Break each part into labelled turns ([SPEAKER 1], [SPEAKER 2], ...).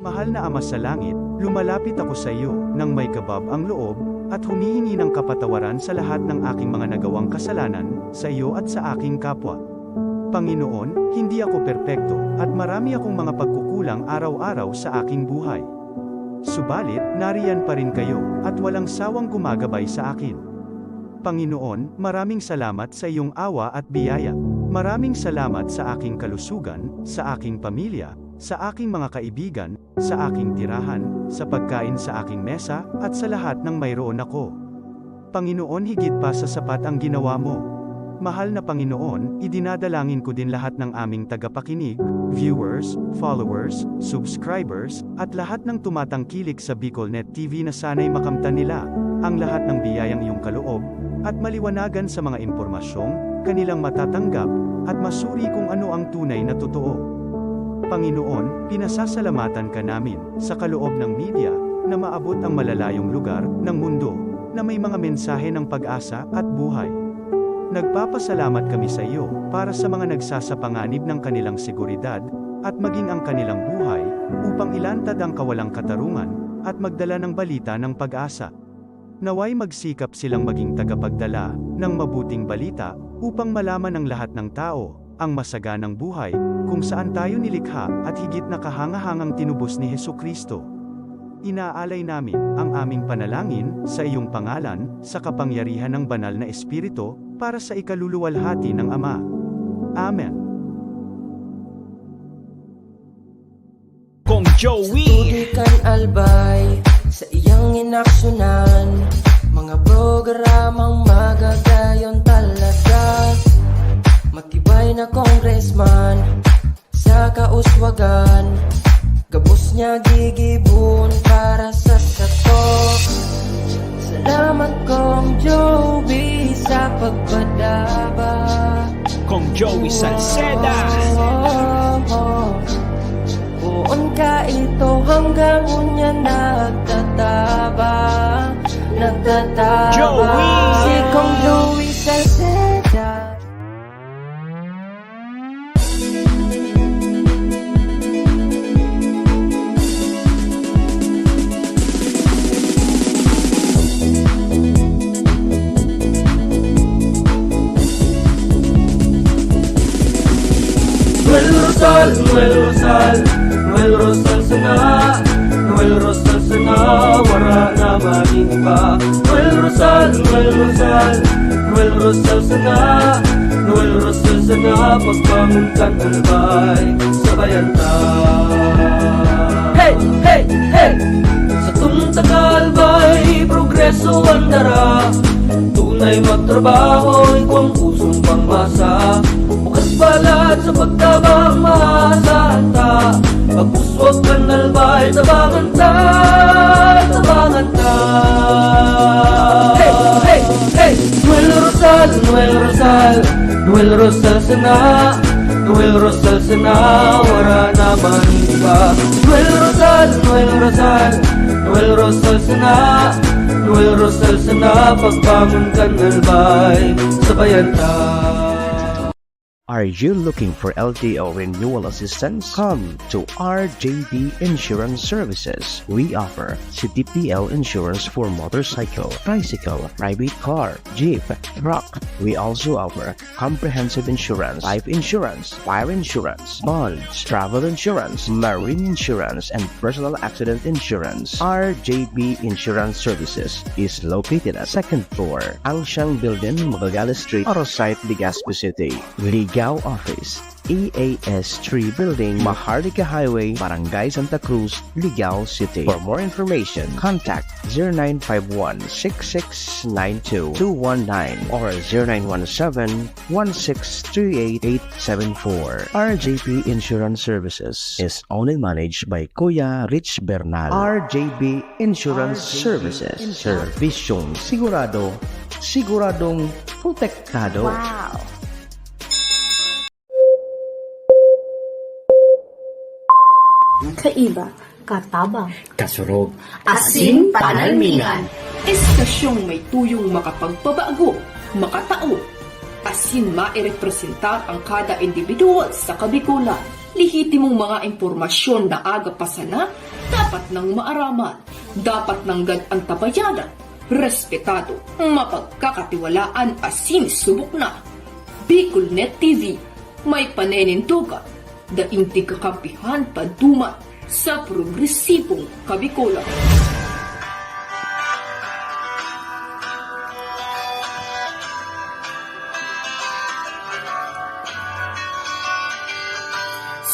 [SPEAKER 1] Mahal na Ama sa langit, lumalapit ako sa iyo, nang may kabab ang loob, at humihingi ng kapatawaran sa lahat ng aking mga nagawang kasalanan, sa iyo at sa aking kapwa. Panginoon, hindi ako perpekto, at marami akong mga pagkukulang araw-araw sa aking buhay. Subalit, nariyan pa rin kayo, at walang sawang gumagabay sa akin. Panginoon, maraming salamat sa iyong awa at biyaya. Maraming salamat sa aking kalusugan, sa aking pamilya, sa aking mga kaibigan, sa aking tirahan, sa pagkain sa aking mesa, at sa lahat ng mayroon ako. Panginoon, higit pa sa sapat ang ginawa mo. Mahal na Panginoon, idinadalangin ko din lahat ng aming tagapakinig, viewers, followers, subscribers, at lahat ng tumatangkilik sa BicolNet TV na sana'y makamtan nila ang lahat ng biyayang iyong kaloob, at maliwanagan sa mga impormasyong kanilang matatanggap, at masuri kung ano ang tunay na totoo. Panginoon, pinasasalamatan ka namin, sa kaloob ng media, na maabot ang malalayong lugar ng mundo, na may mga mensahe ng pag-asa at buhay. Nagpapasalamat kami sa iyo, para sa mga nagsasapanganib ng kanilang seguridad, at maging ang kanilang buhay, upang ilantad ang kawalang katarungan, at magdala ng balita ng pag-asa. Naway magsikap silang maging tagapagdala ng mabuting balita, upang malaman ng lahat ng tao ang masaganang buhay, kung saan tayo nilikha, at higit na kahangahangang tinubos ni Hesukristo. Inaalay namin ang aming panalangin sa iyong pangalan, sa kapangyarihan ng banal na Espiritu, para sa ikaluluwalhati ng Ama. Amen.
[SPEAKER 2] Kong Joey
[SPEAKER 3] Tudikan albay sa iyang inaksyonan, mga programang magagayon talaga. Matibay na congressman sa kauswagan, gabos niya gigibon para sa satok. Salamat Kong Joey sa pagpadaba.
[SPEAKER 2] Kong Joey Salceda.
[SPEAKER 3] Buon ka ito hanggang unya nagtataba.
[SPEAKER 2] Joey!
[SPEAKER 3] Si Kong Joey Salceda.
[SPEAKER 4] Noel Rosal sana, Noel Rosal sana, wala na maniba. Noel Rosal sana, Noel Rosal sana, pagbangon ka albay, sabayan ta. Hey, hey, hey! Sa tuntagalbay, progreso ang dara, tunay magtrabaho, ikaw ang pusong pangmasa. Bukas balat sa pagtabang maasahan ta, pagpuswag ka nalbay, tabangan ta, tabangan ta. Hey, hey, hey! Noel Rosal, Noel Rosal, Noel Rosal sana, Noel Rosal sana, wala naman iba. Noel Rosal, Noel Rosal, Noel Rosal sana, Noel Rosal sana, pagbangon ka nalbay, sabayan ta.
[SPEAKER 5] Are you looking for LTO renewal assistance? Come to RJB Insurance Services. We offer CTPL insurance for motorcycle, tricycle, private car, jeep, truck. We also offer comprehensive insurance, life insurance, fire insurance, bonds, travel insurance, marine insurance, and personal accident insurance. RJB Insurance Services is located at 2nd floor, Angshang Building, Magallanes Street, Orosite, Legazpi City. Ligao Office, EAS 3 Building, Maharlika Highway, Barangay Santa Cruz, Ligao City. For more information, contact 0951-6692-219 or 0917-1638874. RJP Insurance Services is owned and managed by Kuya Rich Bernal. RJB Insurance Services. Servisyong sigurado, siguradong protektado.
[SPEAKER 6] Wow! Kaiba, katabang,
[SPEAKER 7] kasurog,
[SPEAKER 6] asin panalmingan.
[SPEAKER 8] Estasyong may tuyong makapagpabago, makatao, asin mairepresenta ang kada individual sa kabikulan. lihitimong mga impormasyon na aga pa sana, dapat nang maaraman, dapat nang antabayanan, respetado, mapagkakatiwalaan asin subok na. Bicolnet TV, may panenintugan, daing tigkakampihan paduman sa progresibong Kabikulan.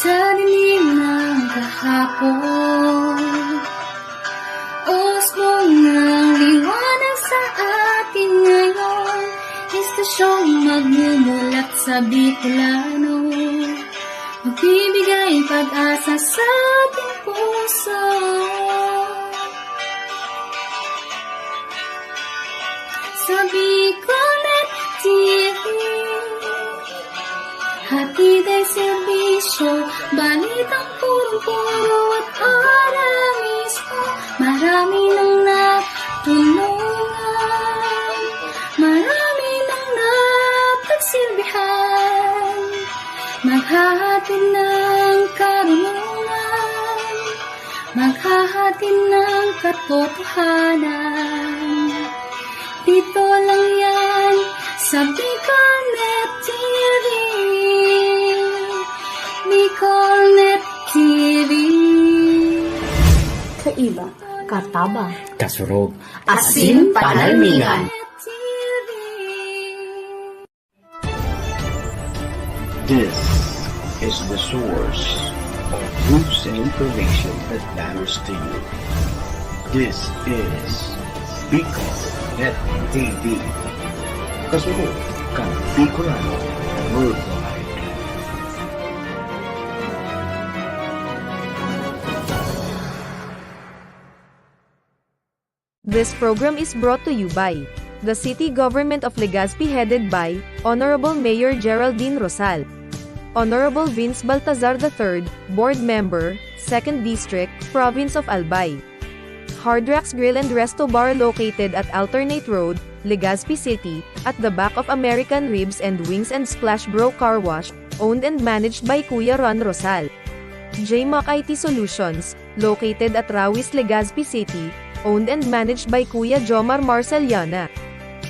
[SPEAKER 6] Sa dilim ng kahapon, usbong ng liwanag sa atin ngayon, istasyong magmumulat sa Bicolano, magbibigay pag-asa sa ating puso. Sa Bicolnet TV, hatid ay serbisyo, balitang purong-puro at oras mismo. Marami nang natulungan, marami nang napagsilbihan, maghahatid ng karunungan, maghahatid ng katotohanan. Dito lang yan sa Bicolnet TV. Bicolnet TV. Kaiba, katabang,
[SPEAKER 2] Kasurog.
[SPEAKER 6] asin panalmingan.
[SPEAKER 5] This is the source of news and information that matters to you. This is Bicolnet TV. Kasunod kang Bicolano Worldwide.
[SPEAKER 7] This program is brought to you by the City Government of Legazpi headed by Honorable Mayor Geraldine Rosal, Honorable Vince Baltazar III, Board Member, 2nd District, Province of Albay. Hard Rocks Grill and Resto Bar located at Alternate Road, Legazpi City, at the back of American Ribs and Wings and Splash Bro Car Wash, owned and managed by Kuya Ron Rosal. JMAC IT Solutions, located at Rawis, Legazpi City, owned and managed by Kuya Jomar Marceliana.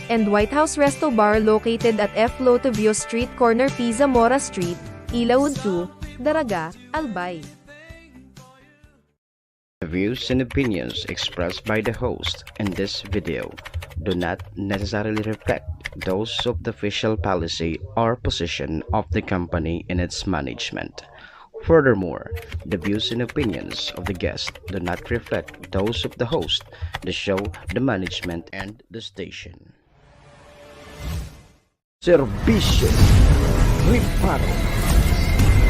[SPEAKER 7] And White House Resto Bar located at F. Lotovio Street Corner P. Zamora Street, Ilaud 2, Daraga, Albay.
[SPEAKER 5] The views and opinions expressed by the host in this video do not necessarily reflect those of the official policy or position of the company and its management. Furthermore, the views and opinions of the guest do not reflect those of the host, the show, the management, and the station. Serbisyo Riparo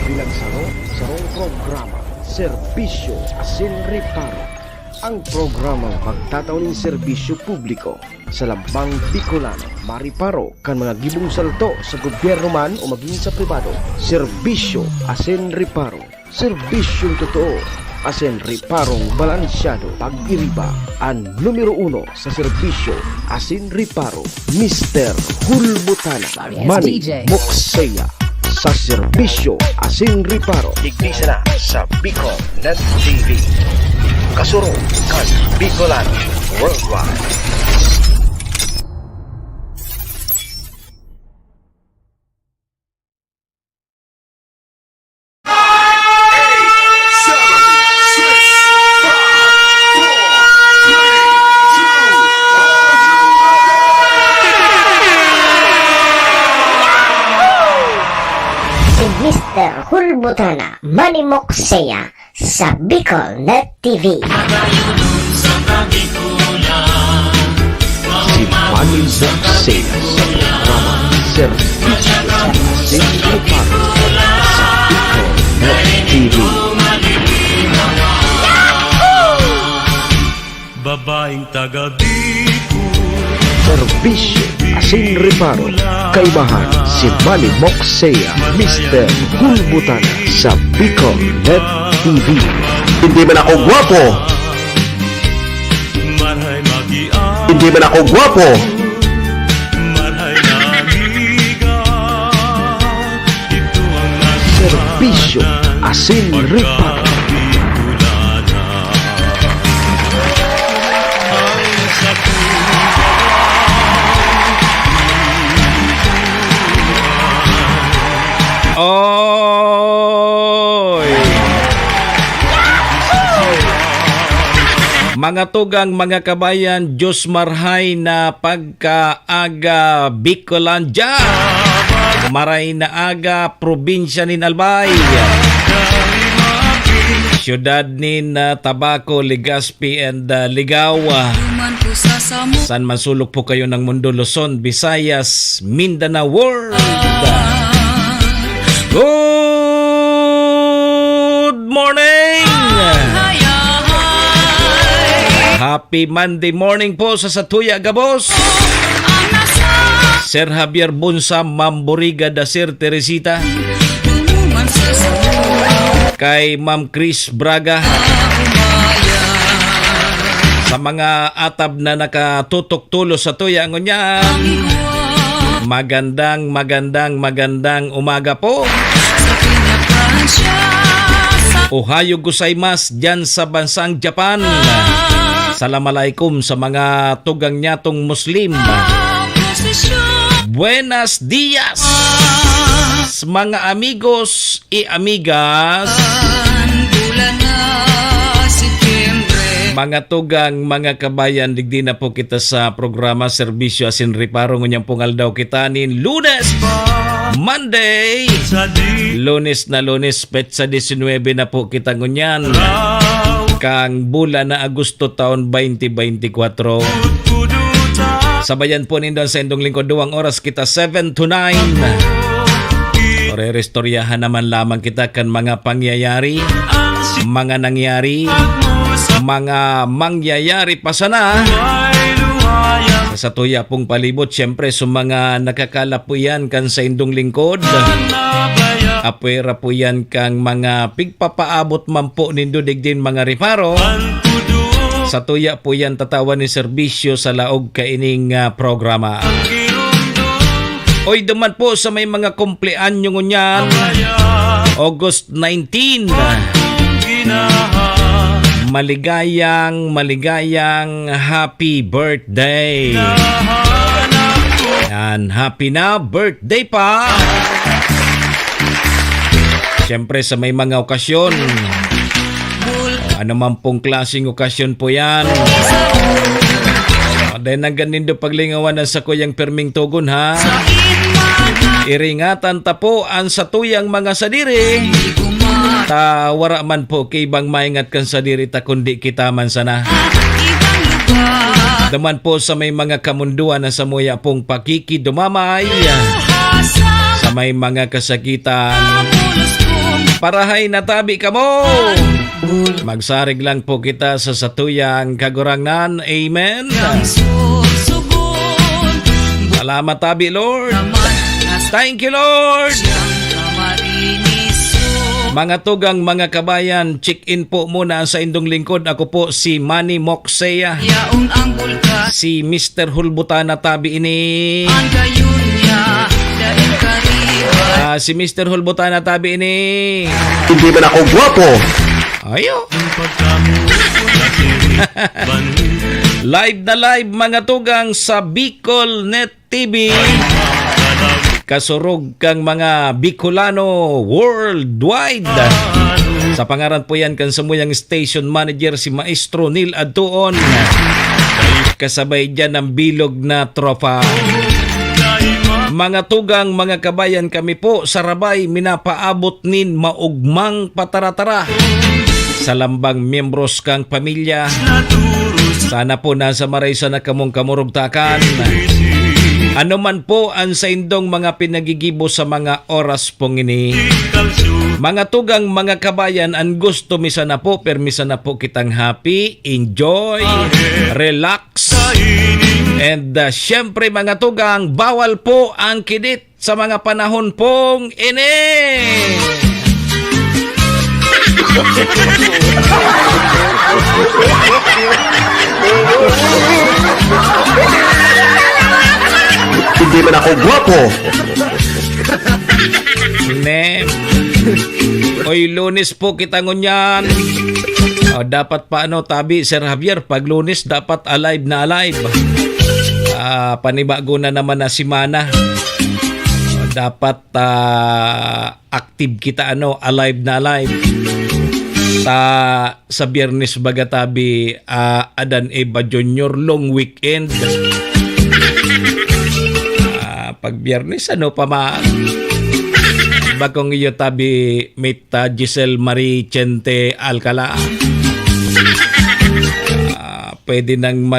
[SPEAKER 5] Pinagsaro-sarong programa Serbisyo Asin Riparo, ang programang magtatauning serbisyo publiko sa lambang Bicolano, mariparo kan mga gibong salto sa gobyerno man o maging sa pribado. Serbisyo Asin Riparo, serbisyong totoo, asin riparong balansyado. Pag-iriba ang numero 1 sa serbisyo Asin Riparo, Mr. Hulbutana Manny Moxeya. Sa serbisyo Asin Riparo, ignisa na sa Bicolnet TV. Kasurong kan Bicolano Worldwide.
[SPEAKER 9] Mr. Hulbutana Manny Moxeya sa Bicolnet TV.
[SPEAKER 5] Si Manny Moxeya sa programa Serbisyo Asin Riparo sa Bicolnet TV.
[SPEAKER 10] Babaeng taga Bicol,
[SPEAKER 5] Serbisyo Asin Riparo, kaibahan si Manny Moxeya, Mr. Hulbutana sa Bicolnet TV. Hindi man ako gwapo,
[SPEAKER 10] marhay magian,
[SPEAKER 5] hindi man ako gwapo,
[SPEAKER 10] marhay naliga. Ito ang
[SPEAKER 5] serbisyo Asin Ripa.
[SPEAKER 10] Pagkabigulana ang
[SPEAKER 2] Oy! Mga tugang, mga kabayan, Diyos marhay na pagkaaga Bicolandia. Maray na aga probinsya nin Albay. Siyudad nin Tabaco, Legazpi and Ligawa. San man sulok po kayo ng mundo, Luzon, Visayas, Mindanao World. Good morning! Happy Monday morning po sa Satuya Gabos. Sir Javier Bunsa, Ma'am Boriga da Sir Teresita. Kay Ma'am Chris Braga. Sa mga atab na nakatutok tulo sa tuya ngunyan. Magandang umaga po. Ohayo gozaimasu dyan sa bansang Japan. Assalamualaikum sa mga tugang nyatong Muslim. Buenos dias mga amigos y amigas. Mga tugang, mga kabayan, digdi na po kita sa programa Serbisyo Asin Riparo. Ngunyang pungal daw kita nin Lunes, Monday, Lunes na Lunes, petsa 19 na po kita ngunyan. Kang bulan na Agosto taon 2024. Sabayan po nindon sa indong lingkod 2 oras kita 7 to 9. Re-restoryahan naman lamang kita kan mga pangyayari, mga nangyari, mga mangyayari pa sana. Sa tuya pong palibot, siyempre sa mga nakakalapuyan kan sa indong lingkod. Apwera po yan kang mga pigpapaabot man po nindo digdin mga riparo. Sa tuya po yan tatawan ni serbisyo sa laog kaining programa. Oy duman po sa may mga kumpleanyo ngunyan. August 19. Maligayang happy birthday. Yan, happy na birthday pa. Siyempre sa may mga okasyon. Ano man pong klaseng okasyon po yan. Dahil na ganindo paglingawan sa kuyang perming tugon ha. Iringatan ta po ang satuyang mga sadiri. Tawara man po kay bang maingat kan sadiri ta kundi kita man sana. Daman po sa may mga kamunduan na samuya pong pakikidumamay. Sa may mga kasakitan. Parahay natabi ka mo. Magsarig lang po kita sa satuyang kagurangnan. Amen. Salamat tabi, Lord. Thank you, Lord. Mga tugang, mga kabayan, check-in po muna sa indong lingkod. Ako po si Manny Moksea. Si Mr. Hulbutana tabi ini. Si Mr. Hulbutana tabi ini.
[SPEAKER 5] Hindi man ako gwapo.
[SPEAKER 2] Ayo. Live na live mga tugang sa Bicol Net TV. Kasurog kang mga Bicolano worldwide. Sa pangaran po yan kan samuyang station manager si Maestro Neil Adtuon. Kasabay dyan ang bilog na tropa. Mga tugang, mga kabayan, kami po sa Rabay minapaabot nin maugmang pataratara. Sa lambang miyembros kang pamilya. Sana po nasa maraysa na kamong kamurugtakan. Ano man po ang sa indong mga pinagigibo sa mga oras pong ini. Mga tugang, mga kabayan, ang gusto misa na po, permisa na po kitang happy, enjoy, relax. And syempre mga tugang, bawal po ang kidit sa mga panahon pong ini.
[SPEAKER 5] Hindi man ako gwapo.
[SPEAKER 2] Ne. Oy, Lunes po kita ngunyan. Dapat pa tabi, Sir Javier, pag Lunes dapat alive na alive. Panibago na naman na si Mana. Dapat active kita alive na alive. Sa Biyernes baga tabi Adan Eva Junior long weekend. Pag Biyernes pa bagong iyo tabi Mita Giselle Marie Chente Alcala. Pwede nang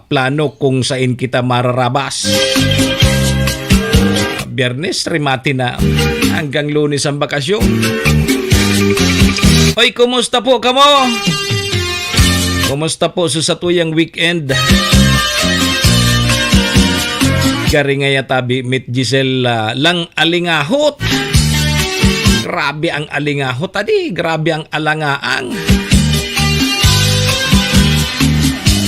[SPEAKER 2] plano kung saan kita mararabas. Biyernes rimati na hanggang Lunes ang bakasyon. Oy, kumusta po kamo? Kumusta po sa tuyang weekend? Gari nga tabi mit Giselle lang alingahot. Grabe ang alingahot adi, grabe ang alangaang.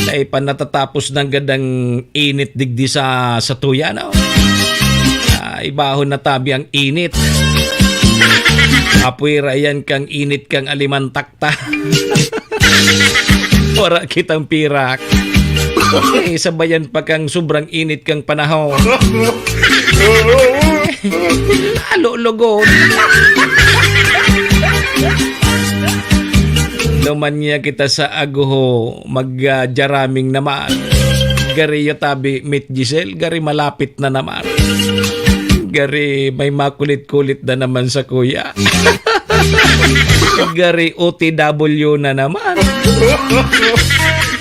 [SPEAKER 2] Dahil pa natatapos ng gandang init digdi sa tuya, no? Ibahon na tabi ang init. Apuira yan kang init kang alimantakta. Para kitang pirak. Sabayan pa kang sobrang init kang panahon. Lolo-logod. Naman niya kita sa aguho magjaraming naman. Gari yo tabi mit Giselle, gari malapit na naman. Gari may makulit-kulit na naman sa kuya. Gari OTW na naman.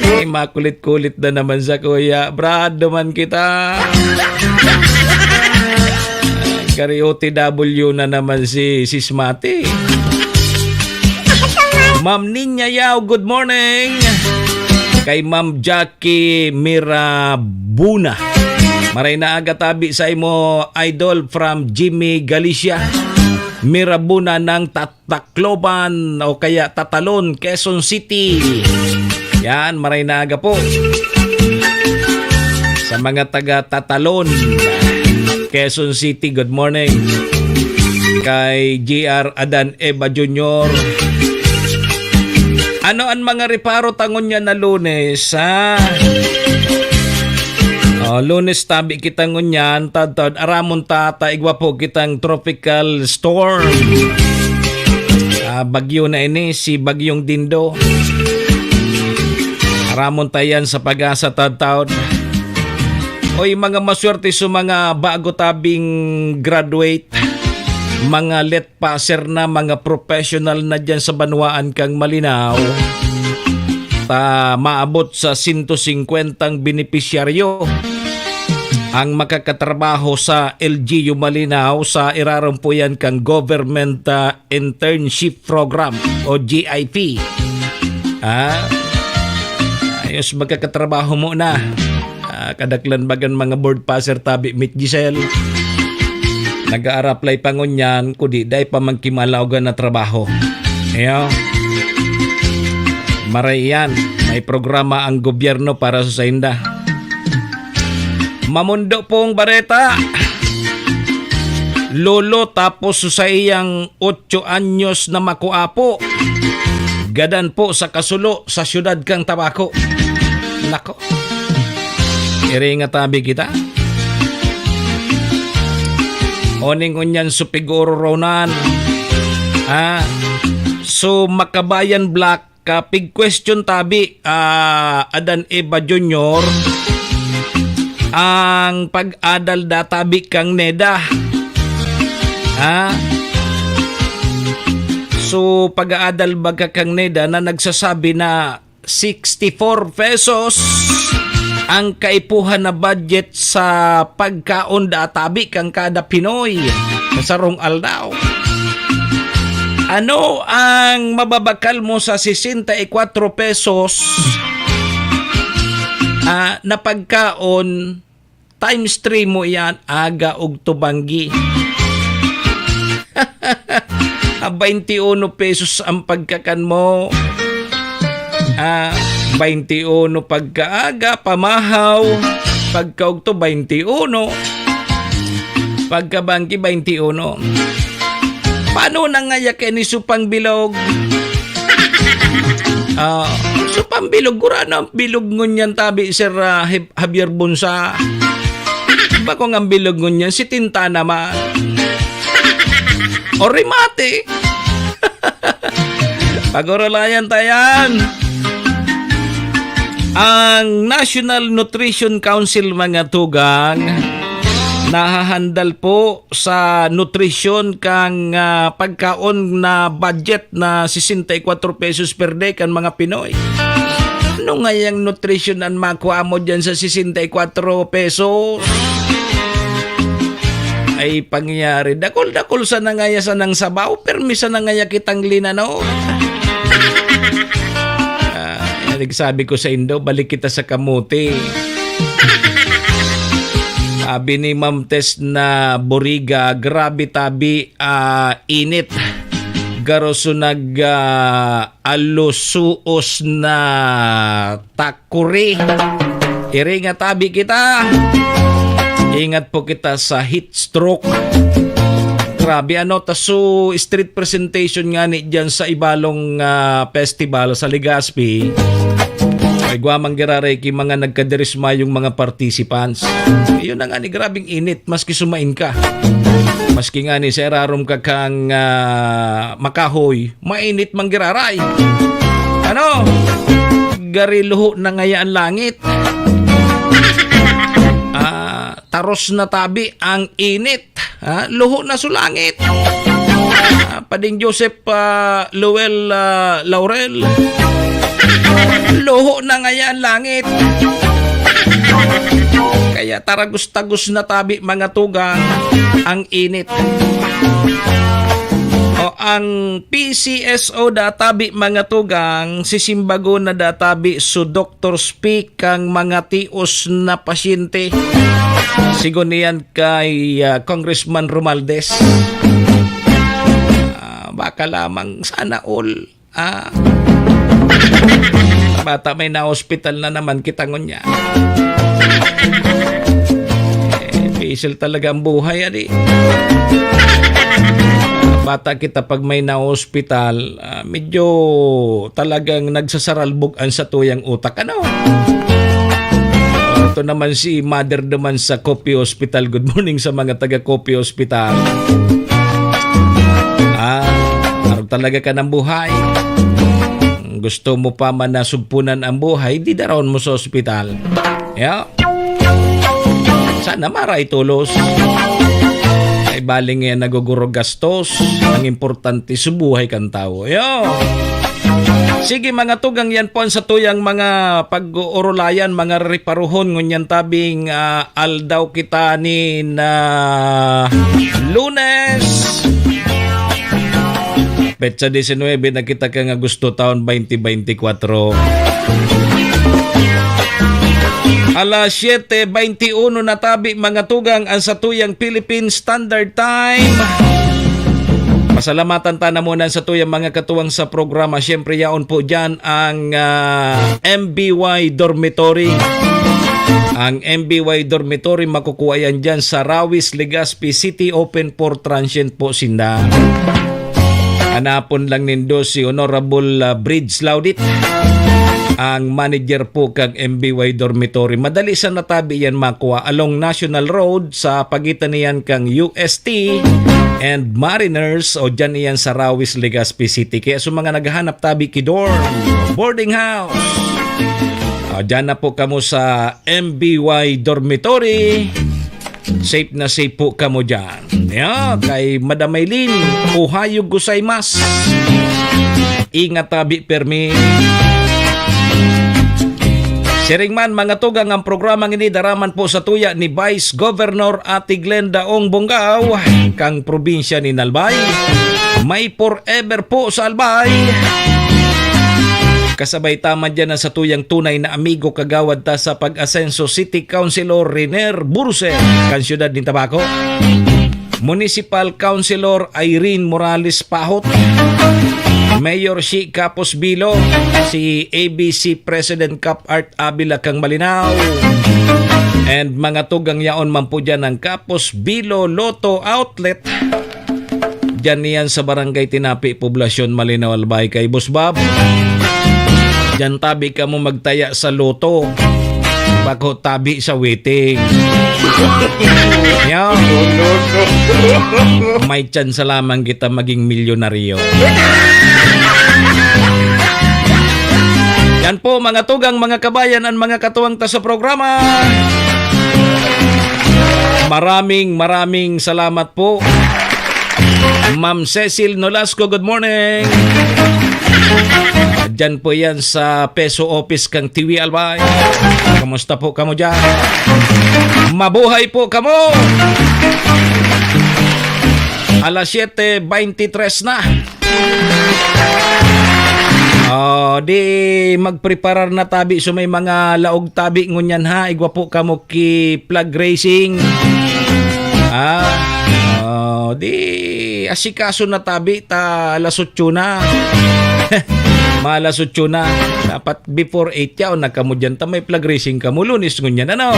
[SPEAKER 2] May makulit-kulit na naman sa kuya. Brad naman kita. Gari OTW na naman si Smati. Ma'am Ninya Yao, good morning. Kay Ma'am Jackie Mirabuna. Maray na aga tabi sa imo idol from Jimmy Galicia. Mirabuna ng Tacloban o kaya Tatalon, Quezon City. Yan, maray na aga po. Sa mga taga Tatalon, Quezon City, good morning. Kay GR Adan Eva Junior. Ano ang mga reparo tangon niya na Lunes, ha? Lunes tabi kita ngunyan, tad aramon tata igwa po kitang tropical storm. Bagyo na ini, si Bagyong Dindo. Aramon tayan sa pag-asa tad-taon. Oy, mga maswerte sa mga bago tabing graduate, mga let passer na, mga professional na dyan sa banwaan kang Malinaw. Maabot sa 150 benepisyaryo ang makakatrabaho sa LGU Malinaw sa irarumpuyan kang Government Internship Program o GIP. Ayos magkakatrabaho mo na. Kadaklan bagan mga board passer tabi mit Giselle. Nag-a-apply pa ngunyan kudi day pa magkimalawgan na trabaho. Ayo. Maray yan. May programa ang gobyerno para sa inda. Mamundo pong bareta. Lolo tapos sa iyang 8 anyos na makuapo. Gadan po sa kasulo sa syudad kang Tabako. Nako. Iringa tabi kita. Oning unyan supiguro ronan. So Makabayan Black kapig question tabi Adan Eva Junior ang pag-adal databi kang NEDA. So pag-aadal baga kang NEDA na nagsasabi na 64 pesos ang kaipuhan na budget sa pagkaon databi kang kada Pinoy sa rong aldaw. Ano ang mababakal mo sa 64 pesos na pagkaon times 3 mo yan aga og tubanggi? 21 pesos ang pagkakan mo. 21 pagkaaga, pamahaw, pagkaog to 21, pagkabangki 21. Paano nangaya kay ni Supang Bilog? Supang Bilog, gurano ang bilog ngunyan tabi Sir Javier Bunsa. Bako ang bilog ngunyan, si Tinta naman. O Rimate. Pagorolayan tayan. Ang National Nutrition Council mga tugang nahahandal po sa nutrisyon kang pagkaon na budget na 64 pesos per day kan mga Pinoy. Ano nga yung nutrisyon ang makuha mo dyan sa 64 pesos? Ay pangyayari. Dakol-dakol sa nangaya sa nang sabaw, permisa nangaya kitang linano. Sabi ko sa Indo, balik kita sa kamuti. Sabi ni Ma'am Tess na Boriga, grabe tabi init. Garoso alusuos na takuri. Iringa tabi kita. Ingat po kita sa heat stroke. Grabe taso street presentation nga ni dyan sa Ibalong Festival sa Legazpi. Ay guamang giraray ki mga nagkadirisma yung mga participants. Iyon na nga ni grabing init maski sumain ka. Maski nga ni serarom ka kang makahoy, mainit mang giraray. Ano? Gariluho na ngaya ang langit. Taros na tabi ang init. Luho na sulangit. Pading Joseph Lowell Laurel. Luho na ngaya ang langit. Kaya taragos-tagos na tabi mga tugang ang init. O ang PCSO databi mga tugang sisimbago na databi so Dr. Speak kang mga tios na pasyente. Sigon niyan kay Congressman Romualdez. Baka lamang sana all. Bata may na-hospital na naman kita ngunya. Facial talaga ang buhay adi. Bata kita pag may na-hospital, medyo talagang nagsasaralbugan sa tuyang utak. Ano? Ito naman si mother naman sa Kopi Hospital. Good morning sa mga taga Kopi Hospital. Araw talaga ka ng buhay. Gusto mo pa man na sugpunan ang buhay, di daron mo sa hospital. Yeah. Sana maray tulos. Ay baling yan naguguro gastos. Ang importante subuhay kang tao. Yo. Sige mga tugang yan po sa tuyang mga pag-urulayan, mga riparuhon ngunyan tabing aldaw kita ni na Lunes. Petsa 19 na kita ka nga gusto taon 2024. Alas 7:21 na tabi mga tugang ang sa tuyang Philippine Standard Time. Pasalamatan ta na muna sa tuyang mga katuwang sa programa. Siyempre yaon po dyan ang MBY Dormitory. Ang MBY Dormitory makukuha yan dyan sa Rawis, Legazpi City. Open for transient po sinda. Hanapon lang nindo si Honorable Bridge Laudit, ang manager po kang MBY Dormitory. Madali sa natabi yan makuha along National Road sa pagitan niyan kang UST and Mariners o dyan iyan sa Rawis, Legazpi City. Kaya sa mga naghahanap tabi kidorm, boarding house, dyan na po kamo sa MBY Dormitory. Safe na safe po kamo dyan. Kay Madam Maylin, ohayog gozaimasu. Ingat tabi permi. Siringman mga tugang ang programang ini daraman po sa tuya ni Vice Governor Ate Glenda Ong Bonggao kang probinsya ni Albay. May forever po sa Albay. Kasabay tama dyan na sa tuyang tunay na amigo kagawad ta sa pag-asenso City Councilor Riner Burse kan siyudad ni Tabaco. Municipal Councilor Irene Morales Pahot. Mayor si Capos Bilo, si ABC President Cap Art Abila kang Malinaw. And mga tugang yaon man po dyan ng Capos Bilo Lotto Outlet. Diyan niyan sa Barangay Tinapi, Poblasyon Malinaw, Albay kay Boss Bob. Diyan tabi ka mo magtaya sa loto. Bako tabi sa waiting. Yo. May chance lamang kita maging milyonaryo. Yan po mga tugang, mga kabayan, at mga katuwang ta sa programa. Maraming salamat po. Ma'am Cecil Nolasco, good morning. Diyan po yan sa Peso Office kang TV Albay. Kamusta po kamo dyan? Mabuhay po kamo! Alas 7:23 na. Di magpreparar na tabi so may mga laog tabi ngunyan ha. Igwa po kamo ki flag racing. Di asikaso na tabi ta alas 8 na. Malas 8 na. Dapat before 8 yaw nagkamo dyan ta may flag racing kamo lunis ngunyan ano.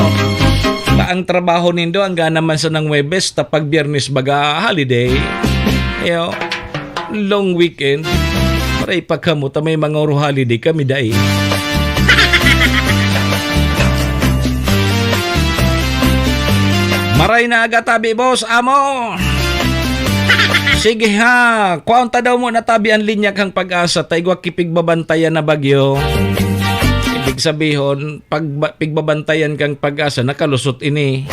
[SPEAKER 2] Ta ang trabaho nindo ang naman sa ng Webes ta pag Biyernes baga holiday. Yo, long weekend. Maray pa kamo ta may mga holiday kami dai. Maray na aga tabi boss amo. Sige ha, kuwaunta daw mo natabi ang linya kang Pag-asa taigwa kipigbabantayan na bagyo. Ibig sabihin, pag pigbabantayan kang Pag-asa, nakalusot ini.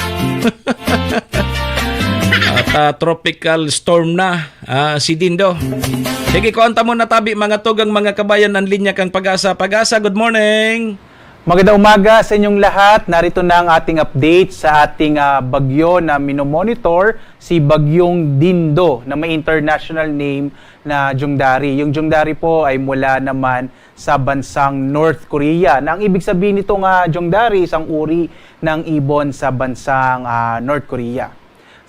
[SPEAKER 2] At tropical storm na, si Dindo. Sige, kuwaunta mo natabi mga tugang mga kabayan ang linya kang Pag-asa. Pag-asa, good morning!
[SPEAKER 11] Magandang umaga sa inyong lahat. Narito na ang ating update sa ating bagyo na minomonitor, si Bagyong Dindo na may international name na Jongdari. Yung Jongdari po ay mula naman sa bansang North Korea. Na ang ibig sabihin nitong Jongdari, isang uri ng ibon sa bansang North Korea.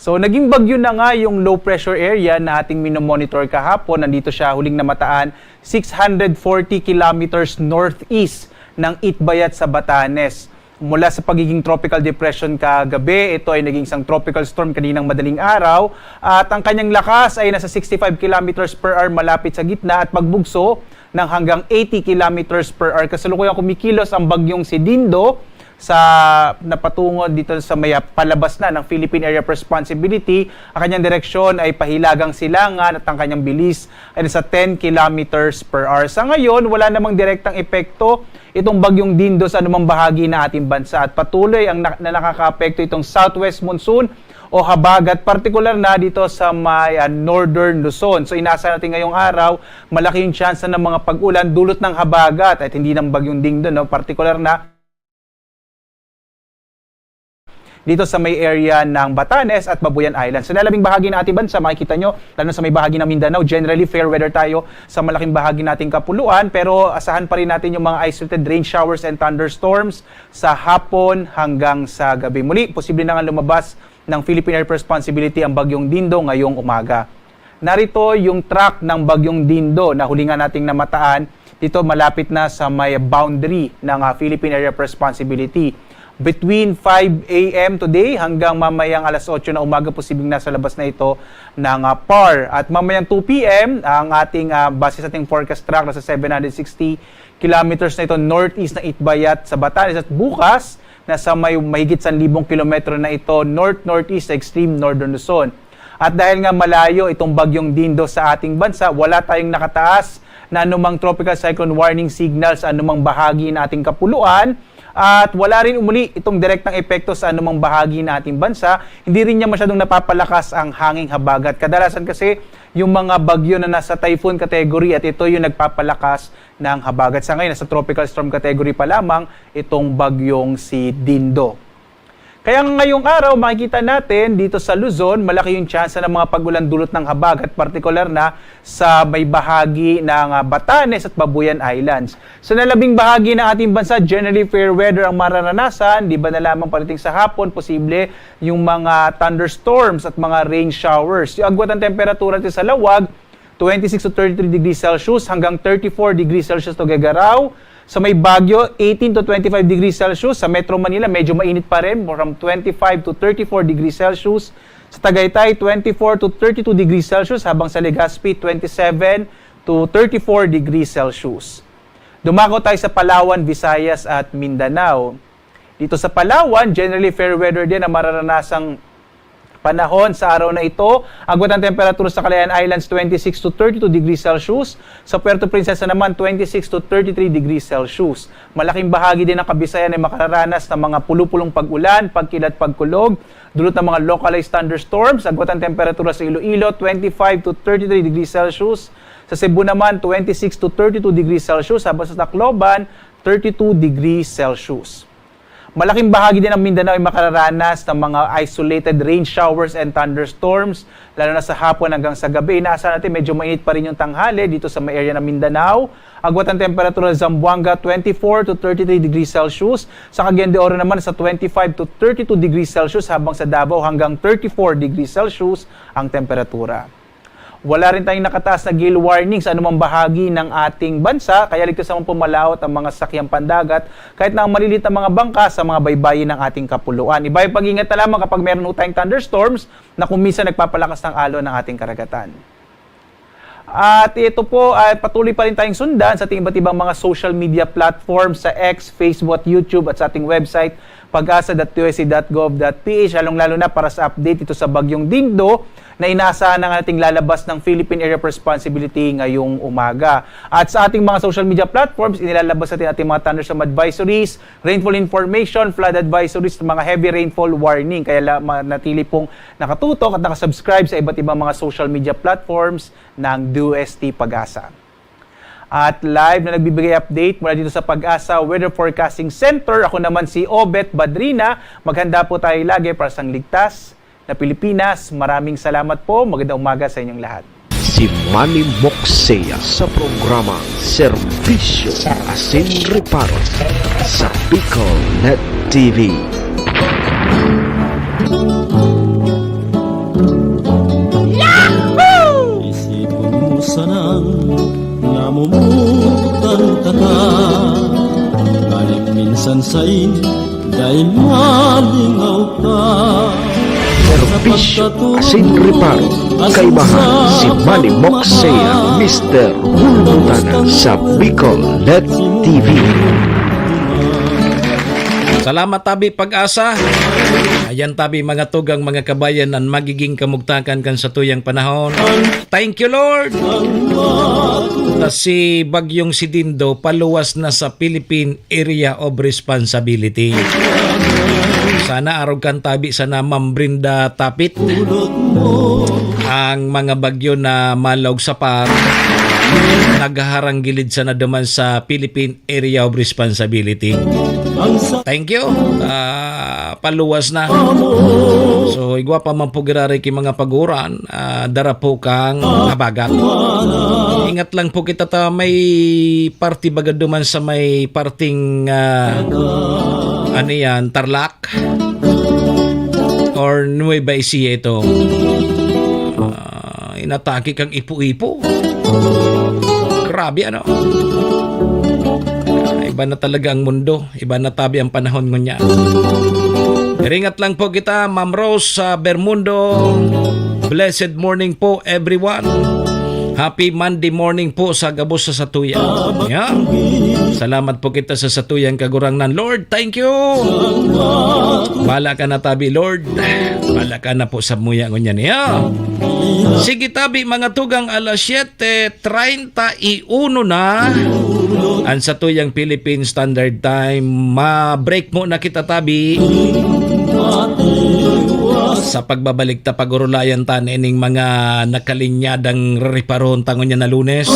[SPEAKER 11] So naging bagyo na nga yung low pressure area na ating minomonitor kahapon. Nandito siya huling namataan 640 kilometers northeast ng Itbayat sa Batanes. Mula sa pagiging tropical depression kagabi, ito ay naging isang tropical storm kaninang madaling araw at ang kanyang lakas ay nasa 65 kilometers per hour malapit sa gitna at magbugso ng hanggang 80 kilometers per hour. Kasalukuyang kumikilos ang bagyong si Dindo sa napatungo dito sa may palabas na ng Philippine Area of Responsibility. Ang kanyang direksyon ay pahilagang silangan at ang kanyang bilis ay nasa 10 kilometers per hour. Sa ngayon, wala namang direktang epekto itong bagyong Dindo sa anumang bahagi na ating bansa at patuloy ang nakaka-apekto itong southwest monsoon o habagat, partikular na dito sa may northern Luzon. So inasa natin ngayong araw, malaki yung chance na ng mga pag-ulan dulot ng habagat at hindi ng bagyong Dindo, no? Partikular na dito sa may area ng Batanes at Babuyan Islands. Sa lalabing bahagi ng ating bansa, makikita nyo, lalo sa may bahagi ng Mindanao, generally fair weather tayo sa malaking bahagi nating kapuluan, pero asahan pa rin natin yung mga isolated rain showers and thunderstorms sa hapon hanggang sa gabi. Muli, posible na nga lumabas ng Philippine Air Responsibility ang bagyong Dindo ngayong umaga. Narito yung track ng bagyong Dindo na huli nga nating namataan. Dito malapit na sa may boundary ng Philippine Area of Responsibility. Between 5 a.m. today hanggang mamayang alas 8 na umaga, posibleng nasa labas na ito ng PAR. At mamayang 2 p.m. ang ating base sa ating forecast track nasa 760 kilometers na ito northeast ng Itbayat sa Batanes. At bukas, nasa may mahigit 1,000 kilometro na ito north-northeast sa extreme northern Luzon. At dahil nga malayo itong bagyong Dindo sa ating bansa, wala tayong nakataas na anumang tropical cyclone warning signals sa anumang bahagi na ating kapuluan. At wala rin umuli itong direktang epekto sa anumang bahagi na ating bansa. Hindi rin niya masyadong napapalakas ang hanging habagat. Kadalasan kasi yung mga bagyo na nasa typhoon category at ito yung nagpapalakas ng habagat. Sa ngayon, nasa tropical storm category pa lamang itong bagyong si Dindo. Kaya ngayong araw, makikita natin dito sa Luzon, malaki yung chance ng mga pag-ulan dulot ng habagat, partikular na sa may bahagi ng Batanes at Babuyan Islands. Sa nalabing bahagi ng ating bansa, generally fair weather ang mararanasan, di ba na lamang paliting sa hapon, posible yung mga thunderstorms at mga rain showers. Yung agwat ng temperatura sa Lawag, 26 to 33 degrees Celsius hanggang 34 degrees Celsius to Gagaraw. Sa may Baguio, 18 to 25 degrees Celsius. Sa Metro Manila, medyo mainit pa rin, from 25 to 34 degrees Celsius. Sa Tagaytay, 24 to 32 degrees Celsius, habang sa Legazpi, 27 to 34 degrees Celsius. Dumako tayo sa Palawan, Visayas at Mindanao. Dito sa Palawan, generally fair weather din ang mararanasang panahon sa araw na ito. Agwat ang temperatura sa Calayan Islands, 26 to 32 degrees Celsius. Sa Puerto Princesa naman, 26 to 33 degrees Celsius. Malaking bahagi din ng Kabisayan ay makararanas ng mga pulupulong pag-ulan, pagkilat, pagkulog, dulot ng mga localized thunderstorms. Agwat ang temperatura sa Iloilo, 25 to 33 degrees Celsius. Sa Cebu naman, 26 to 32 degrees Celsius. Habang sa Tacloban, 32 degrees Celsius. Malaking bahagi din ng Mindanao ay makararanas ng mga isolated rain showers and thunderstorms, lalo na sa hapon hanggang sa gabi. Inaasahan natin medyo mainit pa rin yung tanghali dito sa may area ng Mindanao. Agwat ang temperatura sa Zamboanga, 24 to 33 degrees Celsius. Sa Cagayan de Oro naman sa 25 to 32 degrees Celsius, habang sa Davao hanggang 34 degrees Celsius ang temperatura. Wala rin tayong nakataas na gale warning sa anumang bahagi ng ating bansa, kaya ligtas naman pumalaot ang mga sakyang pandagat kahit na ang maliliit na mga bangka sa mga baybayin ng ating kapuluan. Iba yung pag-ingat na lamang kapag meron tayong thunderstorms na kung minsan nagpapalakas ng alon ng ating karagatan. At ito po ay patuloy pa rin tayong sundan sa ating iba't ibang mga social media platforms sa X, Facebook, YouTube at sa ating website pag-asa.usc.gov.ph, lalong-lalo na para sa update ito sa Bagyong Dindo na inaasahan ng ating lalabas ng Philippine Area of Responsibility ngayong umaga. At sa ating mga social media platforms, inilalabas natin ating mga thunderstorm advisories, rainfall information, flood advisories, mga heavy rainfall warning. Kaya natili pong nakatutok at nakasubscribe sa iba't ibang mga social media platforms ng DOST Pag-asa. At live na nagbibigay update mula dito sa Pag-asa Weather Forecasting Center. Ako naman si Obet Badrina. Maghanda po tayo lagi para sa ligtas na Pilipinas. Maraming salamat po. Magandang umaga sa inyong lahat.
[SPEAKER 5] Si Manny Moxea sa programa Serbisyo Asin Reparo sa Bicol Net TV.
[SPEAKER 10] Isipon mo sanang namumutan ka kahit minsan sa'y dahil malingaw ka.
[SPEAKER 5] Serbisyo Asin Reparo, kaibahan si Manny Moxea, Mr. Hulbutanan sa Bicol Net TV.
[SPEAKER 2] Salamat tabi Pag-asa. Ayan tabi mga tugang mga kabayan ang magiging kamugtakan kan sa tuyang panahon. Thank you Lord. Na si Bagyong Dindo paluwas na sa Philippine Area of Responsibility. Sana araw kan tabi sana Ma'am Brenda Tapit. Ang mga bagyo na malog sa par nagharang gilid sana duman sa Philippine Area of Responsibility. Thank you. Paluwas na. So, igwa pa man po girari ki mga paguran. Dara po kang habagat. Ingat lang po kita ta may party bagad duman sa may parting ano yan, Tarlac or Nueva Ecija ito. Inatake kang ipo-ipo. Grabe ano. Iba na talaga ang mundo. Iba na tabi ang panahon ngunya. Ringat lang po kita, Ma'am Rose sa Bermundo. Blessed morning po everyone. Happy Monday morning po sa Gabos sa Satuya. Yeah. Salamat po kita sa Satuyang Kagurangnan. Lord, thank you. Bala ka na tabi, Lord. Bala ka na po sa muya ngunya niya. Sige tabi mga tugang alas 7:31 na ang Satuyang Philippine Standard Time. Ma-break mo na kita tabi sa pagbabalik ta pagurulayan tan ining mga nakalinyadang riparon tangon niya na Lunes.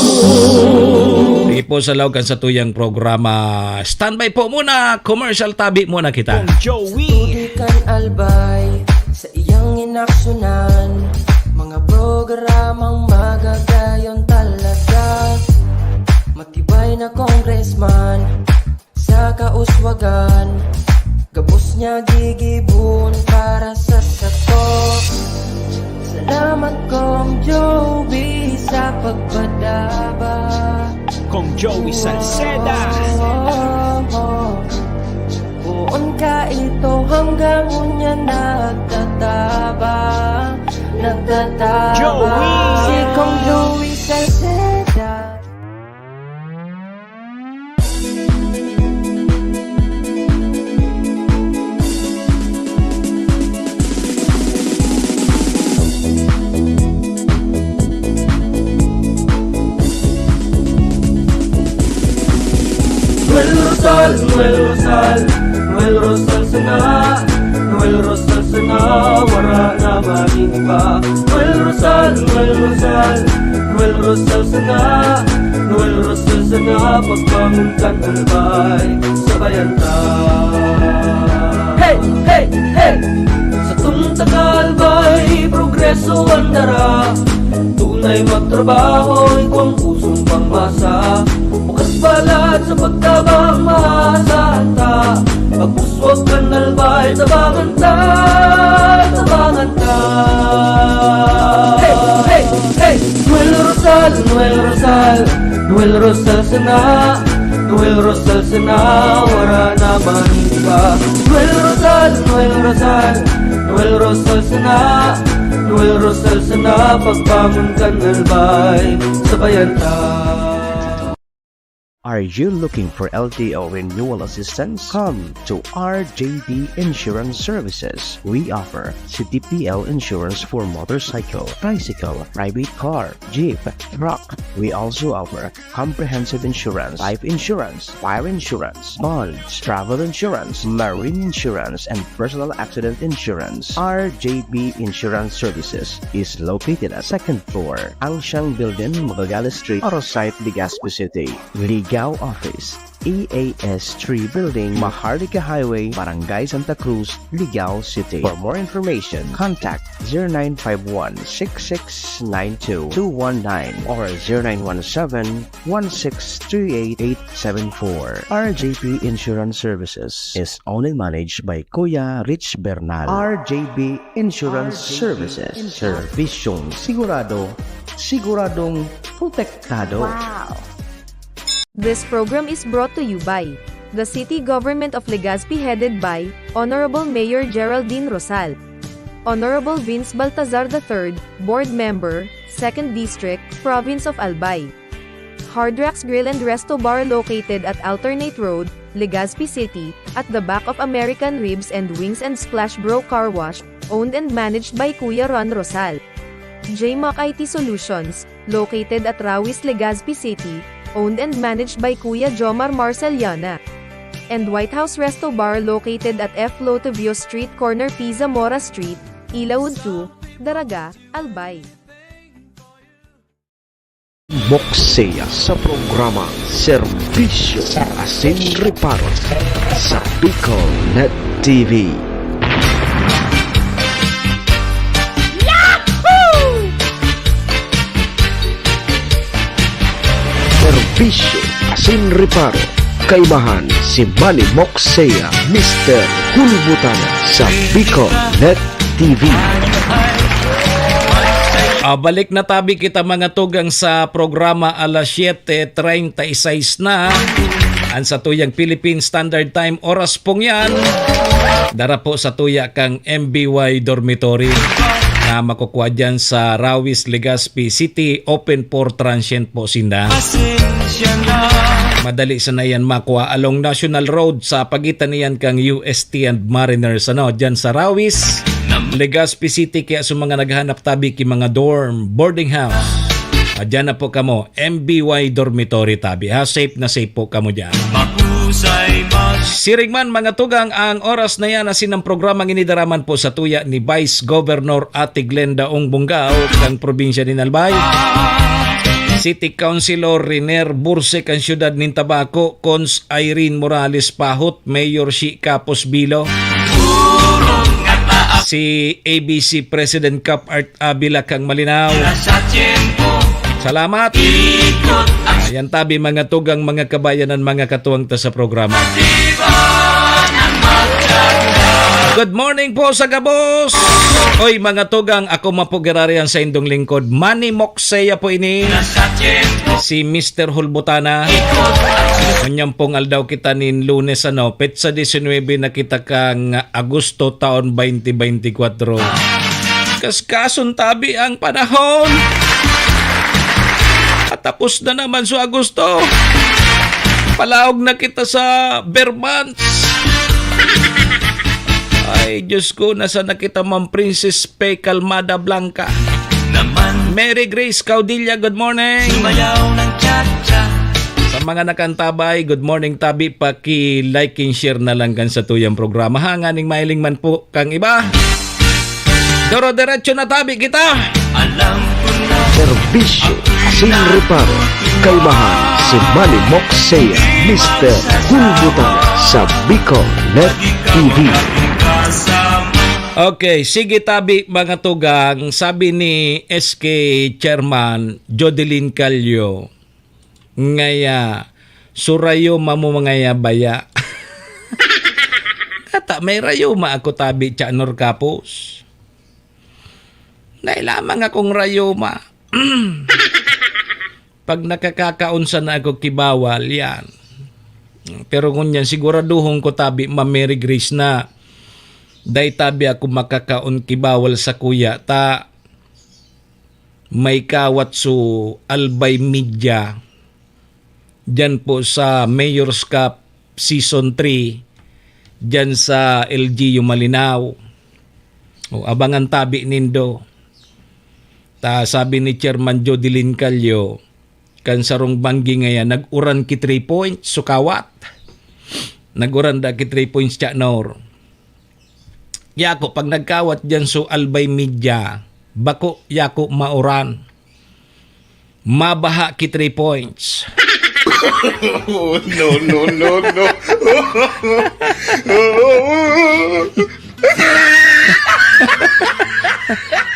[SPEAKER 2] Ipo sa lawgan sa tuyang programa. Standby po muna, commercial tabi muna kita.
[SPEAKER 3] Tudikan albay sa iyang inaksyonan, mga programang magagayon talaga. Matibay na congressman sa kauswagan, gabos niya gigibon para sa sato. Salamat Kong Joey sa pagpadaba,
[SPEAKER 4] Kong Joey Salceda.
[SPEAKER 3] to hanggang unya nagtatabang Si Kong Joey Salceda.
[SPEAKER 4] Noel Rosal, Noel Rosal, Noel Rosal sana, Noel Rosal sana, wala na maniba. Noel Rosal, Noel Rosal, Noel Rosal sana, Noel Rosal sana, pagbangon kan albay, sabayan ta. Hey, hey, hey! Sa tuntagalbay, progreso ang dara, tunay magtrabaho, ikaw ang pusong pangmasa. Bukas balat sa pagtabang maasahan ta, pagpuswag kan albay, tabangan ta, tabangan ta. Hey, hey, hey! Noel Rosal, Noel Rosal, Noel Rosal sana, Noel Rosal sana, wala na maniba. Noel Rosal, Noel Rosal, Noel Rosal sana, Noel Rosal sana, pagbangon kan albay, sabayan ta.
[SPEAKER 5] Are you looking for LTO renewal assistance? Come to RJB Insurance Services. We offer CTPL insurance for motorcycle, tricycle, private car, jeep, truck. We also offer comprehensive insurance, life insurance, fire insurance, bonds, travel insurance, marine insurance, and personal accident insurance. RJB Insurance Services is located at 2nd floor, Angshan Building, Magallanes Street, Orosite, Legazpi City. Ligao Office, EAS 3 Building, Maharlika Highway, Barangay Santa Cruz, Ligao City. For more information, contact 0951-6692-219 or 0917-1638874. RJB Insurance Services is owned and managed by Kuya Rich Bernal. RJB Insurance Services. Servisyong sigurado, siguradong protektado.
[SPEAKER 6] Wow!
[SPEAKER 7] This program is brought to you by the City Government of Legazpi headed by Honorable Mayor Geraldine Rosal, Honorable Vince Baltazar III, Board Member, 2nd District, Province of Albay. Hardrax Grill and Resto Bar located at Alternate Road, Legazpi City, at the back of American Ribs and Wings and Splash Bro Car Wash, owned and managed by Kuya Ron Rosal. JMAC IT Solutions, located at Rawis, Legazpi City, owned and managed by Kuya Jomar Marceliana. And White House Resto Bar located at F. Lotavio Street Corner Pisa Mora Street, Ilaud 2, Daraga, Albay.
[SPEAKER 5] Moksea sa programa Serbisyo Asin Reparo sa Bicol Net TV. Serbisyo Asin Reparo, kaibahan si Manny Moksea, Mr. Hulbutana sa Bicol Net TV.
[SPEAKER 2] Balik na tabi kita mga tugang sa programa alas 7:36 na. An sa tuyang Philippine Standard Time oras pong yan. Dara po sa tuya kang MBY Dormitory na makukuha dyan sa Rawis, Legazpi City. Open for transient po sinda. Madali sana yan makuha along National Road sa pagitan niyan kang UST and Mariners dyan sa Rawis, Legazpi City. Kaya sa mga naghahanap tabi ki mga dorm, boarding house, dyan na po kamo, MBY Dormitory tabi. Safe na safe po kamo dyan. Sirigman mga tugang, ang oras na yan asin ang programang inidaraman po sa tuya ni Vice Governor Ate Glenda Ong Bungao kang probinsya ni Albay, City Councilor Riner Bursek ang siyudad ng Tabaco, Cons Irene Morales Pahot, Mayor Shi Capos Bilo, si ABC President Cap Art Abila kang Malinaw. Salamat. Ayan tabi mga tugang, mga kabayanan, mga katuwang ta sa programa. Good morning po sa Gabos. Oy mga tugang, ako mapugirarian sa indong lingkod. Manny Moxeya po ini. Si Mr. Hulbutana. Kanyang pong aldaw kita nin Lunes petsa 19 na kita kang Agosto taon 2024. Kaskasun tabi ang panahon. At tapos na naman sa Agosto. Palaog na kita sa Vermonts. Ay, Diyos ko, nasa nakita Ma'am Princess Pe Calmada Blanca. Mary Grace Caudilla, good morning. Sa mga nakantabay, good morning tabi, paki-like and share na lang kan sa tuyang programa. Hanganing mailing man po kang iba. Doro-diretso na tabi kita.
[SPEAKER 5] Serbisyo sin reparo. Kaibahan si Manny Moxeya, Mr. Hulbutana sa Bicol Net TV.
[SPEAKER 2] Okay, sige tabi mga tugang, sabi ni SK Chairman Jodeline Calio, ngaya surayo mamu mangaya baya. Kata may rayo ma ako tabi Chanor Kapos. Nailamang akong rayo ma. Pag nakakakaunsa na ako kibawal yan. Pero kunyan siguraduhong ko tabi Ma Mary Grace na day tabi ako makakaon kibawal sa kuya ta may kawat su Albay Media dyan po sa Mayor's Cup Season 3 dyan sa LGU Malinaw. O, abangan tabi nindo. Ta sabi ni Chairman Jodeline Calio kan sarong banggi ngayon nag-uran ki 3 points sukawat. Nag-uran da ki 3 points Chanor. Yako pag nagkawat dyan so Albay Media bako yako mauran. Mabaha ki 3 points.
[SPEAKER 4] No.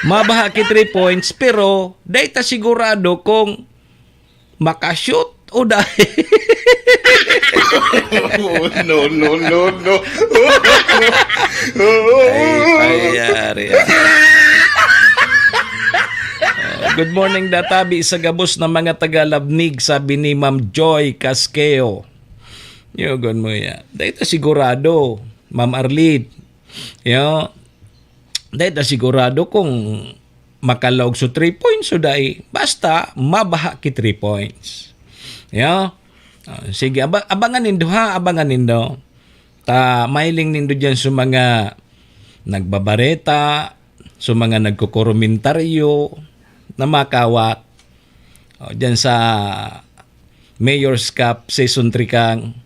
[SPEAKER 2] Mabaha ki 3 points pero data sigurado kung makashoot o dahil.
[SPEAKER 4] No.
[SPEAKER 2] Ay, payari. Good morning databi sa Gabos na mga taga-Labnig, sabi ni Ma'am Joy Casqueo. Yogon mo ya. Dahil sigurado, Ma'am Arlene. Yo. Dahil sigurado kung makalog so 3 points so dahil basta mabaha ki 3 points. Yo. Sige, abangan nindo ha, abangan nindo. Ta mailing nindo dyan sa mga nagbabareta, sa mga nagkukomentaryo na makawat. Dyan sa Mayor's Cup Season 3 kang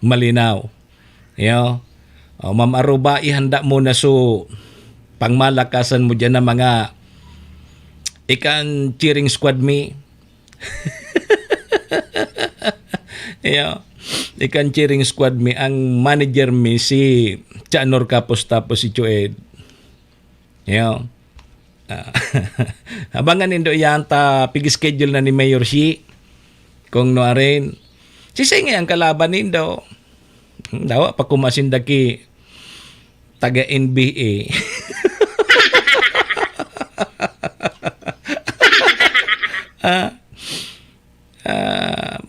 [SPEAKER 2] Malinaw. Yo. Ma'am Aruba, ihanda mo na so pangmalakasan mo dyan na mga ikan cheering squad me. Yo. Ikan cheering squad me. Ang manager me si Chanor Kapos tapos si Chued. Yo. Abangan nindo yan ta pig-schedule na ni Mayor Shi kung no rin sisingay ang kalaban nindo dawa pa kumasindaki taga NBA.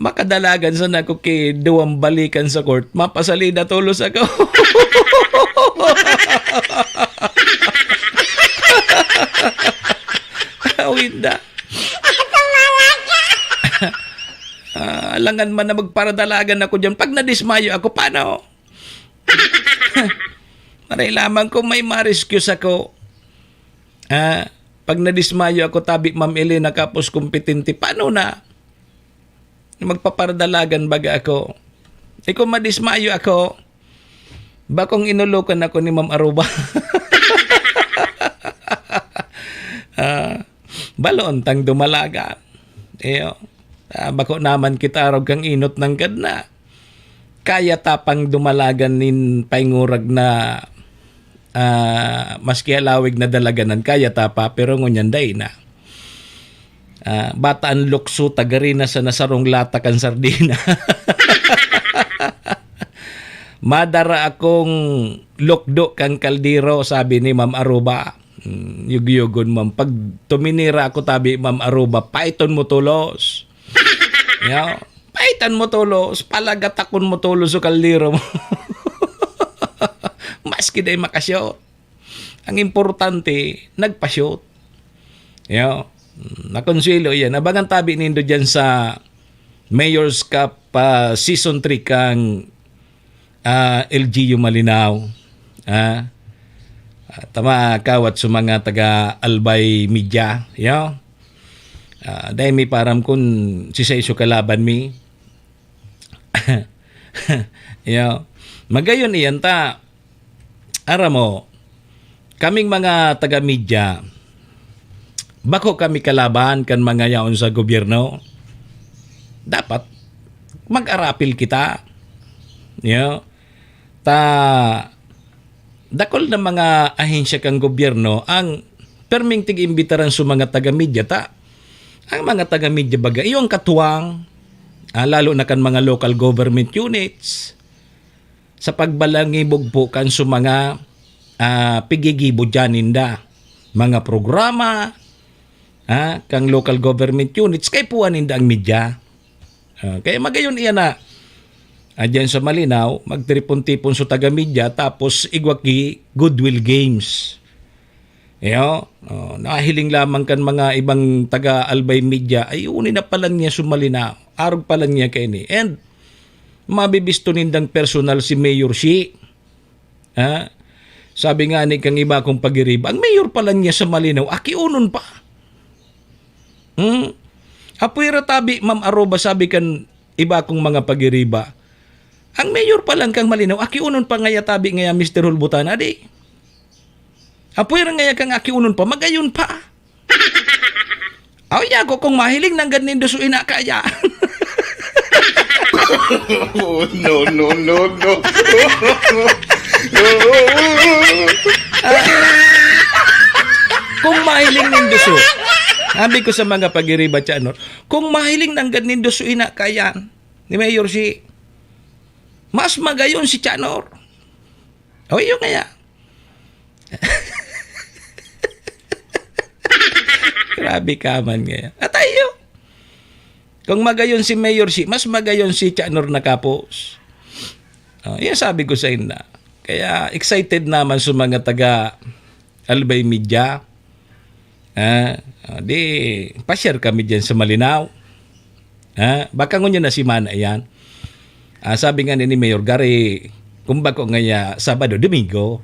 [SPEAKER 2] Makadalagan sa nako kay duwang balikan sa court mapasalida tulos ako. Winda. Alangan man na magparadalagan ako dyan. Pag nadismayo ako, paano? Maray lamang kung may ma-rescue ako. Pag nadismayo ako, tabi Ma'am Elena kapos kompetente, paano na? Magpaparadalagan baga ako. Kung madismayo ako, bakong inulukan ako ni Ma'am Aruba. Balon tang dumalaga. Bako naman kita arog kang inot ng gadna. Kaya tapang dumalagan nin paingurag na maski alawig na dalaganan kaya tapa pero ngunyan day na. Bataan lukso tagarina sa nasarong lata kan sardina. Madara akong lokdo kang kaldero, sabi ni Ma'am Aruba. Yugyugon, ma'am. Pag tuminira ako, tabi, Ma'am Aruba, paiton mo tulos. Paitan mo tulos. Palagatakon mo tulos sa kaldero mo. Maski day makasyot. Ang importante, nagpasyot. Nakonsilo yan. Abangan tabi nindo dyan sa Mayor's Cup Season 3 kang LGU Malinaw. Tama kawat sa mga taga Albay Media. Dahil may param kun si sa iso kalaban mi. Magayon iyan ta. Ara mo, kaming mga taga media, bako kami kalaban kan mga yaon sa gobyerno. Dapat mag-arapil kita. Dakol na mga ahensya kang gobyerno ang perming tig-imbitaran sa mga taga-media ang mga taga-media baga iyong katuwang lalo na kan mga local government units sa pagbalangibog po kan sa mga pigigibo dyan ninda mga programa kang local government units kay puwan ninda ang media kaya magayon iyan na dyan sa Malinaw, magtiripon-tipon sa taga-media tapos igwaki goodwill games. Nakahiling lamang kan mga ibang taga-Albay Media ay unin na palang niya sa Malinaw. Arog palang niya kayo ni. And mabibisto nindang personal si Mayor Shi. Sabi nga ni kang iba kong pagiriba, ang mayor palang niya sa Malinaw, akiunon pa. Apuira tabi, Ma'am Aruba, sabi kan iba kong mga pagiriba, ang mayor pa lang kang Malinaw, akiunon pa ngaya tabi ngaya Mr. Hulbutan, adi. Apuira ngaya kang akiunon pa, magayon pa. Yago kung mahiling nang ganin do ina kaya. No. Kung mahiling nindo sabi ko sa mga pagiriba tiyanor, kung mahiling nang ganin do ina kaya ni Mayor si mas magayon si Chanor. Yun kaya. Grabe ka man kaya. At ayo. Kung magayon si Mayor si, mas magayon si Chanor na kapos. Yan sabi ko sa inyo. Kaya excited naman sa mga taga Albay Media. Di, pa-share kami dyan sa Malinaw. Baka ngunyo na si Mana yan. Sabi nga ni Mayor Gary, kung bako ngaya Sabado, Domingo,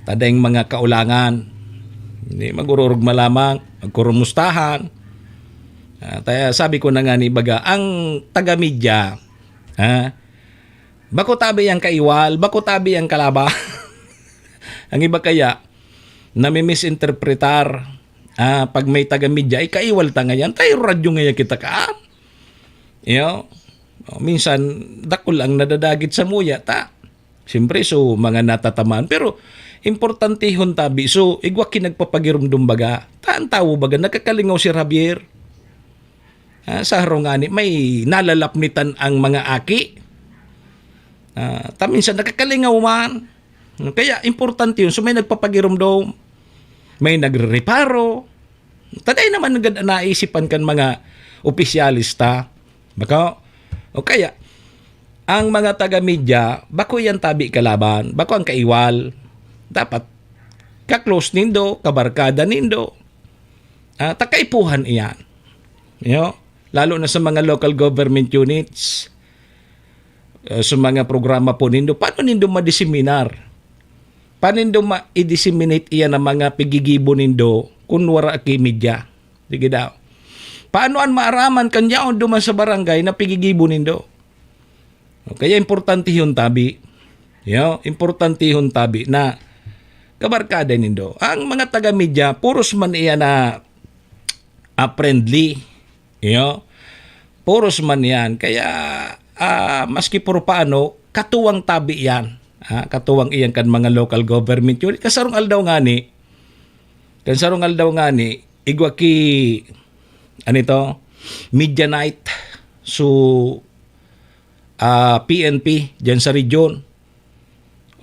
[SPEAKER 2] tadayang mga kaulangan, hindi magururog malamang, magkurumustahan. Sabi ko na nga ni Baga, ang taga-media, bako tabi ang kaiwal, bako tabi ang kalaba. Ang iba kaya, nami-misinterpretar, pag may taga-media, ay kaiwal ta ngayon, tayo radyo ngayon kita ka. Minsan, dakol ang nadadagit sa muya, siyempre, so, mga natatamaan. Pero, importante hon tabi. So, igwa kinagpapagirumdum baga. Ang tao baga, nakakalingaw si Javier. Sa harongani, may nalalapnitan ang mga aki. Minsan, nakakalingaw man. Kaya, importante yun. So, may nagpapagirumdum. May nagre-reparo. Taday naman naisipan kan mga opisyalista. Baka, o kaya, ang mga taga-media, bako yan tabi kalaban, bako ang kaiwal, dapat ka-close nindo, kabarkada nindo, takaipuhan iyan. Lalo na sa mga local government units, sa mga programa po nindo, paano nindo ma-diseminar? Paano nindo ma-disseminate iyan ang mga pigigibo nindo kung wala ki media? Sige daw. Paano ang maaraman kanyaon duman sa barangay na pigigibo nindo? Kaya importante yun tabi. Importante yun tabi na kabarkada nindo. Ang mga taga-media, puros man iyan na friendly. Puros man yan. Kaya maski puro paano, katuwang tabi yan. Katuwang iyan kan mga local government unit. Kasarong aldaw nga ni, igwa ki media night. So, PNP dyan sa region.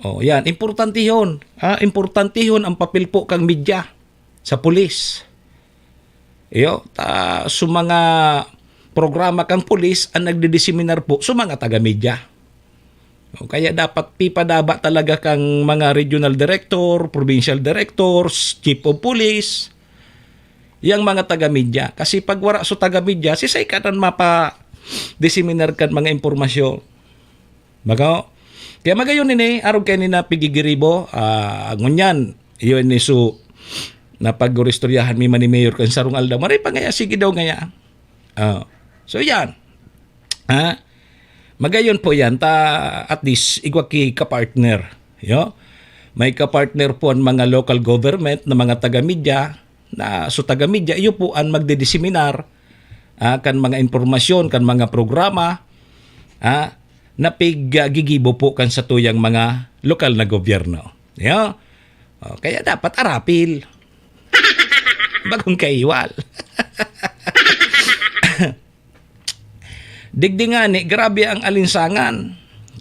[SPEAKER 2] O yan, importante yun. Importante yun ang papel po kang media sa pulis. Sa mga programa kang pulis ang nagdidiseminar po sa mga taga-media. Kaya dapat pipadaba talaga kang mga regional director, provincial directors, chief of police, yang mga taga-media. Kasi pag wala sa taga-media, sisay ka na mapa-diseminar kan mga impormasyon. Kaya magayon nini, arog kayo nina pigigiribo, ngunyan, yun ni su, na pag-guristoryahan mi man ni Mayor kan sarong aldaw, maray pa ngaya, sige daw ngaya. So yan. Magayon po yan, at least, igwaki ka-partner. May ka-partner po ang mga local government na mga taga-media, na so taga-media, iyo po ang magdidiseminar, kan mga informasyon, kan mga programa, na gigibo po kan sa tuyang mga lokal na gobyerno. Kaya dapat arapil. Bagong kaiwal. Digdingani, grabe ang alinsangan.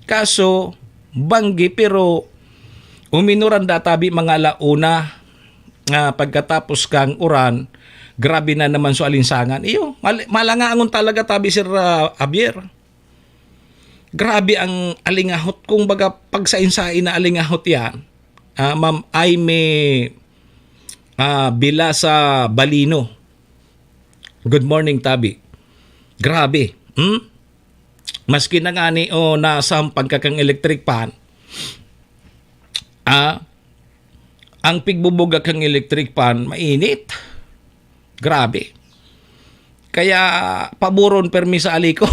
[SPEAKER 2] Kaso, banggi pero uminuran databi mga launa nga pagkatapos kang uran, grabe na naman so alinsangan. Malangangon talaga tabi Sir Javier. Grabe ang alingahot. Kung baga pagsain-sain na alingahot yan, Ma'am Aime Bila sa Balino. Good morning, Tabi. Grabe. Maski na nga ni nasampan ka kang electric pan, ang pigbubuga kang electric pan, mainit. Grabe. Kaya paburon permi sa aliko.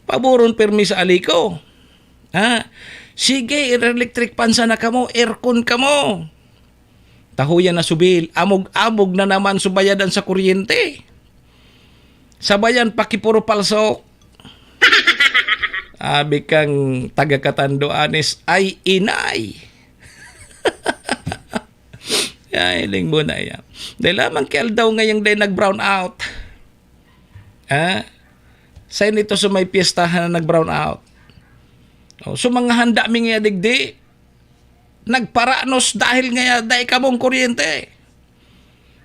[SPEAKER 2] Paburon permi sa aliko. Sige, electric pan sana ka mo, aircon ka mo. Tahuyan na subil, amog-amog na naman subayadan sa kuryente. Sabayan pakipuro palsok. Abi kang taga-Katanduanes ay inay. Iling mo na yan. Dahil lamang kial daw ngayong day nag-brown out. Sa nito sa may piyestahan na nag-brown out. So mga handa mi nga digdi, nagparanos dahil nga dahil kamong kuryente.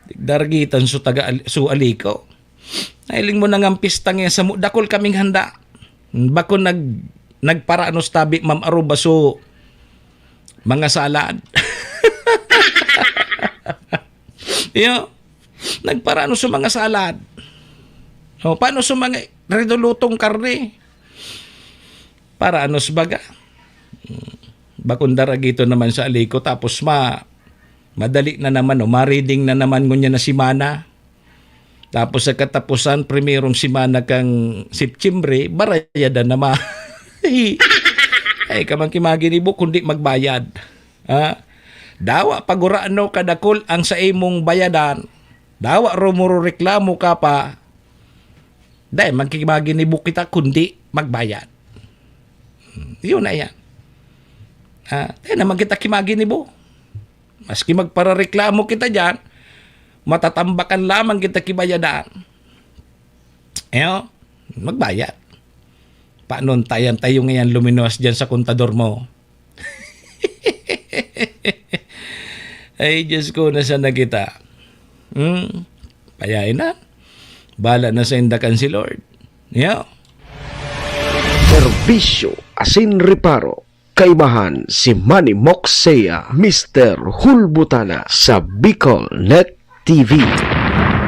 [SPEAKER 2] Digdargitan su aliko. Nailing mo nang ang pista nga sa dakol kaming handa. Bako nagparanos tabi Ma'am Aruba so mga salad. Nagparanos sa mga salad. Paano sa mga redulutong karne? Para anos baga. Bakong daragito naman sa aliko tapos madali na naman ma-reading na naman ngunya na simana. Tapos sa katapusan primerong simana kang Septembre barayada na ay kamang kimaginibo kundi magbayad. Dawa pagurano kadakol ang sa imong bayadan. Dawa rumuro reklamo ka pa. Dahil magkimaginibo kita kundi magbayad. Yun na yan. Tayo naman kita kimaginibo. Maski magparareklamo kita dyan, matatambakan lamang kita kibayadan. Magbayad. Paano tayo ngayon luminos dyan sa kontador mo? Ay, Diyos ko, nasa na kita? Payain na. Bala na sa indakan si Lord.
[SPEAKER 5] Serbisyo asin reparo. Kaibahan si Manny Moxea, Mr. Hulbutana sa Bicol Net TV.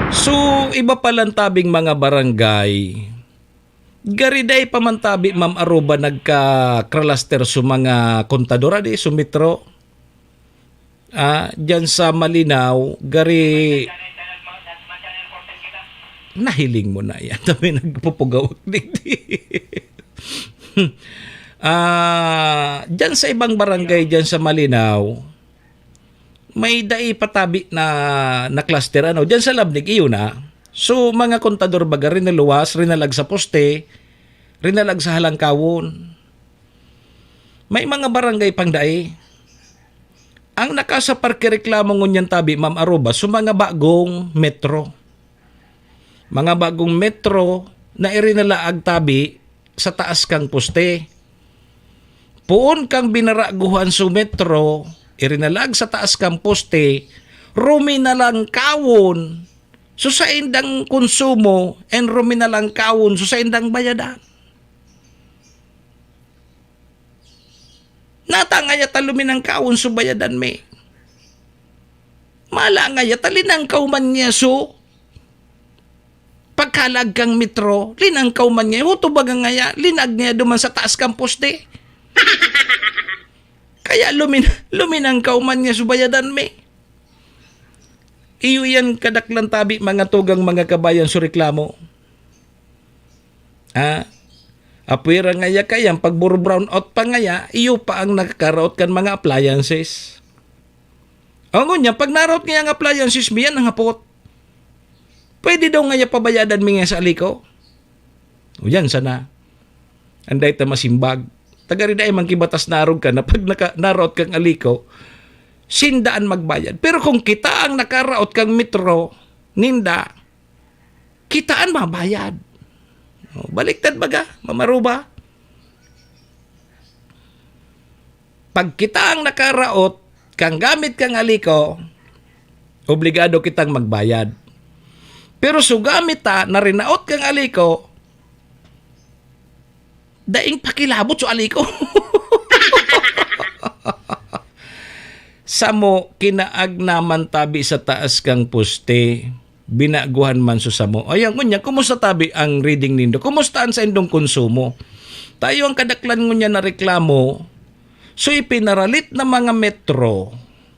[SPEAKER 2] So, iba palang tabing mga barangay. Gariday pamantabi Ma'am Aruba nagka-kralaster sa mga kontadora di sumitro. Diyan sa Malinaw, gari nahiling mo na yan. Dami nagpupugawag dito. Diyan sa ibang barangay diyan sa Malinaw, may dai patabi na cluster diyan sa Labnig iyo na. So mga kontador baga rin naluwas, rinalag sa poste, rinalag sa halangkawon. May mga barangay pang dai. Ang nakasaparke reklamo ngunyan tabi Ma'am Aruba so mga bagong metro. Mga bagong metro na irinalaag tabi sa taas kang poste. Puon kang binaraguhan sa metro, irinalag sa taas kang poste, rumi na lang kawon, so sa indang konsumo, and rumi na lang kawon, so sa indang bayadan. Natangaya talumin ang kawon so bayadan me. Mala nga ya talinangkaw man niya so. Pagkalag kang metro, linangkaw man niya. Huto baga nga ya, linag niya duman sa taas kang poste. Kaya luminangkaw man niya subayadan me. Iyo yan kadaklan tabi mga tugang mga kabayan sa reklamo. Apwira nga ya kayang pagburo brown out pa nga ya, iyo pa ang nakakaraot kan mga appliances. Ang niya, pag naroot nga ang appliances miyan ang hapot. Pwede daw nga ya pabayadan mi nga sa aliko. O yan sana. Anday ta masimbag. Tagari na mang kibatas narog ka na pag naroot kang aliko, sindaan magbayad. Pero kung kita ang nakaraot kang metro, ninda, kitaan mabayad. O, baliktad baga, mamaruba. Pag kita ang nakaraot, kang gamit kang aliko, obligado kitang magbayad. Pero sugamit ta, narinaot kang aliko, daing pakilabot so aliko. Samo, kinaag naman tabi sa taas kang poste, binaguhan man so samo. Ayan, ngunya, kumusta tabi ang reading nindo? Kumustaan sa indong konsumo? Tayo ang kadaklan ngunya na reklamo, so ipinaralit na mga metro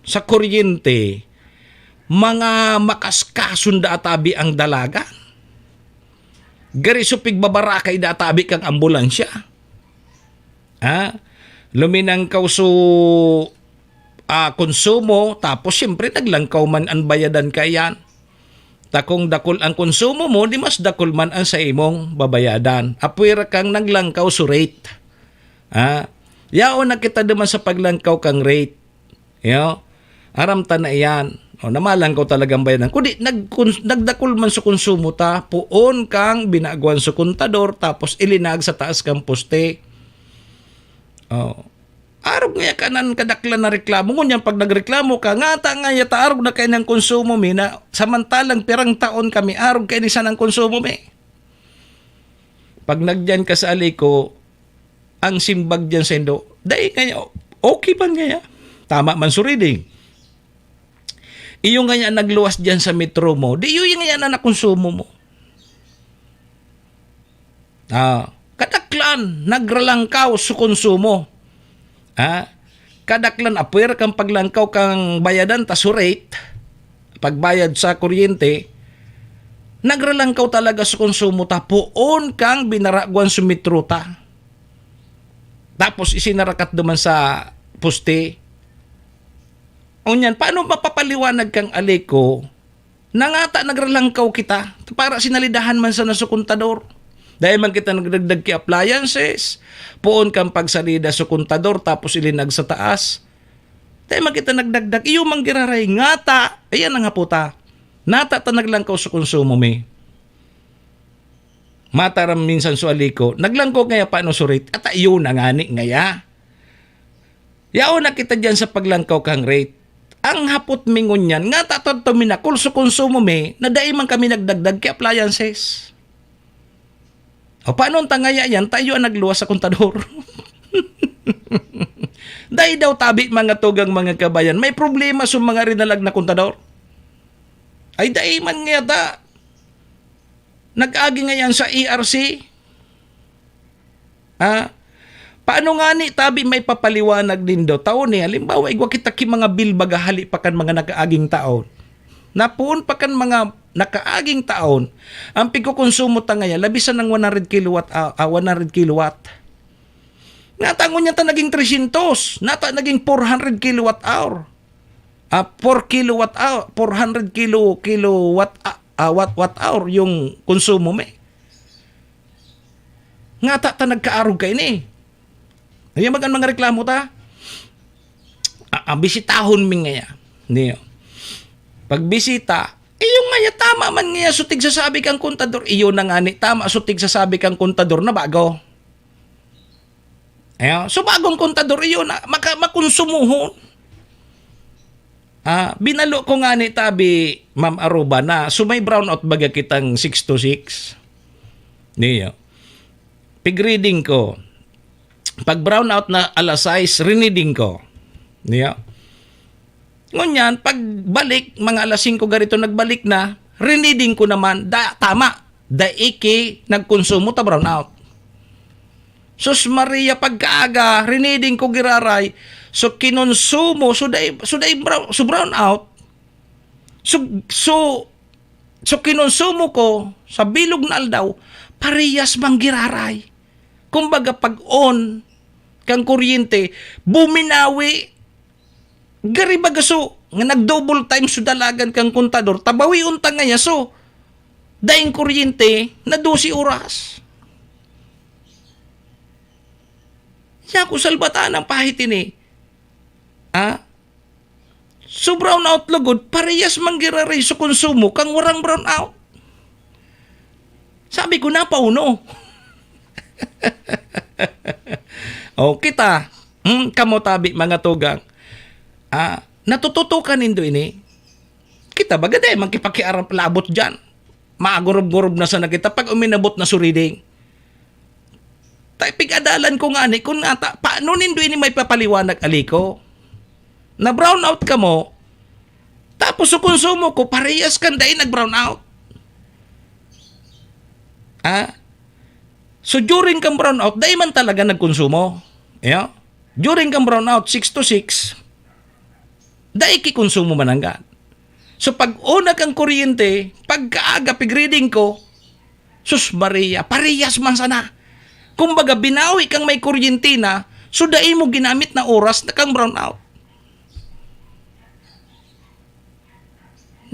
[SPEAKER 2] sa kuryente, mga makaskasunda atabi ang dalaga. Gari so pigbabarakay da atabi kang ambulansya. Luminangkaw so konsumo, tapos siyempre naglangkaw man ang bayadan kayan. Takong dakol ang konsumo mo, di mas dakol man ang sa imong babayadan. Apwira kang naglangkaw so rate. Yao na kita naman sa paglangkaw kang rate. Aram ta na iyan. Namalangkaw talagang bayadan. Kundi nagdakol man sa konsumo ta, puon kang binaguan sa kontador, tapos ilinag sa taas kang poste. Arog nga kanan kadaklan na reklamo. Ngunyan pag nagreklamo ka, nga ta nga yata arog na kayo ng konsumo mi na samantalang pirang taon kami arog kayo ni ng konsumo mi. Pag nagdyan ka sa aliko, ang simbag dyan sa indo, dahil kanya, okay man kaya. Tama man sa reading. Iyo nga nagluwas dyan sa metro mo, di iyo nga na nakonsumo mo. Kadaklan, nagralangkaw sa konsumo. Kadaklan, apwera kang paglangkaw kang bayadan ta sa rate, pagbayad sa kuryente, nagralangkaw talaga sa konsumo ta, puon kang binaraguan sa metro ta. Tapos isinarakat duman sa poste. Unyan, paano mapapaliwanag kang aliko na nga ta nagralangkaw kita para sinalidahan man sa nasukuntador? Dahil man kita nagdagdag ki appliances, puon kang pagsalida sa kontador tapos ilinag sa taas. Dahil man kita nagdagdag, iyo mang giraray, nga ta, ayan nga po ta, nata ta naglangkaw sa konsumo mi. Mataram minsan sa aliko, naglangko ngaya paano surit, at iyo na ngani ngaya. Yao na kita dyan sa paglangkaw kang rate. Ang hapot mingon yan, nga tato minakul sa konsumo mi, na dahil man kami nagdagdag ki appliances. O paano ang tangaya yan, tayo ang nagluwas sa kontador. Dahil daw tabi mga tugang mga kabayan, may problema sa mga rinalag na kontador. Ay dahil man nga ta, nag-agi ngayon sa ERC. Paano nga ni tabi may papaliwanag din daw taon ni halimbawa igwa kita ki mga bil bagahali pa kan mga nakaaging taon. Napuon pa kan mga nakaaging taon ang pigkokonsumo ta ngayon labisan ng 100 kilowatt 100 kilowatt. Natangon niya ta naging 300, nata naging 400 kilowatt hour. 4 kilowatt hour, 400 kilowatt watt hour yung konsumo me. Nga ta nagkaarog kay ni. Ayun magan mga reklamo ta. Bisitahon mi ngaya. Niyo. Pag bisita, Iyo nga ya, tama man nga sutig sasabi kang kontador. Iyo na nga ni, tama sutig sasabi kang kontador na bago. Ayo, so bagong kontador, iyo na, makonsumuhon. Binalo ko nga ni tabi, Ma'am Aruba, na sumay brownout baga kitang 6 to 6. Niyo. Pig-reading ko. Pag brownout na alas 6, reading ko. Niyo. Ngunyan, pag balik, mga alas 5 garito nagbalik na, reading ko naman, tama, daiki nagkonsumo ta brownout. Sus Maria, pagkaaga, reading ko giraray, so kinonsumo, so brownout, so kinonsumo ko, sa bilog na aldaw, parehas mang giraray. Kumbaga, pag on, kang kuryente, buminawi, gari bagaso nga nag-double time so dalagan kang kontador tabawi unta nga so daing kuryente na 12 oras. Ya ko salbatan ang pahit ini. So brown out lugod parehas manggiraray so konsumo kang warang brown out. Sabi ko na pauno. O kita kamo tabi mga tugang. Natututukan nindo ini. Kita bagay magkipakiarap labot dyan. Maagorob-gorob na sana kita pag uminabot na suriding. Tay pig-adalan ko nga ni, kung ata, paano nindo ini may papaliwanag aliko? Na brown out ka mo, tapos sa konsumo ko, parehas kan dahil nag-brown out. So during kang brown out, dahil man talaga nagkonsumo. Yeah? During kang brown out, 6 to 6, dahil kikonsumo mananggan. So pag una kang kuryente, pagkaaga pig-reading ko, sus Maria, parehas man sana. Kumbaga binawi kang may kuryente na, so dahil mo ginamit na oras na kang brown out.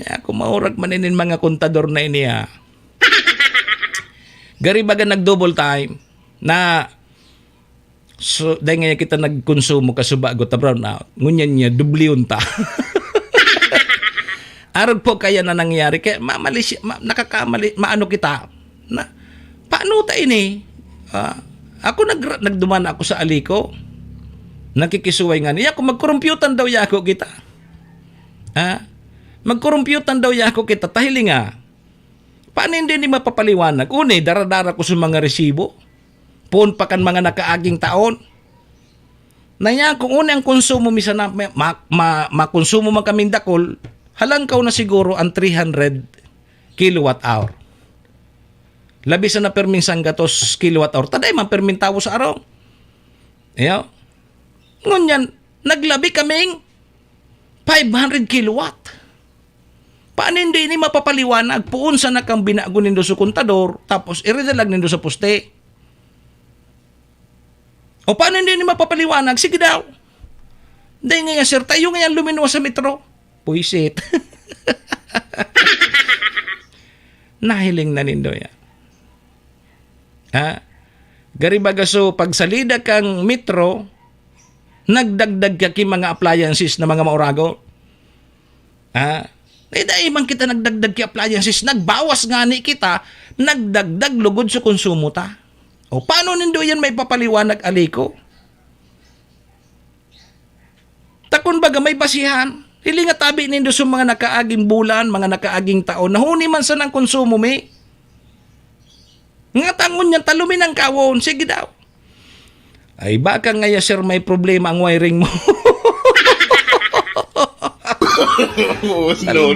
[SPEAKER 2] Ya, kung maurag maninin mga kontador na iniya. Gari baga nag-double time na so, dahil nga kita nagkonsumo kasubago ta brown out. Ngunyan niya, dubliyon ta. Arag po kaya na nangyari. Kaya nakakamali, maano kita. Na, paano ta ini? Ako nagduman ako sa aliko. Nakikisuway nga niya. Kung magkorumputan daw yako kita. Magkorumputan daw yako kita. Tahili nga. Paano hindi ni mapapaliwanag? Une, daradara ko sa mga resibo. Puon pa kan mga nakaaging taon. Naya, kung una ang konsumo misa na makonsumo man kaming dakol, halangkaw na siguro ang 300 kilowatt hour. Labis na perminsang gatos kilowatt hour. Taday man permintawo sa araw. Ayaw. Ngunyan, naglabi kaming 500 kilowatt. Paano hindi ni mapapaliwanag? Puon sa nakang binago nindo sa kontador, tapos iredalag nindo sa poste. O paano hindi ni mapapaliwanag? Sige daw. Dahil nga sir, tayo ngayon luminwa sa metro. Puisit. Nahiling na nindo yan. Garibagaso, pag salida kang metro, nagdagdag ka mga appliances na mga maurago. Dahil man kita nagdagdag ki appliances, nagbawas nga ni kita, nagdagdag lugod sa konsumo ta. O paano nindo yan may papaliwanag aliko? Takon baga may basihan. Hili nga tabi nindo sa mga nakaaging bulan, mga nakaaging taon, nahuni man sa ng konsumo mi. Nga tangon yan, talumin ang kawon, sige daw. Ay baka nga ya sir may problema ang wiring mo.
[SPEAKER 12] No.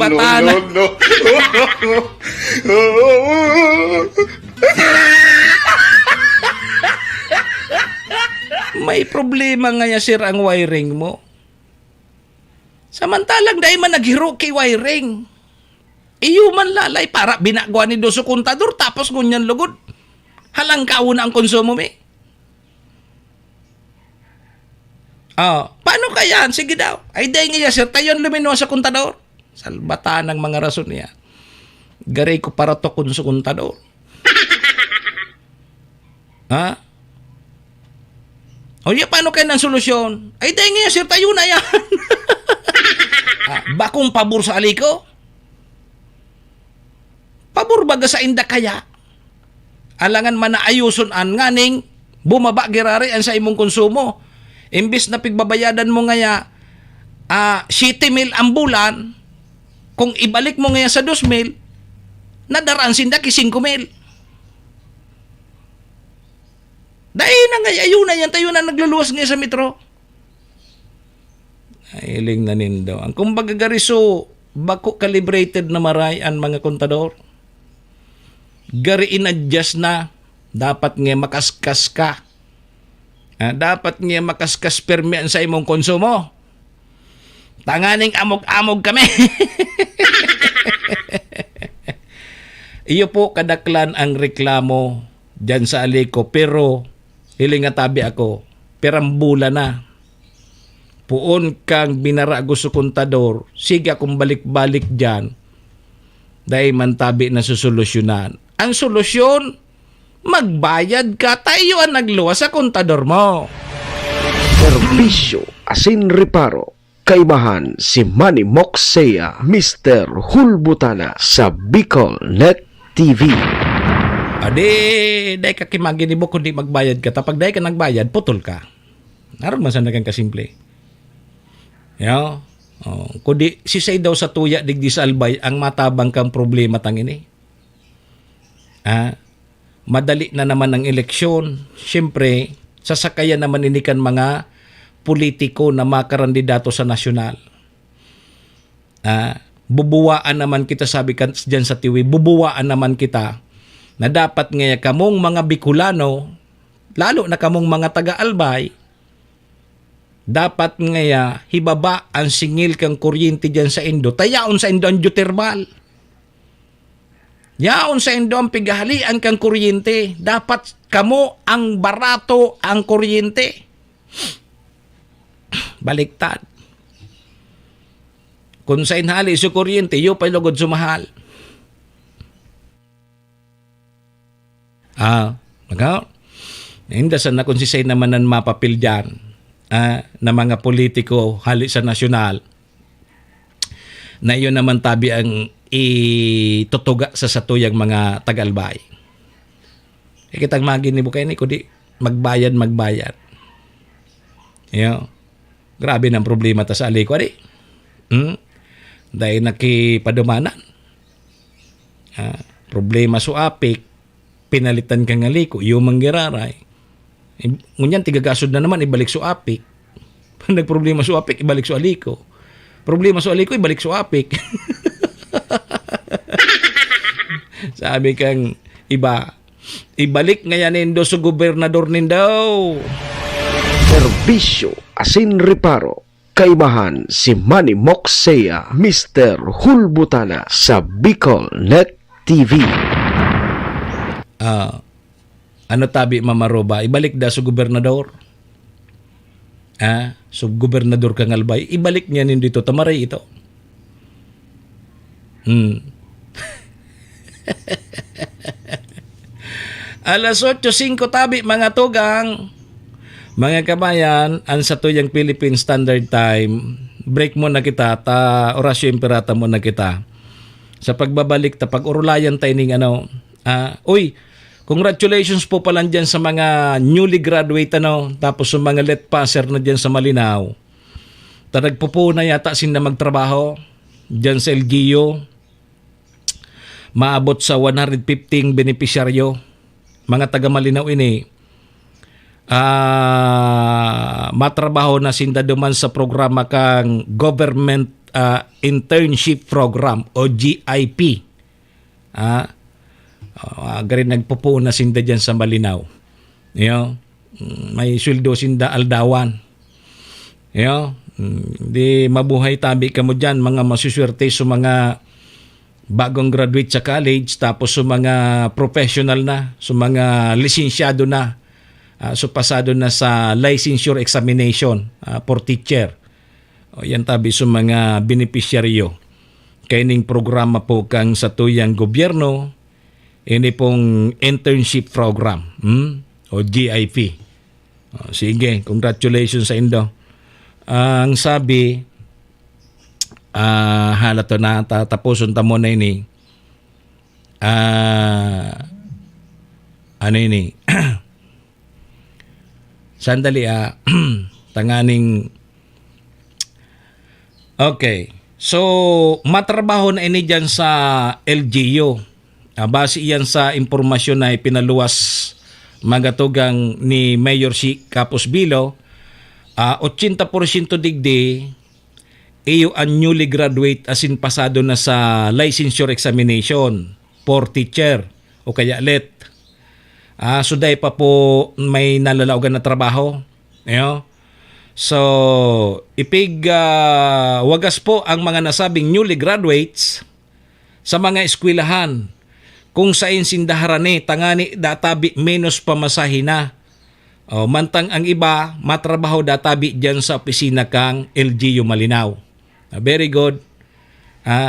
[SPEAKER 2] May problema nga ya sir ang wiring mo. Samantalang dahil man naghiro kay wiring. Iyo man lalay para binagwa ni doso kontador tapos ngunyan lugod. Halang kauna ang konsumo mi. Paano kaya? Sige daw. Ay dahil nga sir, tayon lumino sa kontador. Salbatan ng mga rason niya. Garay ko para to kun sa kontador. O niya, paano kaya ng solusyon? Ay dahil nga sir, tayo na yan. Bakong pabor sa aliko? pabor baga sa inda kaya. Alangan man na ayuson an nganing bumaba girari ang sa imong konsumo. Imbis na pigbabayadan mo ngaya 7,000 ang bulan, kung ibalik mo ngaya sa 2,000, nadaraan sinda ki 5,000. Dahil na nga, ayun na yan, tayo na nagluluwas ngayon sa metro. Ay, iling na nindo. Ang kumbaga gariso, bako calibrated na maray ang mga kontador. Gari in-adjust na, dapat nga makaskas ka. Dapat nga makaskas permian sa imong konsumo. Tanganing amog-amog kami. Iyo po kadaklan ang reklamo dyan sa Aliko, pero hiling nga tabi ako, perambula na. Puon kang binara gusto kontador, sige akong balik-balik dyan, dahil man tabi na susolusyonan. Ang solusyon, magbayad ka, tayo ang nagluwas sa kontador mo.
[SPEAKER 5] Serbisyo asin reparo. Kaibahan si Manny Moxea, Mr. Hulbutana sa Bicol Net TV.
[SPEAKER 2] Ade, dahil kakimagin mo kundi magbayad ka. Tapag dahil ka nagbayad, putol ka. Naroon man sa nagang kasimple. Yo, kundi sisay daw sa tuya digdi sa albay ang matabang kang problema tangini. Madali na naman ang eleksyon. Siyempre, sasakayan naman inikan mga politiko na makarandidato sa nasyonal. Bubuwaan naman kita, sabi ka dyan sa tiwi, bubuwaan naman kita na dapat ngaya kamong mga Bicolano, lalo na kamong mga taga-albay, dapat ngaya hibaba ang singil kang kuryente dyan sa Indo. Tayaon sa Indo ang geothermal. Yaon sa Indo ang pigahalian kang kuryente. Dapat kamo ang barato ang kuryente. Baliktad. Kung sa inhali sa kuryente, yo pa'y lugod sumahal. Hindasan na kung sisay naman ang mapapil dyan na mga politiko hali sa nasyonal, na yun naman tabi ang itutuga sa satuyang mga tagalbay. Kitang magin ni Bukay ni kundi magbayad. Grabe ng problema ta sa Aliko, di? Dahil nakipadumanan. Problema sa apik, pinalitan kang Aliko, yung manggiraray. Ngunyan, tigagasod na naman, ibalik sa apik. Pag nagproblema sa apik, ibalik sa Aliko. Problema sa Aliko, ibalik sa apik. Sabi kang iba, ibalik ngayon nindo sa gobernador nindo.
[SPEAKER 5] Serbisyo asin reparo. Kaibahan si Manny Moxea, Mr. Hulbutana sa Bicol Net TV.
[SPEAKER 2] Ano tabi mamaroba? Ibalik da sa gobernador. So gobernador kang albay, ibalik niya nindito, tamaray ito. Alas 8:05 tabi mga tugang. Mga kabayan, ang sa tuyang Philippine Standard Time, break mo na kita, orasyo imperata mo na kita. Sa pagbabalik, pag urulayan tayo ning congratulations po pala dyan sa mga newly graduate, tapos sa mga let passer na dyan sa Malinaw. Nagpupo na yata sila magtrabaho dyan sa LGU. Maabot sa 115 benepisyaryo. Mga taga Malinaw ini. Matrabaho na sinda duman sa programa kang Government Internship Program o GIP. Garin nagpupo na sinda dyan sa Malinaw. May sweldo sinda aldawan. Di mabuhay tabi ka mo dyan, mga masuswerte sa mga bagong graduate sa college, tapos sa mga professional na, sa mga lisensyado na, so pasado na sa licensure examination for teacher. Yan tabi sa mga beneficiaryo. Kaining programa po kang sa tuyang gobyerno, ini pong internship program o GIP. Sige, congratulations sa Indo. Ang sabi, halato na tatapuson ta mo na ini. ano ini? Sandali tanganing. Okay. So, matrabaho na ini dyan sa LGU. Base iyan sa impormasyon na ipinaluwas magatugang ni Mayor si Capus Bilo, 80% digdi iyo ang newly graduate asin pasado na sa licensure examination for teacher o kaya let. So dahil pa po may nalalaugan na trabaho. So wagas po ang mga nasabing newly graduates sa mga eskwelahan kung sa insindaharani tangani databi menos pamasahe na. Mantang ang iba matrabaho databi dyan sa opisina kang LGU Malinaw. Very good.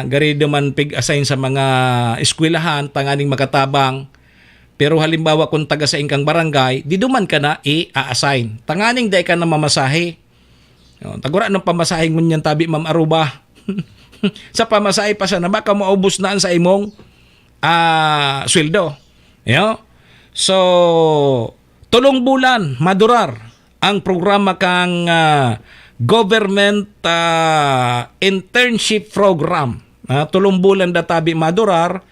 [SPEAKER 2] Gari naman pig-assign sa mga eskwelahan tanganing makatabang. Pero halimbawa kung taga sa ingkang barangay, di duman ka na i-assign. Tanganing day ka na mamasahe. Tagura ng pamasaheng mo niyan tabi, Ma'am Aruba. Sa pamasahe pa siya na baka maubos na sa imong sweldo. So, 3 bulan madurar ang programa kang government internship program. 3 bulan databi madurar.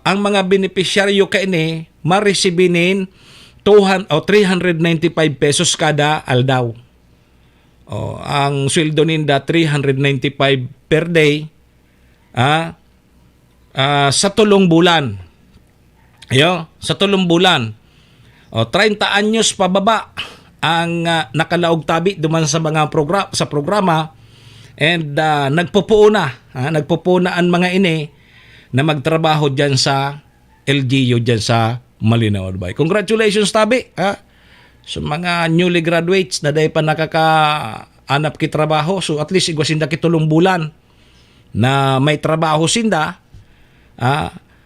[SPEAKER 2] Ang mga beneficiaryo kaini maresibinin 395 pesos kada aldaw. Ang sweldo ninda 395 per day sa 3 bulan. Sa 3 bulan. 30 anyos pababa ang nakalaog tabi duman sa mga programa and nagpupuuna ang mga ini na magtrabaho dyan sa LGU dyan sa Malinaw. Congratulations tabi sa mga newly graduates na dahil pa nakakaanap ki trabaho. So at least igwasinda ki 3 bulan na may trabaho sinda.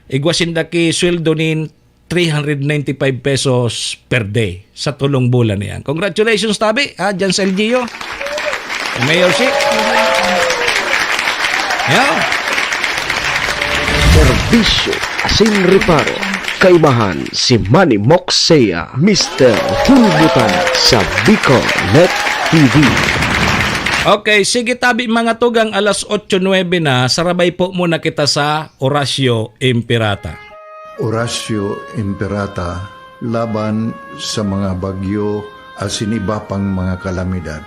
[SPEAKER 2] Igwasinda ki sweldo nin 395 pesos per day sa 3 bulan niyan. Congratulations tabi dyan sa LGU. Mayor si.
[SPEAKER 5] Serbisyo asin reparo. Kaibahan si Manny Moxea, Mr. Hulbutan sa Bicol Net TV.
[SPEAKER 2] Okay, sige tabi mga tugang, alas 8:09 na, sarabay po muna kita sa Orasyo Imperata.
[SPEAKER 12] Orasyo Imperata, laban sa mga bagyo asin iba pang mga kalamidad.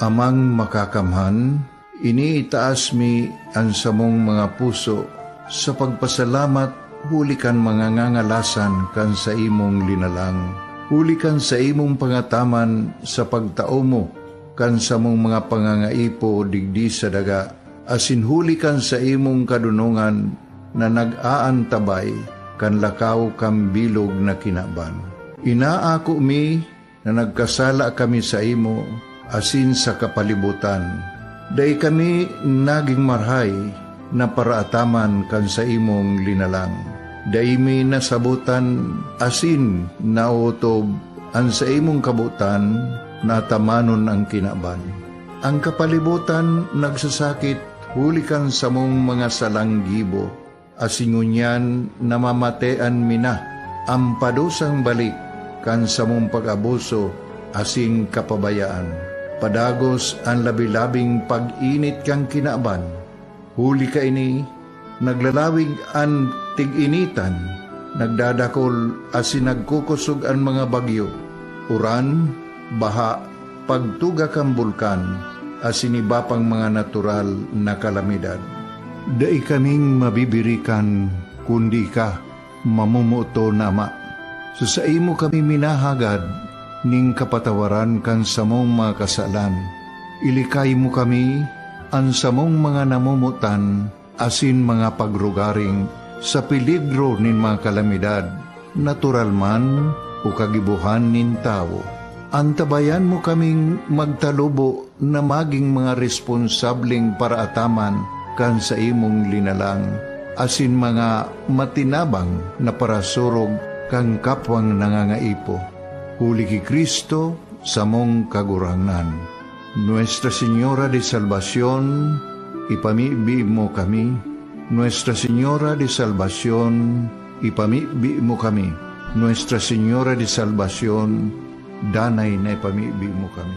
[SPEAKER 12] Amang makakamhan, iniitaas mi ang samong mga puso sa pagpasalamat. Hulikan mga ngangalasan kan sa imong linalang. Hulikan sa imong pangataman sa pagtao mo kan sa mong mga pangangaipo digdi sa daga. Asin hulikan sa imong kadunungan na nag-aantabay kan lakaw kang bilog na kinaban. Inaako mi na nagkasala kami sa imo asin sa kapalibutan. Day kami naging marhay na paraataman kan sa imong linalang. Daimi nasabutan asin nautob ang sa imong kabutan na tamanon ang kinaban. Ang kapalibutan nagsasakit hulikan sa mong mga salanggibo asingunyan namamatean mina ang padusang balik kan sa mong pag-abuso asing kapabayaan. Padagos ang labi-labing pag-init kang kinaban. Huli ka ini, naglalawig ang tig-initan, nagdadakol asin nagkukusog ang mga bagyo, uran, baha, pagtuga kang bulkan, asin iba pang mga natural na kalamidad. Dai kaming mabibirikan, kundi ka, mamumuto na ama. So sa imo kami minahagad, ning kapatawaran kan samong mga kasalan. Ilikay mo kami, ang samong mga namumutan, asin mga pagrugaring, sa peligro nin mga kalamidad, natural man o kagibuhan nin tao. Antabayan mo kaming magtalubo na maging mga responsableng paraataman kan sa imong linalang, asin mga matinabang na parasurog kang kapwang nangangaipo. Huli ki Kristo sa mong kagurangan. Nuestra Señora de Salvación, ipamibi mo kami, Nuestra Señora de Salvación, ipamibi mo kami. Nuestra Señora de Salvación, danay na ipamibi mo kami.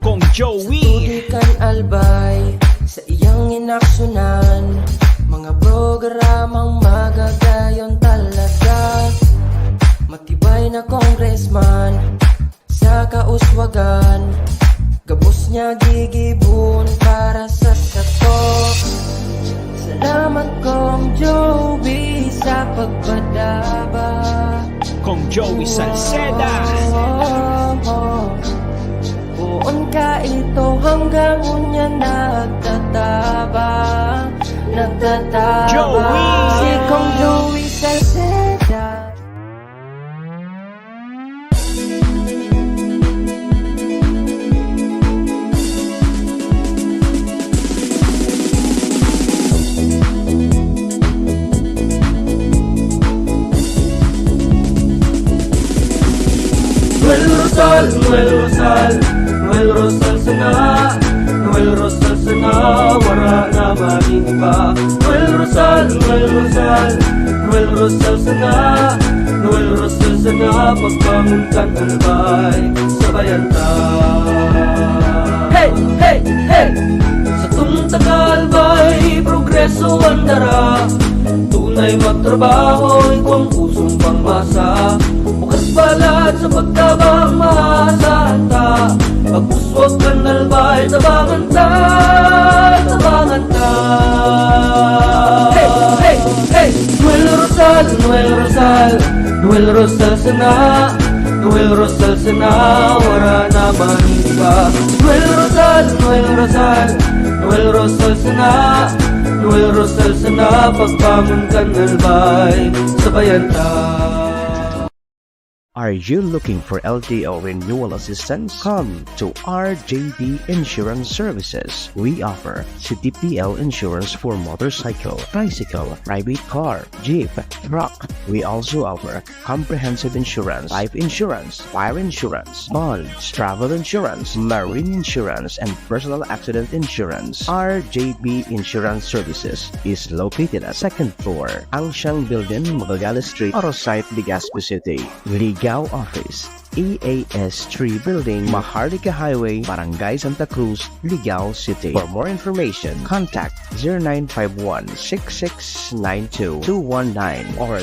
[SPEAKER 10] Kong Joey.
[SPEAKER 3] Tudikan albay sa iyang inaksyonan, mga programang magagayon talaga. Matibay na congressman sa kauswagan, gabos niya gigibon para sa satok. Salamat Kong Joey sa pagpadaba.
[SPEAKER 10] Kong Joey Salceda.
[SPEAKER 3] Buon ka ito hanggang unya nagtataba.
[SPEAKER 10] Joey!
[SPEAKER 3] Si Kong Joey Salceda.
[SPEAKER 4] Noel Rosal, Noel Rosal, Noel Rosal sana, Noel Rosal sana, wala na maging iba. Noel Rosal, Noel Rosal, Noel Rosal sana, Noel Rosal sana, pagbangon kan albay, sabayan ta. Hey, hey, hey! Sa tunta kalbay, progreso ang dara, tunay magtrabaho, ikaw ang pusong pangmasa. Bukas palad sa pagtabang maasahan ta, pagpuswag kan albay, tabangan ta, tabangan ta. Hey, hey, hey! Noel Rosal, Noel Rosal, Noel Rosal sana, Noel Rosal sana, wala na maging iba. Noel Rosal, Noel Rosal, Noel Rosal sana, Noel Rosal sana, pagbangon kan albay, sabayan ta.
[SPEAKER 5] Are you looking for LTO renewal assistance? Come to RJB Insurance Services. We offer CTPL insurance for motorcycle, tricycle, private car, jeep, truck. We also offer comprehensive insurance, life insurance, fire insurance, bonds, travel insurance, marine insurance, and personal accident insurance. RJB Insurance Services is located at 2nd floor, Angshang Building, Magallanes Street, Orosite, Legazpi City. Ligao Office, EAS 3 Building, Maharlika Highway, Barangay Santa Cruz, Ligao City. For more information, contact 0951-6692-219 or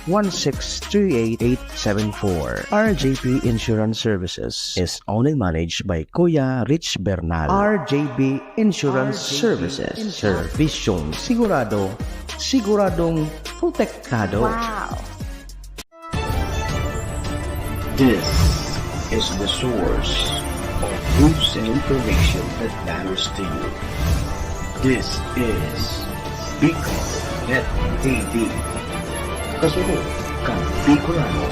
[SPEAKER 5] 0917-1638874. RJB Insurance Services is owned and managed by Kuya Rich Bernal. RJB Insurance Services. Servisyong sigurado, siguradong protektado.
[SPEAKER 6] Wow.
[SPEAKER 5] This is the source of news and information that matters to you. This is Bicol Net TV. Kasunod kang Bicolano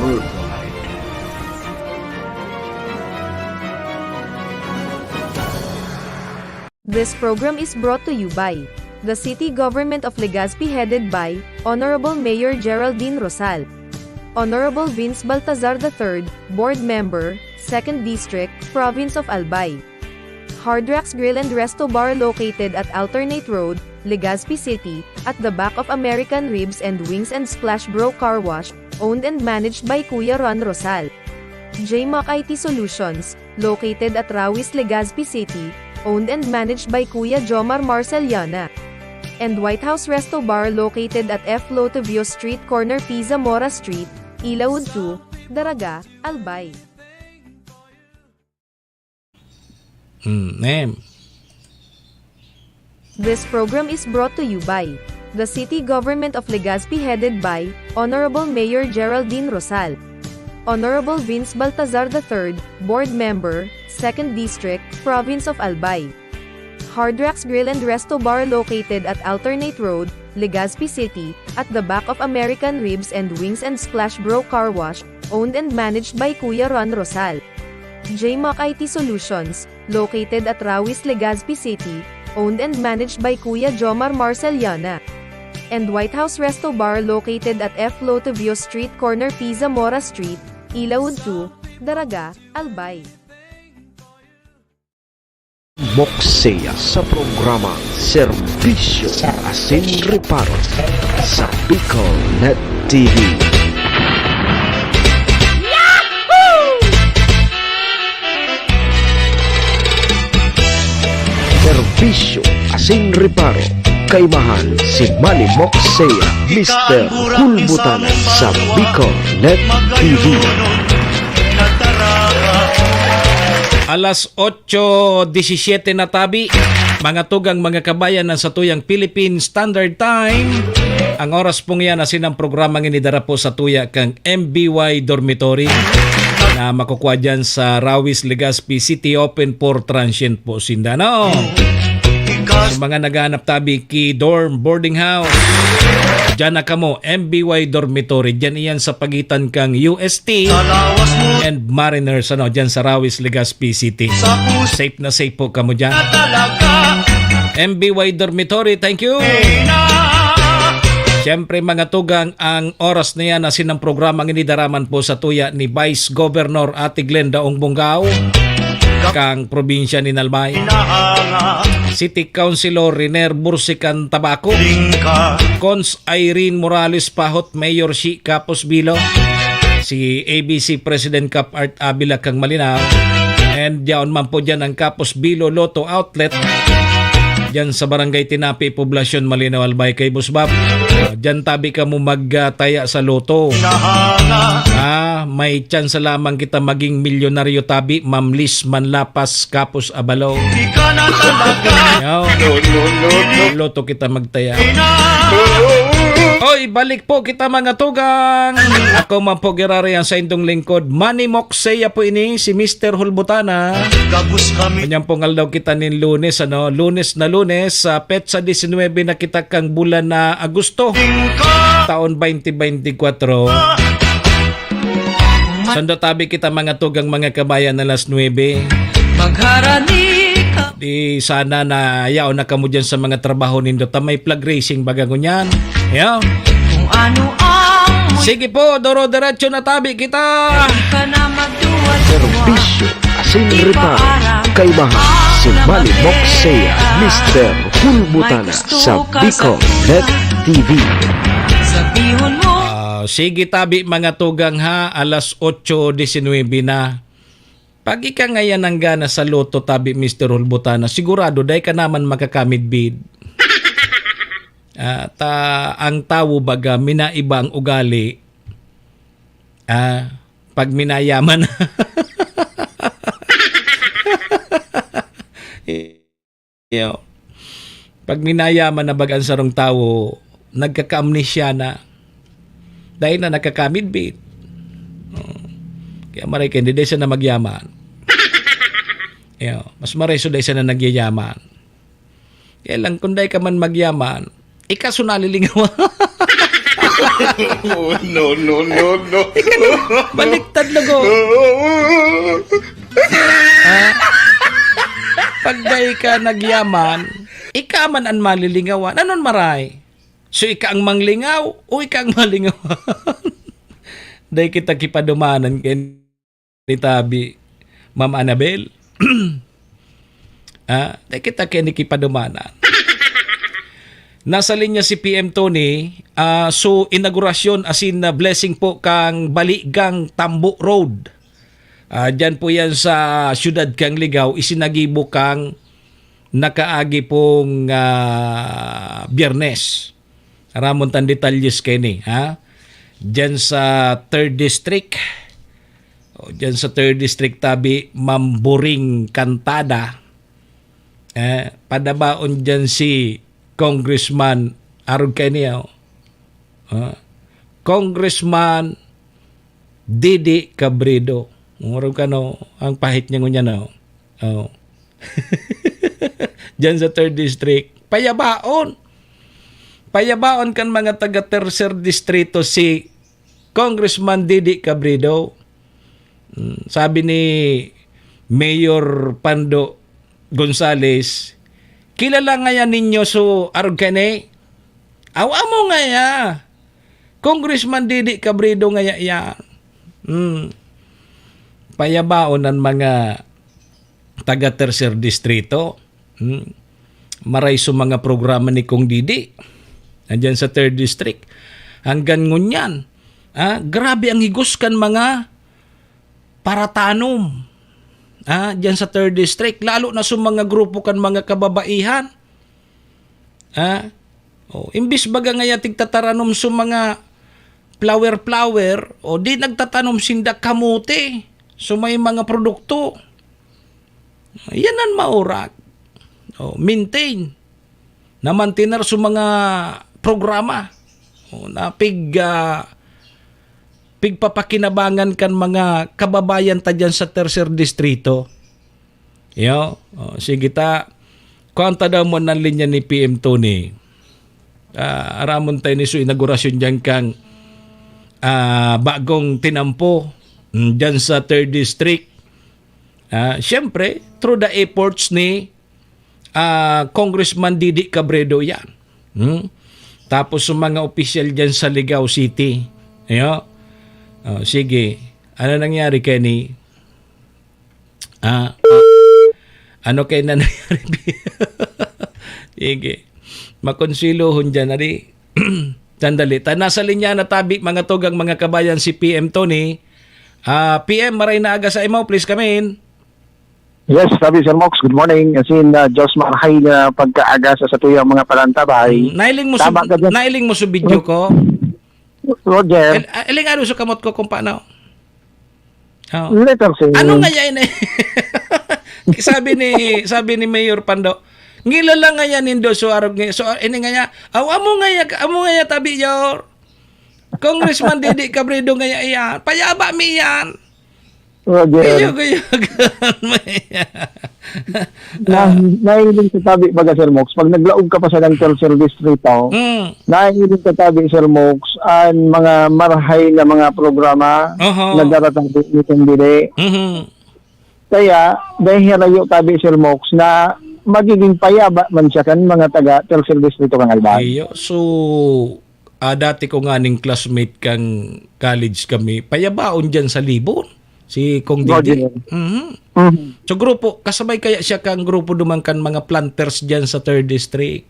[SPEAKER 5] Worldwide.
[SPEAKER 7] This program is brought to you by the City Government of Legazpi headed by Honorable Mayor Geraldine Rosal, Honorable Vince Baltazar III, Board Member, 2nd District, Province of Albay. Hardrax Grill and Resto Bar located at Alternate Road, Legazpi City, at the back of American Ribs and Wings and Splash Bro Car Wash, owned and managed by Kuya Ron Rosal. JMAC IT Solutions, located at Rawis, Legazpi City, owned and managed by Kuya Jomar Marceliana. And White House Resto Bar located at F. Lotavio Street Corner Pisa Mora Street, Ilaud 2, Daraga, Albay. This program is brought to you by the City Government of Legazpi headed by Honorable Mayor Geraldine Rosal, Honorable Vince Baltazar III, Board Member, 2nd District, Province of Albay. Hardrax Grill and Resto Bar located at Alternate Road, Legazpi City, at the back of American Ribs and Wings and Splash Bro Car Wash, owned and managed by Kuya Ron Rosal. JMAC IT Solutions, located at Rawis, Legazpi City, owned and managed by Kuya Jomar Marceliana. And White House Resto Bar located at F. Lotavio Street Corner Pisa Mora Street, Ilaud 2, Daraga, Albay.
[SPEAKER 5] Moksea sa programa Serbisyo Asin Reparo sa Bicol Net TV. Serbisyo Asin Reparo kay mahal si Manny Moksea, Mr. Hulbutan sa Bicol Net TV.
[SPEAKER 2] Alas 8:17 na tabi, mga tugang mga kabayan ng satuyang Philippine Standard Time. Ang oras pong yan asin ang programang inidara po sa tuya kang MBY Dormitory na makukuha dyan sa Rawis, Legazpi City, open for transient po Sindano. Sa mga naghahanap tabi ki dorm boarding house, dyan na kamo MBY Dormitory, dyan iyan sa pagitan kang UST and Mariners, dyan sa Rawis, Legazpi City. Safe na safe po kamo dyan. MBY Dormitory, thank you. Siyempre mga tugang, ang oras na yan asin ang programang inidaraman po sa tuya ni Vice Governor Ate Glenda Ongbongao kang probinsya ni Nalbay, City Councilor Riner Bursican Tabaco, Cons Irene Morales Pahot, Mayor Shi Capos Bilo, si ABC President Cap Art Abila kang Malinaw, and diyan man po dyan ang Capos Bilo Lotto Outlet dyan sa Barangay Tinapi, Poblasyon Malinaw, Albay kay Busbab. Dyan tabi ka mo magtaya sa loto. May chance lamang kita maging milyonaryo tabi, Ma'am Liz Manlapas, Capos Abalaw. Loto kita magtaya. Oy, balik po kita mga tugang. Ako man po girari ang sa indong lingkod, Manny Moksea po ini, si Mr. Hulbutana. Kanyang pongal daw kita nin Lunes, Lunes na Lunes, sa petsa 19 na kita kang bulan na Agosto, taon 2024. Sando tabi kita mga tugang mga kabayan na alas 9. Di sana na yaw na kamo dyan sa mga trabaho nindo, may flag racing baga ngunyan. Yaw. Kung ano ang sige po, doro diretso na tabi kita.
[SPEAKER 5] Serbisyo Asin Reparo kay mahal si Manny Moksea, Mr. Hulbutana sa Bicol Net TV.
[SPEAKER 2] Sige tabi mga tugang ha, alas 8:19 na. Pag ika ngayon ang gana sa loto tabi Mr. Hulbutana, sigurado day ka naman makakamid bid. Ang tawo baga minaiba ang ugali. Pag minayaman. Pag minayaman na baga ang sarong tawo, nagkaka-amnesya na. Dahil na nagkakamid bid. Kaya maray ka, hindi siya na magyaman. Mas maray so siya na nagyayaman. Kaya lang kung dahi ka man magyaman, ikasunalilingaw.
[SPEAKER 12] No.
[SPEAKER 2] Baliktad lago. Pag dahi ka nagyaman, ika man ang malilingawan. Anon maray? So ika ang manglingaw o ika ang malingawan? Dahi kita kipadumanan kay ni tabi Ma'am Annabel. Dahi kita kay ni kipadumanan. Nasa linya si PM Tony, so inaugurasyon asin na blessing po kang Baligang Tambo Road. Diyan po yan sa Siyudad kang Ligaw, isinagibo kang nakaagi pong Biyernes. Ramon tan detalyes kay ni, Diyan sa 3rd District. Diyan sa 3rd District tabi Mamburing Kantada. Padabaon diyan si Congressman arog kay niya. Congressman Didi Cabredo. Arog ang pahit niya ngunya na. Diyan sa 3rd District. Payabaon kan mga taga 3rd Distrito si Congressman Didi Cabredo. Sabi ni Mayor Pando Gonzales, kilala nga yan ninyo so arog kane? Awa mo nga ya. Congressman Didi Cabredo nga yan. Payabaon ng mga taga 3rd Distrito. Maray sa mga programa ni Kong Didi. Andyan sa 3rd District. Hanggang ngunyan. Grabe ang higos kan mga paratanom. Diyan sa 3rd District. Lalo na sa mga grupo kan mga kababaihan. Imbis baga ngaya tigtataranom sa mga flower, o di nagtatanom sinda kamote. So may mga produkto. Yan ang maurag. Maintain. Na mantener sa mga programa. Na pigpapakinabangan kan mga kababayan ta dyan sa 3rd Distrito. Sige ta. Kuanta daw mo ng linya ni PM Tony. Aramon tayo ni so inaugurasyon dyan kang bagong tinampo dyan sa 3rd District. Siyempre, through the efforts ni Congressman Didi Cabredo yan. Tapos sa mga opisyal dyan sa Ligao City. Sige, ano nangyari Kenny? Ano kayo na nangyari? Sige. Makonsilohon dyan na di. Sandali. Nasa linya na tabi mga tugang mga kabayan si PM Tony. PM, maray na aga sa imo. Please come in.
[SPEAKER 13] Yes, sabi Sir Mox. Good morning. As in, Diyos marahay na pagkaaga sa tuyang mga palantabay.
[SPEAKER 2] Nailing mo sa video ko?
[SPEAKER 13] Roger.
[SPEAKER 2] Iling ano sa kamot ko kung paano?
[SPEAKER 13] Letter C.
[SPEAKER 2] Ano nga yan eh? sabi ni Mayor Pando, ngilala nga yan nindo so arog so ini nga ya. Amo nga ya tabi yor. Congressman Didi Cabredo nga ya iyan. Payaba mi yan.
[SPEAKER 13] Roger. Naiiling sa tabi baga Sir Mox. Pag naglaog ka pa sa Tercer Distrito, naiiling sa tabi Sir Mox ang mga marahay na mga programa na daratang nitong Didi. Kaya, dahil hirayo tabi Sir Mox na magiging payaba man siya kan mga taga Tercer Distrito kang Albay.
[SPEAKER 2] So, dati ko nga ning classmate kang college kami, payabaon dyan sa Libon. Si Kong Didi. So grupo, kasabay kaya siya kang grupo dumangkan mga planters dyan sa 3rd District.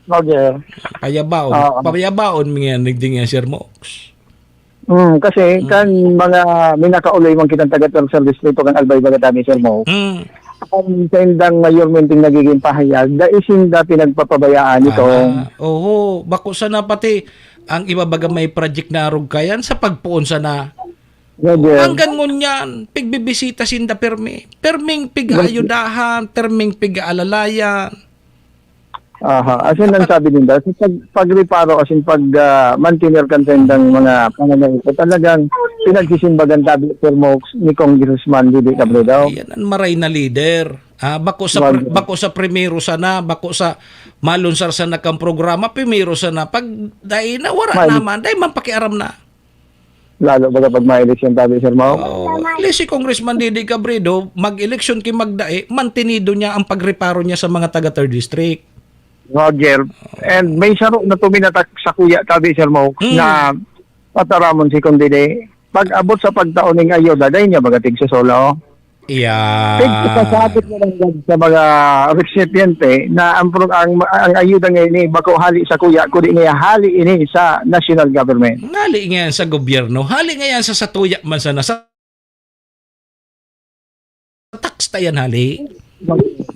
[SPEAKER 13] Roger.
[SPEAKER 2] Payabaon mga nagding nga Sir Mox.
[SPEAKER 13] Kasi kan mga minakauloy mong kitang taga Tercer Distrito kang Albay Bagatami Sir Mox. Ang sendang ngayon minting nagiging pahayag, daisin da pinagpapabayaan ito.
[SPEAKER 2] Bako sana pati ang iba baga may project na arog kayan sa pagpuon sana. Hanggang ngunyan, pigbibisita sinda perming pig-ayudahan, perming pig-alalayan.
[SPEAKER 13] Asin ang sabi nila, pag-reparo asin pag-mantiner kan sendang mga pananayin, talagang pinagsisimbagan tabi Sir Mox ni Congressman Didi Cabredo.
[SPEAKER 2] Yan ang maray na leader. Bako sa primero sana, bako sa malunsar sana kang programa, primero sana. Pag dahil na wala naman, dahil man pakiaram na.
[SPEAKER 13] Lalo baga pag ma-eleksyon tabi Sir Mox.
[SPEAKER 2] Si Congressman Didi Cabredo, mag-eleksyon kay magdae, mantinido niya ang pagreparo niya sa mga taga 3rd District.
[SPEAKER 13] Roger. And may saro na tuminatak sa kuya tabi Sir Mox na pataramon si Kong Didi. Pag abot sa pagtaon ng ayuda, dahil niya bagatig sa solo. Pagkasabot na lang sa mga recipiente na ang ayuda ngayon bako hali sa kuya, kundi nga hali ini sa national government.
[SPEAKER 2] Hali nga sa gobyerno, hali nga yan sa satuya man sana sa tax tayan hali.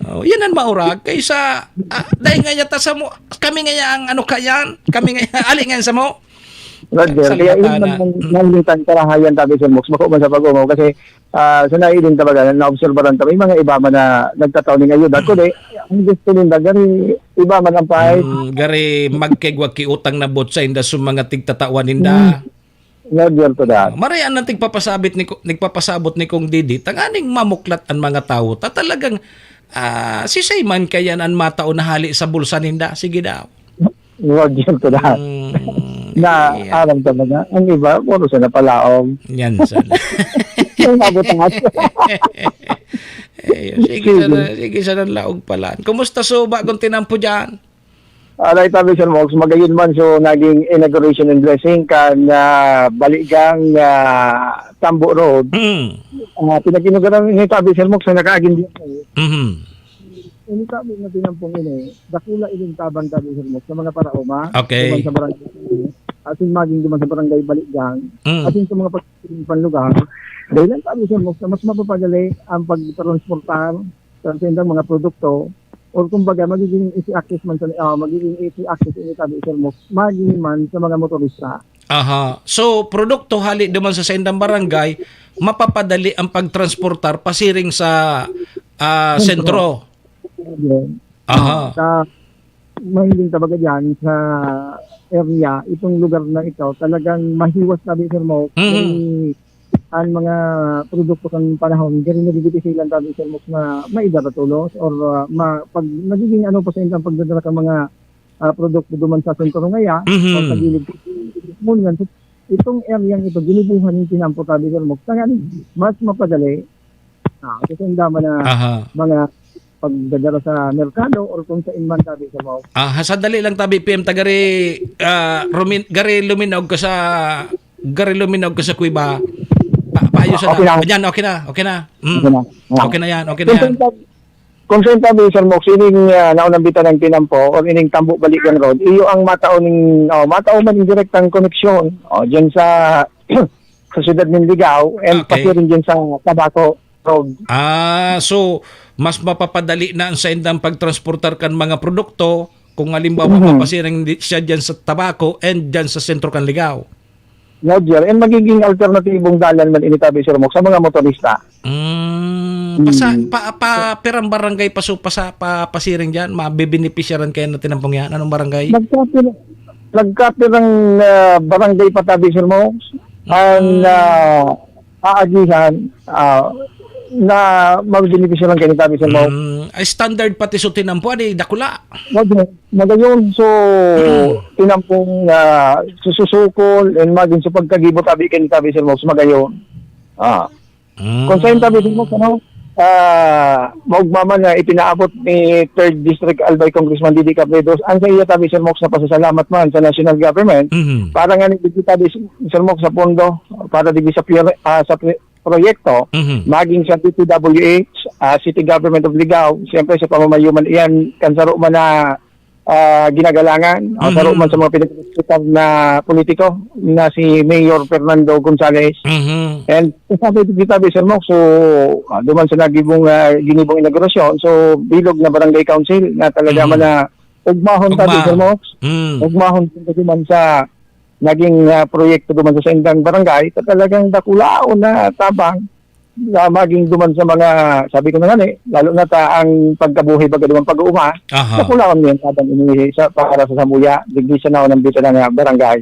[SPEAKER 2] Yan ang maurag kaysa dahil nga yata sa mo kami nga ang ano kayan, kami nga hali nga sa mo.
[SPEAKER 13] Roger, kaya yun naman karahayan tabi Sir Mox, bako man sa pag-umaw kasi sa nailing tabaga, na-observaran tabi, mga iba man na nagtataw ng ayuda. Kundi, ang gusto nila, gari iba man ang pahay.
[SPEAKER 2] Gari magkegwag kiutang na botsa inda sa mga tigtatawan ninda.
[SPEAKER 13] Roger to that.
[SPEAKER 2] Marian na nagpapasabot ni Kong Didi, tanganing mamuklat ang mga tao, talagang si Sayman kaya ang matao na hali sa bulsa ninda. Sige daw.
[SPEAKER 13] Roger to that. Na alam talaga, ang iba, puro sa napalaong.
[SPEAKER 2] Yan sana. Sige sana laog pala. Kumusta so bagong tinampo dyan?
[SPEAKER 13] Alay tabi Sir Mox, magayon man so naging inauguration and blessing kan baligang Tambo Road. Pinag-inugaran ni tabi Sir Mox na nakaagin dito. ini sabi na tinampong ini, dakula iling tabang tabi Sir Mox sa mga paraoma.
[SPEAKER 2] Okay.
[SPEAKER 13] Duman sa barangay, ating maging duman sa barangay Balikgang, ating sa mga panlugar. Dahil lang tabi Sir Mox na mas mapapadali ang pagtransportar sa tindang mga produkto or kumbaga magiging easy access man sa magiging easy access ini tabi Sir Mox, magiging man sa mga motorista.
[SPEAKER 2] Aha. So, produkto hali duman sa sendang barangay, mapapadali ang pagtransportar pasiring sa sentro. Aha.
[SPEAKER 13] Sa mahiling tabaga dyan sa area, itong lugar na ito, talagang mahiwas tabi Sir Mox. Ang mga produkto kang panahon, ganun nagigitisilan tabi Sir Mox na maidaratulos or pag nagiging ano pa sa intang pagdadala ng mga produkto duman sa sentro ngaya, o sa gilid mungan. So, itong area ito, ginibuhan yung tinampo tabi Sir Mox. Kaya mas mapadali. Kasi ang dama na mga pagdadala sa merkado or kung sa inman tabi sa Mox.
[SPEAKER 2] Sadali lang tabi PM tagari gari luminaw ka sa kuiba. Paayos na. Yan, okay na. Okay na yan.
[SPEAKER 13] Kung sa tabi Sir Mox, ining naunang bitan ng tinampo or ining Tambo Balikgang Road, iyo ang matao man yung direktang koneksyon dyan sa sa siyudad ng Ligao and pati rin dyan sa Tabaco Road.
[SPEAKER 2] So mas mapapadali na ang sendang pagtransportar kan mga produkto kung halimbawa mapasiring siya dyan sa Tabaco and dyan sa sentro kan Ligao.
[SPEAKER 13] Roger, and magiging alternatibong dalan man initabi Sir Mox sa mga motorista.
[SPEAKER 2] Perang barangay pasiring dyan, mabibenepisyaran kayo na tinampong yan. Anong barangay?
[SPEAKER 13] Nagkapirang barangay patabi Sir Mox ang aagihan na mabibenepisyaran kayo nitabi Sir Mox.
[SPEAKER 2] Standard pati so tinampo, dakula.
[SPEAKER 13] Magayon, so tinampong sususukol and maging sa pagkagibo tabi kayo nitabi Sir Mox, magayon. Kung saan tabi Sir Mox, maugmaman na ipinaabot ni 3rd District Albay Congressman Didi Cabredo ang sa iya tabi Sir Mox na pasasalamat man sa national government para nga nagdigi tabi Sir Mox sa pondo para digi sa proyekto maging sa DPWH, City Government of Ligao, siyempre sa pamamayuman iyan kansaro man na ginagalangan saro man sa mga pinag-hospital na politiko na si Mayor Fernando Gonzales. And sabi dito Sir Mox, so duman sa ginibong inaugurasyon, so bilog na barangay council na talaga man na ugmahon tabi Sir Mox, ugmahon duman sa naging proyekto duman sa sendang barangay, talagang dakulaon na tabang maging duman sa mga, sabi ko na nga lalo na ang pagkabuhay baga duman pag-uuma, dakulaon yan tabang ini para sa Samuya, digdi sa naon ng bita ng barangay.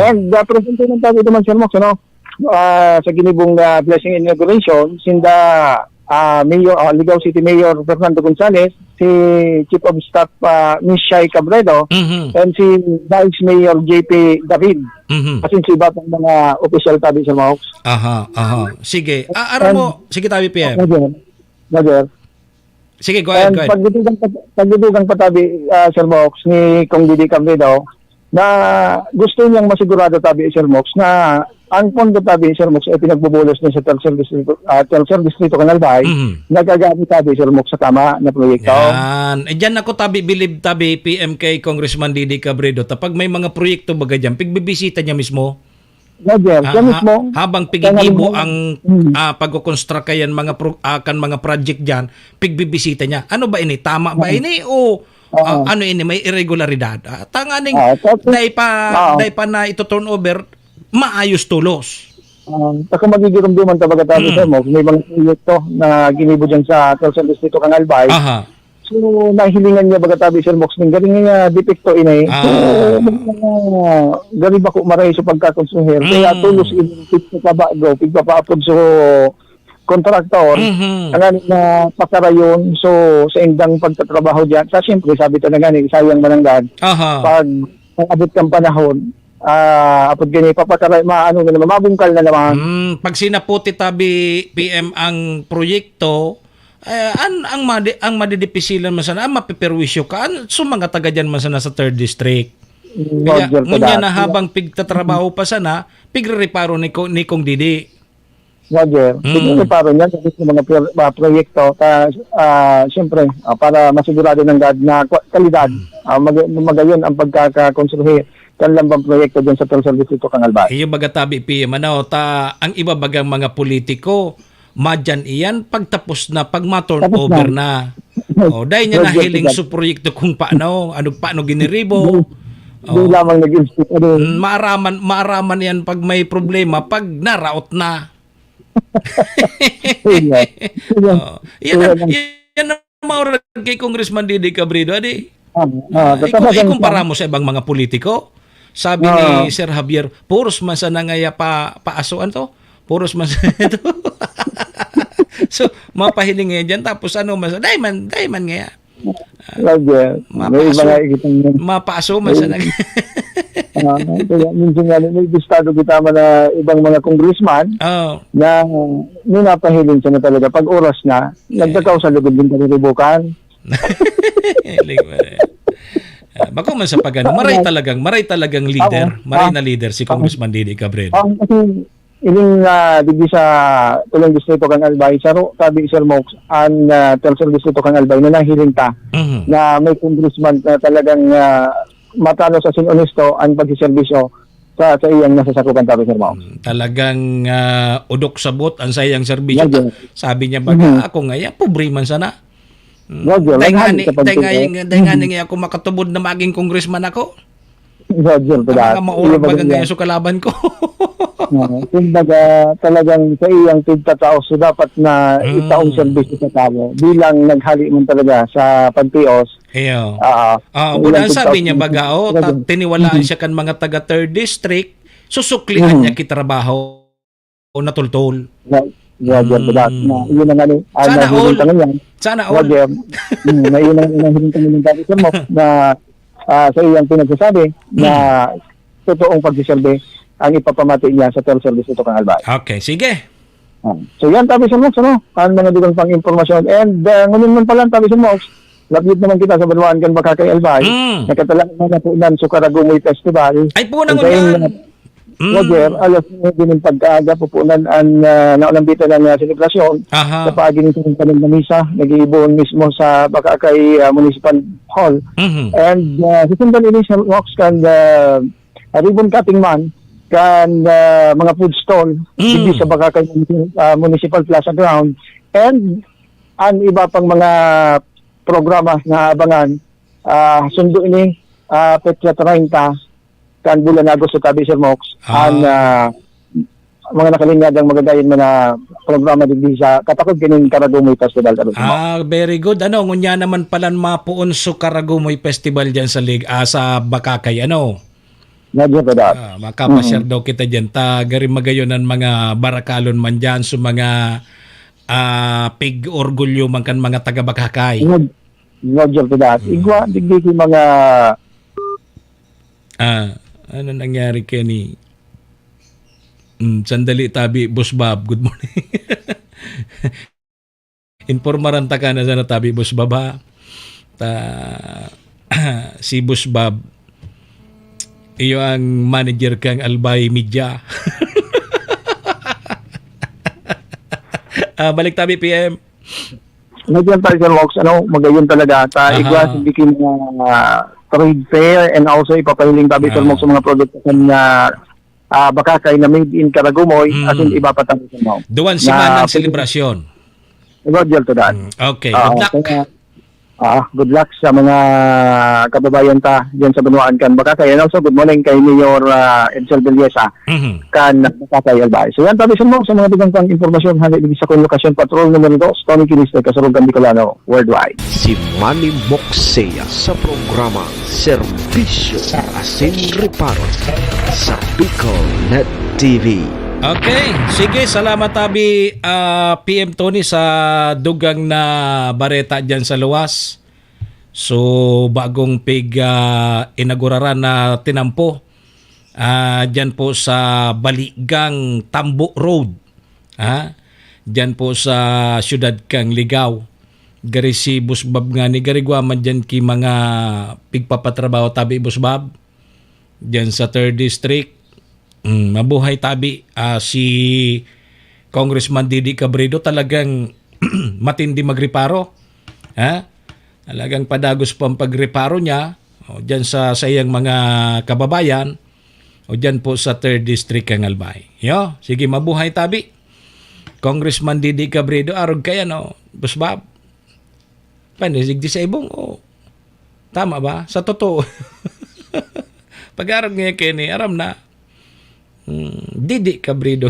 [SPEAKER 13] And presente ng tabi duman Sir Mox, sa ginibong blessing inauguration, sinda Mayor, Ligao City Mayor Fernando Gonzales, si Chief of Staff Ms. Shai Cabredo, and si Vice Mayor JP David. Kasi si iba pang mga official tabi sa Mox.
[SPEAKER 2] Sige. Sige tabi PM.
[SPEAKER 13] Roger.
[SPEAKER 2] Sige, go ahead.
[SPEAKER 13] Pagdudugang patabi Sir Mox ni Kong Didi Cabredo na gusto niyang masigurado tabi Sir Mox na ang pondo tabi Sir Mox ay pinagbubulos niya sa Tercer Distrito Canalbay, nagagamit tabi Sir Mox sa tama na proyekto.
[SPEAKER 2] Yan. Diyan ako bilib tabi PMK Congressman Didi Cabredo. Tapag may mga proyekto baga dyan, pigbibisita niya mismo.
[SPEAKER 13] Roger, mismo.
[SPEAKER 2] Habang pigigibo ang pagkukonstruct kayan mga project dyan, pigbibisita niya. Ano ba ini? Tama ba ini? O ano ini? May irregularidad? Tanganing dahil pa na ito turnover, maayos tulos.
[SPEAKER 13] Kung magigirumduman tabaga tabi Sir Mox, may mga proyekto na ginibo dyan sa Tercer Distrito Canalbay. So, nahilingan niya baga tabi Sir Mox, ng galing nga depekto inay. So, galing ba ko maray sa pagkakonsuher. Kaya tulos pigpapaapod so kontraktor, ang na pakarayon, so sa indang pagtatrabaho dyan. Sa siyempre, sabi ito na gani, sayang mananggad. Pag abot kang panahon, apod gani papataray mabungkal na naman.
[SPEAKER 2] Pag sinaputi tabi PM ang proyekto, ang madidipisilan man sana, ang mapiperwisyo ka, so mga taga dyan man sana sa 3rd District. Kaya ngunya na habang pigtatrabaho pa sana, pigre-reparo ni Kong Didi.
[SPEAKER 13] Roger, piniparo niya sa mga proyekto siyempre para masigurado ng God na kalidad, magayon ang pagkakakonstruhe kan lambang proyekto dyan sa Telcel Distrito Kangalbay.
[SPEAKER 2] Iyo baga tabi PM ang iba bagang mga politiko madyan iyan pagtapos na pag-turn over na. Dahil niya nahiling sa proyekto kung paano giniribo.
[SPEAKER 13] Doon lamang nag-inspect.
[SPEAKER 2] Maaraman yan pag may problema pag naraot na. Yan ang maurag kay Congressman Didi Cabredo. Ikumpara mo sa ibang mga politiko. Sabi ni Sir Javier, puros man sa nangaya paasuan to. Puros man sa ito. So, mapahiling ngayon dyan. Tapos dayman ngaya. Mapaaso man sa nangaya.
[SPEAKER 13] Minsan nga, may bistado kita na ibang mga congressman na ninapahiling siya na talaga. Pag oras na, nagtakaw sa lugod din karibukan.
[SPEAKER 2] Bako man sa pagano, maray talagang leader. Maray na leader si Congressman Didi Cabredo.
[SPEAKER 13] Kasi ining digdi sa Tulong Distrito kang Albay, sabi Sir Mox, ang Telcel Distrito kang Albay na nahiling ta na may congressman na talagang matalo sa sinonesto ang pagsiservisyo sa iyang nasasakupan tabi Sir Mox.
[SPEAKER 2] Talagang udok sabot ang sayang serbisyo. Sabi niya baga ako ngaya, pobre man sana. Dahil nga ako makatubod na maging congressman ako.
[SPEAKER 13] Roger,
[SPEAKER 2] mga maurang bagang ngayon sa kalaban ko.
[SPEAKER 13] Kumbaga talagang sa iyang tigtataos so dapat na itaong serbisyo sa tao bilang naghali man talaga sa pagtios.
[SPEAKER 2] Bulan sabi niya baga tiniwalaan siya kan mga taga 3rd district, susuklian niya kitrabaho o natultol.
[SPEAKER 13] Roger, yun ang
[SPEAKER 2] sana all.
[SPEAKER 13] Roger, na yun ang hinintangan mo na sa iyang pinagsasabi na totoong pagsiserbe ang ipapamati niya sa Telcel Distrito kang Albay.
[SPEAKER 2] Okay, sige.
[SPEAKER 13] So yan, tabi sa Mox, ang mga dugang pang impormasyon. And ngunit man pala, tabi sa Mox, lapit naman kita sa Banuan kan Bakakay Albay, nakatalang na napunan sa Karagumoy Festival.
[SPEAKER 2] Ay po nang yan!
[SPEAKER 13] Roger, alas din ng pagkaaga, pupunan ang naulambitan ng selebrasyon sa paaging ng kanil na misa, nag-iibon mismo sa Bakakay Municipal Hall. And susundan ini sa Mox kan ribbon cutting man, kan mga food stall hindi sa Bakakay Municipal Plaza Ground, and ang iba pang mga programa na abangan sundo ini Petya 30 kan bulan Agosto tabi Sir Mox ang mga nakalinyagang magagayon mo na programa din sa katakod kining Karagumoy Festival.
[SPEAKER 2] Very good. Ngunya naman pala mapuon sa Karagumoy Festival dyan sa Bakakay. Makapasyar daw kita dyan. Gari magayon ng mga barakalon man dyan sa mga pig-orgulyo man kan mga taga-Bakakay.
[SPEAKER 13] Roger to that. Igwa, digdi mga
[SPEAKER 2] ano nangyari kay ni sandali tabi Boss Bob, good morning. Informaran ta ka na sana tabi Boss Bob ha. Si Boss Bob iyo ang manager kang Albay Media. Balik tabi PM.
[SPEAKER 13] Nagyan tayo Sir Mox, magayon talaga igwa hindi kin trade fair, and also ipapahiling tabi Sir Mox sa mga produkto na Bakakay na made in Karagumoy at iba pa tayo Sir Mox.
[SPEAKER 2] Duwan si manang selebrasyon.
[SPEAKER 13] Roger to that.
[SPEAKER 2] Okay, good luck.
[SPEAKER 13] Good luck sa mga kababayan ta diyan sa Banuan kan Bakakay. And also good morning kay Mayor Edsel Villesa kan Bakakay Albay. So yan tabi Sir Mox sa mga bigang pang informasyon hanggang sa kong lokasyon patrol numero 2 Tony Kiniste Kasarugan Bicolano Worldwide.
[SPEAKER 5] Si Manny Moxea sa programa Serbisyo Asin Reparo sa Bicolnet TV.
[SPEAKER 2] Okay, sige, salamat tabi PM Tony sa dugang na bareta dyan sa luwas. So bagong inaguraran na tinampo dyan po sa Baligang Tambo Road. Dyan po sa siyudad kang Ligaw. Gari si Boss Bob nga ni garigwaman dyan ki mga pigpapatrabaho tabi Boss Bob dyan sa 3rd District. Mabuhay tabi si Congressman Didi Cabredo talagang matindi magreparo. Ha? Talagang padagos pang pagreparo niya dyan sa iyang mga kababayan o dyan po sa 3rd District ng Albay. Yo, sige, mabuhay tabi. Congressman Didi Cabredo, arog kaya no, Boss Bob. Panisig di sa ibong, tama ba? Sa totoo. Pag-arog ngayon kayo ni, aram na. Didi Cabredo.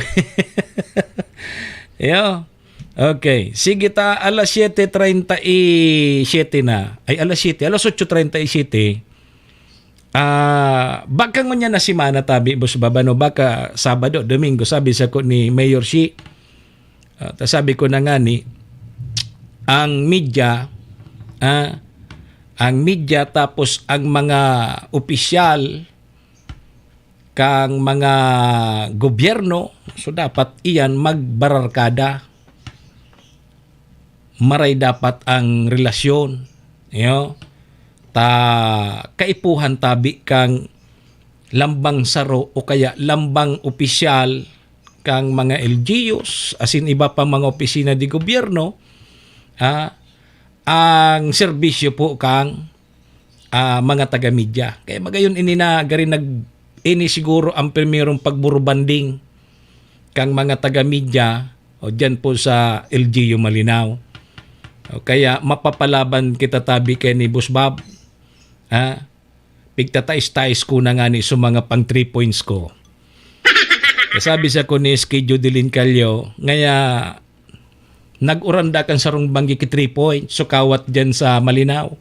[SPEAKER 2] Yo. Okay. Sige ta, alas 7:37 na. Ay, alas 8:37. Bakang mo niya na simana tabi, Boss Bob, no? Baka Sabado, Domingo, sabi sa ko ni Mayor Shi. Sabi ko na nga ni, ang media tapos ang mga opisyal kang mga gobyerno, so dapat iyan magbararkada. Maray dapat ang relasyon. Kaipuhan tabi kang lambang saro o kaya lambang opisyal kang mga LGUs, asin iba pa mga opisina di gobyerno, ang serbisyo po kang mga taga-media. Kaya magayon ini siguro ang primerong pagburubanding kang mga taga-media o dyan po sa LGU Malinaw. Kaya mapapalaban kita tabi kay ni Boss Bob. Pigtatais-tais ko na nga ni sa mga pang 3 points ko. Sabi sa ko ni Schedule Dilin Calyo, ngaya nag-uranda kan sarong banggi ki 3 points, so kawat dyan sa Malinaw.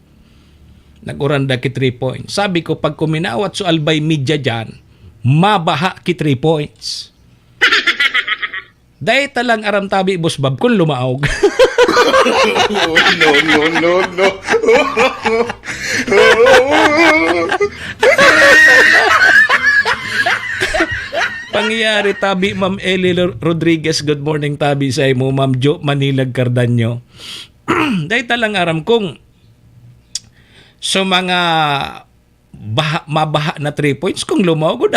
[SPEAKER 2] Nag-uranda ki 3 points. Sabi ko, pag kuminawat so Albay Media dyan, mabaha ki 3 points. Dahil talang aram tabi, Boss Bob, kung lumaog.
[SPEAKER 4] No.
[SPEAKER 2] Pangyayari tabi, Ma'am Eli Rodriguez, good morning tabi sa imo, Ma'am Jo Manilag Cardanyo. Dahil talang aram kong so mga mabaha na 3 points kung lumago na.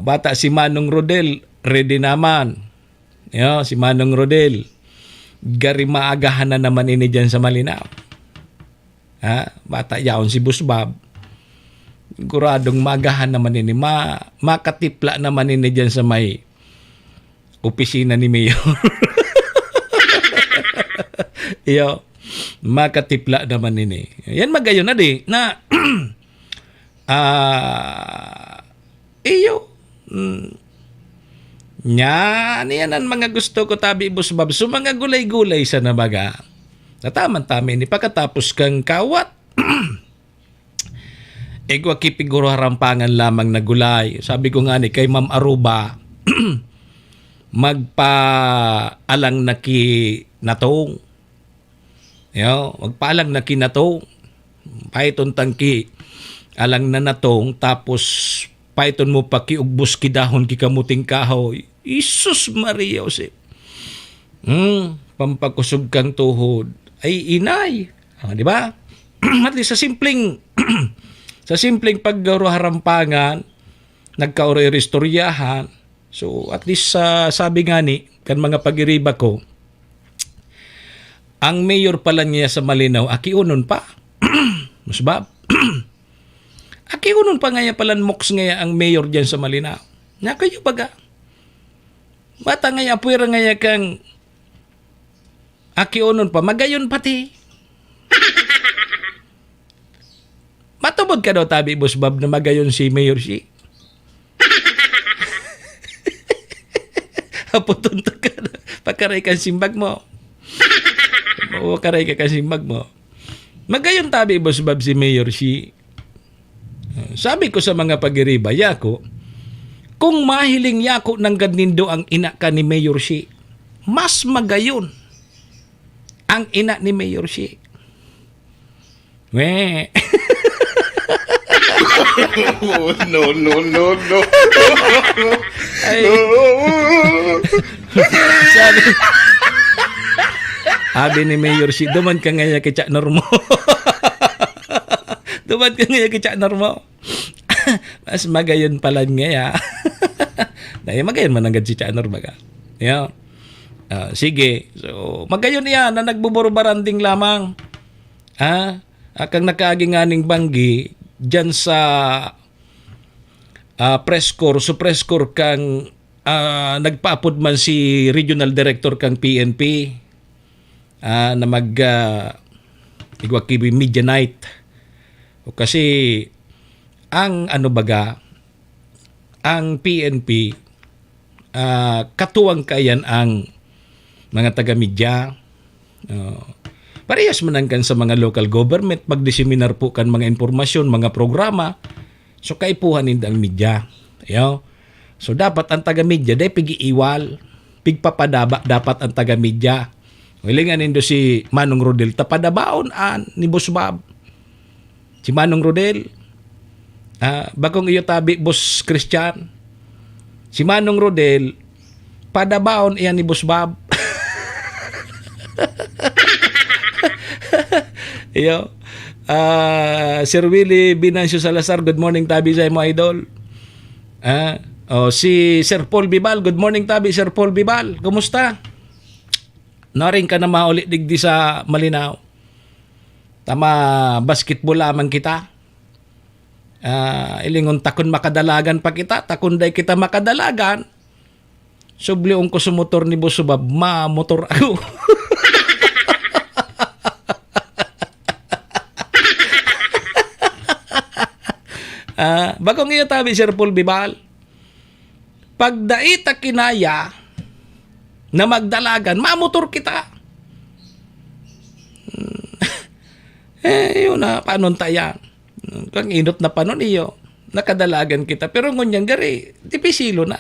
[SPEAKER 2] Bata si Manong Rodel, ready naman. Si Manong Rodel, gari maagahan na naman ini dyan sa Malinaw. Bata yaon si Boss Bob, guradong maagahan naman ini, makatipla naman ini dyan sa may opisina ni Mayor. Makatipla naman ini. Yan magayon na di na yan ang mga gusto ko tabi, Boss Bob. So mga gulay-gulay sa nabaga. Nataman-tami ni pagkatapos kang kawat. Egwa kipiguro harampangan lamang na gulay. Sabi ko nga ni kay Ma'am Aruba, magpaalang na ki natong. Magpaalang na ki natong. Paiton tangki alang na natong, tapos paiton mo pa ki ugbos ki dahon ki kamuting kahoy. Isus Maria Jose. Pampakusog kang tuhod. Ay inay. Di ba? At least sa simpleng pagharampangan, nagkauri-restoryahan. So at least sabi nga ni, kan mga pag-iriba ko, ang mayor pala niya sa Malinaw, akiunon pa. Mas ba? Akiunon pa nga pala moks nga ang mayor dyan sa Malinaw. Na kayo baga? Bata nga puwera nga kang akiunon pa, magayon pati. Matubod ka daw tabi, Boss Bob, na magayon si Mayor si. Haputunto ka na. Pagkaray ka simbag mo. Pagkaray ka simbag mo. Magayon tabi, Boss Bob, si Mayor si. Sabi ko sa mga pag-iriba, yako, kung mahiling yako ng ganindo ang ina ka ni Mayor si, mas magayon ang ina ni Mayor si. Weh. No. Ay. Sabi ni Mayor si, duman ka nga kay Chak Normo. Duman ka nga kay Chak Normo. Mas magayon pala nga. Dahil magayon man agad si Chanor baga. Yeah. Sige. So, magayon yan na nagbuburo-baranding lamang. Kang nakaaging aning banggi dyan sa press corps, so press corps kang nagpaapod man si regional director kang PNP na igwakibi media night. O kasi ang ang PNP katuwang kayan ang mga taga-media. Parehas man kan sa mga local government, magdiseminar po kan mga impormasyon, mga programa. So kaipuhan din ang media. So dapat ang taga-media dahil pig-iiwal, pigpapadaba dapat ang taga-media. Wilingan nindo si Manong Rodel, tapadabaon ni Boss Bob. Si Manong Rodel, bagong iyo tabi Boss Christian. Si Manong Rodel, padabaon iyan ni Boss Bob. Sir Willie Binancio Salazar, good morning tabi sa mo idol. Si Sir Paul Bibal, good morning tabi Sir Paul Bibal, kumusta? Naring ka na maulit digdi sa Malinaw. Tama basketball lamang kita. Ilingon takon makadalagan pa kita, takon day kita makadalagan. Subliong ko sa motor ni Boss Bob, motor ako. Bagong iyo tabi Sir Paul Bibal, pagdaita kinaya na magdalagan, mamotor kita. Yun na, panon tayan. Kang inot na panon iyo, nakadalagan kita. Pero ngunyan gari, tipisilo na.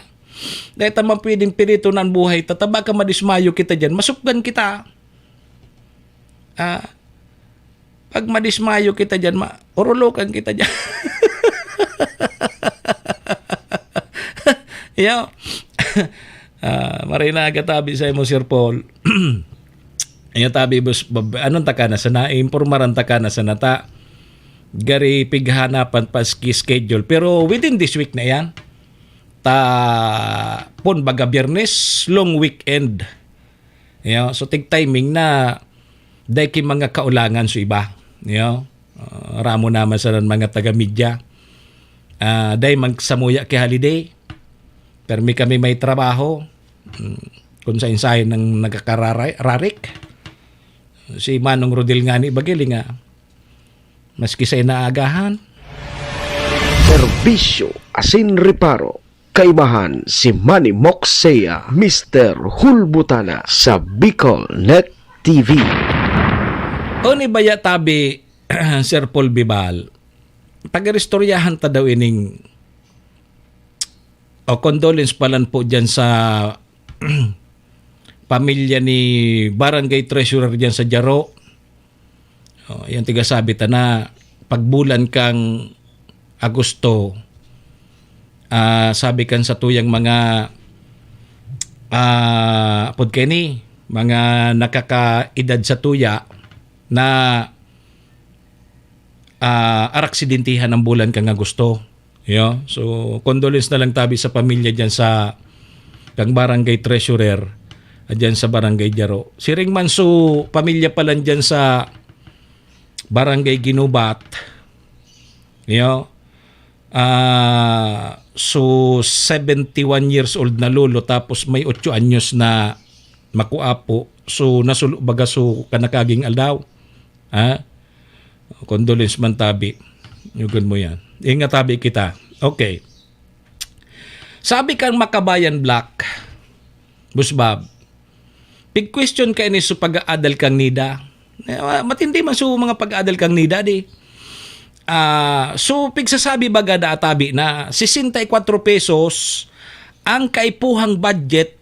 [SPEAKER 2] Dahil tamang pwedeng pirito ng buhay, tataba ka madismayo kita dyan, masukgan kita. Pag madismayo kita dyan, orolokan kita dyan. Marina agatabi sa mo Sir Paul. Tabi Boss Bob, anong takana sana impormaran takana sana ta gari pighanapan pa schedule, pero within this week na yan ta pon baga Biyernes long weekend. So tig timing na dahil ki mga kaulangan so iba. Ramo naman sa mga taga-media. Dahil magsamuya ki holiday. Permi kami may trabaho. Kung sa insahin ng nagkakararik. Si Manong Rodel nga ni Bagili nga. Maski sa inaagahan.
[SPEAKER 5] Serbisyo asin reparo. Kaibahan si Manny Moxea, Mr. Hulbutana sa Bicol Net TV.
[SPEAKER 2] O ni baya tabi Sir Paul Bibal, taga-restoryahan ta daw ining condolence palan po dyan sa pamilya ni Barangay Treasurer dyan sa Jaro. Yan tigasabi ta na pagbulan kang Agosto, sabi kan sa tuyang mga podkeni, mga nakakaedad sa tuya na araksidentihan ng bulan kang Agosto. So condolence na lang tabi sa pamilya dyan sa kang Barangay Treasurer dyan sa Barangay Jaro. Si Ring Manso, pamilya pala dyan sa Barangay Ginubat. So 71 years old na lolo, tapos may 8 anyos na makuapo. So nasulo baga so kanakaging aldaw. Condolence man tabi. Yugon mo yan. Ingat tabi kita. Okay. Sabi kang Makabayan Black, Boss Bob, big question ka ni so pag-aadal kang nida. Matindi man so mga pag-aadal kang nida di. So pigsasabi baga da atabi na 64 pesos ang kaipuhang budget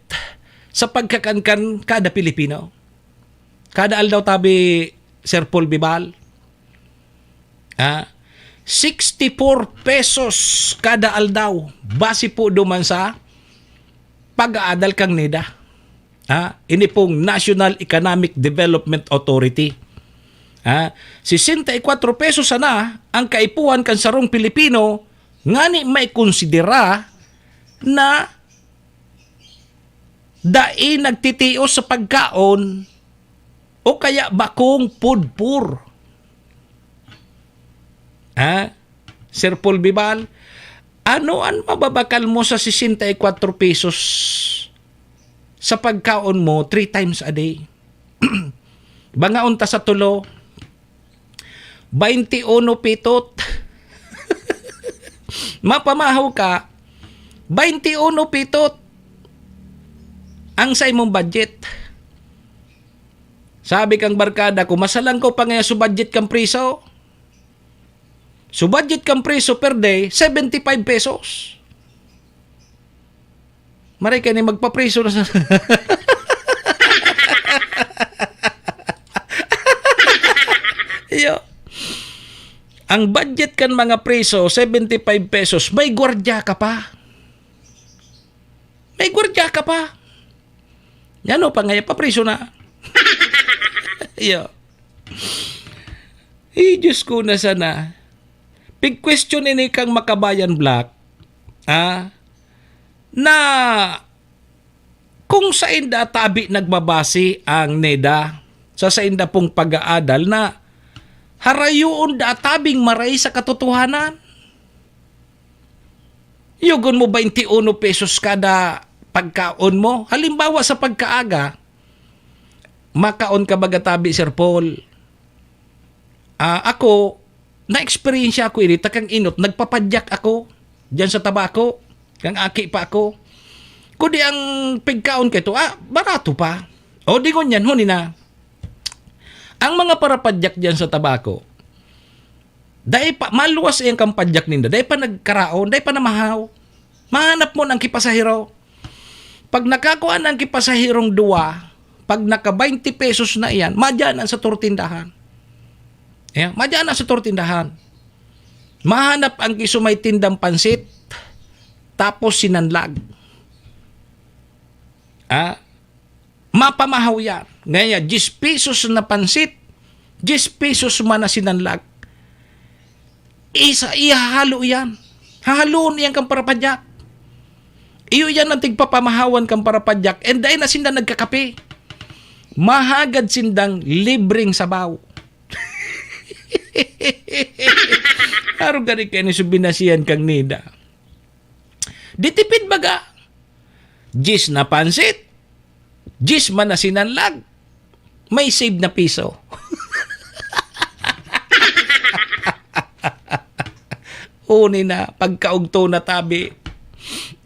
[SPEAKER 2] sa pagkakankan kada Pilipino. Kada aldaw tabi Sir Paul Bibal. 64 pesos kada aldaw. Base po duman sa pag-aadal kang nida. Ini pong National Economic Development Authority. 64 pesos sana ang kaipuhan kan sarong Pilipino ngani may konsidera na dai nagtitios sa pagkaon o kaya bakong pudpur. Sir Paul Bibal, ano ang mababakal mo sa 64 pesos sa pagkaon mo 3 times a day? Bangaon ta sa tulo, 21 pitot. Mapamahaw ka, 21 pitot ang sa imong budget. Sabi kang barkada ko, masalang ko pa nga budget kang priso. Budget kang priso per day, 75 pesos. Maray ka ni magpapriso na sa... Yo. Ang budget kan mga priso, 75 pesos, may gwardya ka pa. May gwardya ka pa. Yan o, pangaya pa priso na. Yo. Diyos ko na sana. Big question ini kang Makabayan Black, na kung sa inda tabi nagbabasi ang NEDA sa inda pong pag-aadal na harayoon da tabing maray sa katotohanan. Yugon mo 21 pesos kada pagkaon mo. Halimbawa sa pagkaaga, makaon ka bagatabi, Sir Paul. Ako, na-experience ako ini, takang inot, nagpapadyak ako dyan sa tabako, kang aki pa ako. Kundi ang pagkaon kito, barato pa. O di ko yan, huni na. Ang mga parapadyak dyan sa tabako, dahil pa, maluwas yung kampadyak ninda, dahil pa nagkaraon, dahil pa namahaw. Mahanap mo ng kipasahiro. Pag nakakuha ng kipasahirong 2, pag naka 20 pesos na iyan, madyanan sa turtindahan. Madyanan sa turtindahan. Mahanap ang kisumay tindang pansit, tapos sinanlag. Mapamahaw yan. Ngayon, 10 pesos na pansit, 10 pesos man na sinanlag. Ihahalo yan. Hahaloon yan kang parapadyak. Iyo yan ang tigpapamahawan kang parapadyak. And dahil na sinda nagkakape, mahagad sindang libreng sabaw. Araw gani kayo ni subinasiyan kang NEDA. Ditipid baga. 10 na pansit, 10 man na sinanlag, may save na piso. Uni na, pagkaugto na tabi,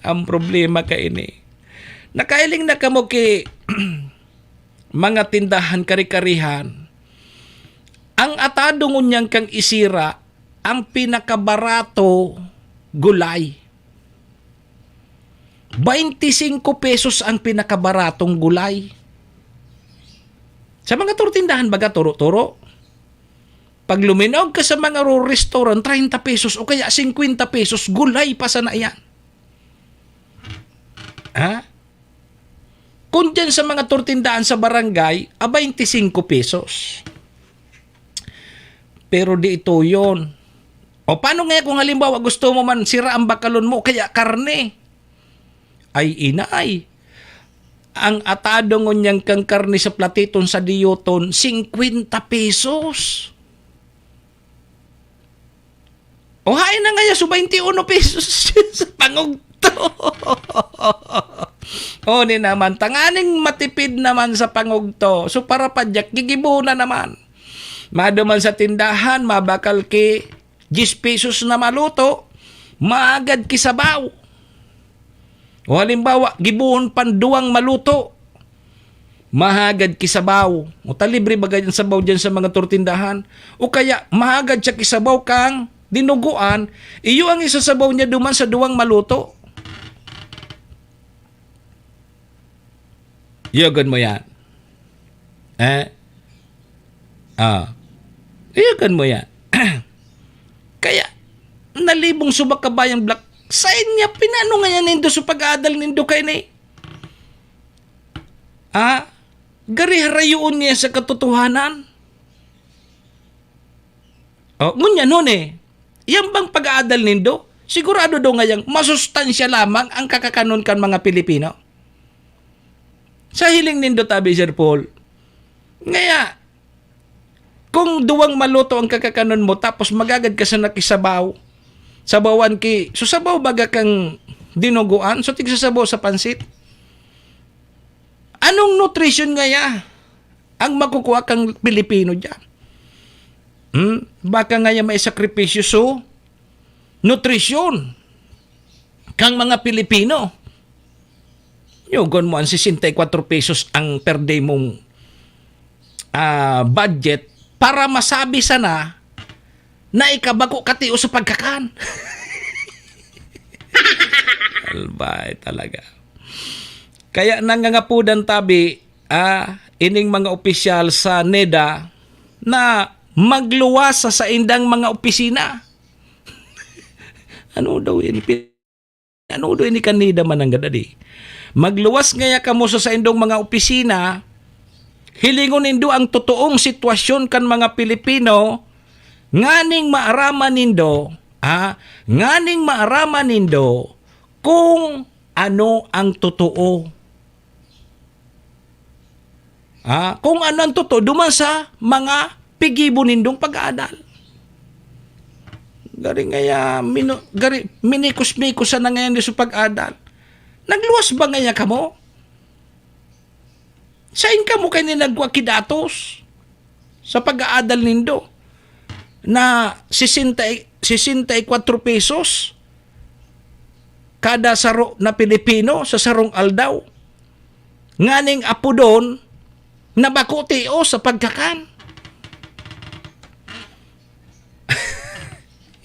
[SPEAKER 2] ang problema ka ini. Nakailing na kamo ki mga tindahan kari-karihan. Ang atado ngunyang kang isira, ang pinakabarato gulay. 25 pesos ang pinakabaratong gulay. Sa mga turtindahan baga turo-turo. Pag luminog ka sa mga restaurant, 30 pesos o kaya 50 pesos, gulay pa sana yan. Kung dyan sa mga turtindahan sa barangay, 25 pesos. Pero di ito yun. O paano nga kung halimbawa gusto mo man sira ang bakalon mo, kaya karne? Ay inay. Ang atado ngunyang kang karne sa platiton sa diyoton, 50 pesos. O hain na nga yan, so 21 pesos sa pangugto. O ni naman, tanganing matipid naman sa pangugto. So para padyak, gigibo na naman. Maduman sa tindahan, mabakal ki 10 pesos na maluto, maagad ki sabaw. O halimbawa, gibuhon panduang maluto, mahagad kisabaw. O talibre ba ganyan sabaw dyan sa mga turtindahan? O kaya, mahagad siya kisabaw kang dinuguan, iyo ang isasabaw niya duman sa duwang maluto. Iyagan mo yan. Iyagan mo yan. Kaya, nalibong subak kabayang Black, sa inya, pinano nga yan nindo sa pag-aadal nindo kay ni? Gari-harayoon niya sa katotohanan. Ngunyan nun yan bang pag-aadal nindo? Sigurado daw ngayang masustansya lamang ang kakakanon kan mga Pilipino. Sa hiling nindo tabi, Sir Paul. Ngaya, kung duwang maluto ang kakakanon mo, tapos magagad ka sa nakisabaw, sabawan ki, so sabaw baga kang dinuguan, so tigsasabaw sa pansit. Anong nutrition ngaya ang makukuha kang Pilipino dyan? Baka ngaya may sakripisyo so nutrition kang mga Pilipino. Yugon mo ang 64 pesos ang per day mong budget para masabi sana na ikabago katiyo sa pagkakan. Albay talaga. Kaya nangangapudan tabi ining mga opisyal sa NEDA na magluwas sa indang mga opisina. Ano daw ini kanida man ang gadadi. Magluwas ngaya kamo sa indong mga opisina, hilingon nindo ang totoong sitwasyon kan mga Pilipino, nganing maaraman nindo kung ano ang totoo. Kung ano ang totoo duman sa mga pigibo nindong pag-aadal. Gari ngaya minikos-mikos na ngayon sa pag-aadal. Nagluwas ba ngaya kamo? Sain ka mo kayo nagwakidatos sa pag-aadal nindo na 64 pesos kada saro na Pilipino sa sarong aldaw. Nganing apo doon nabakuti o sa pagkakan.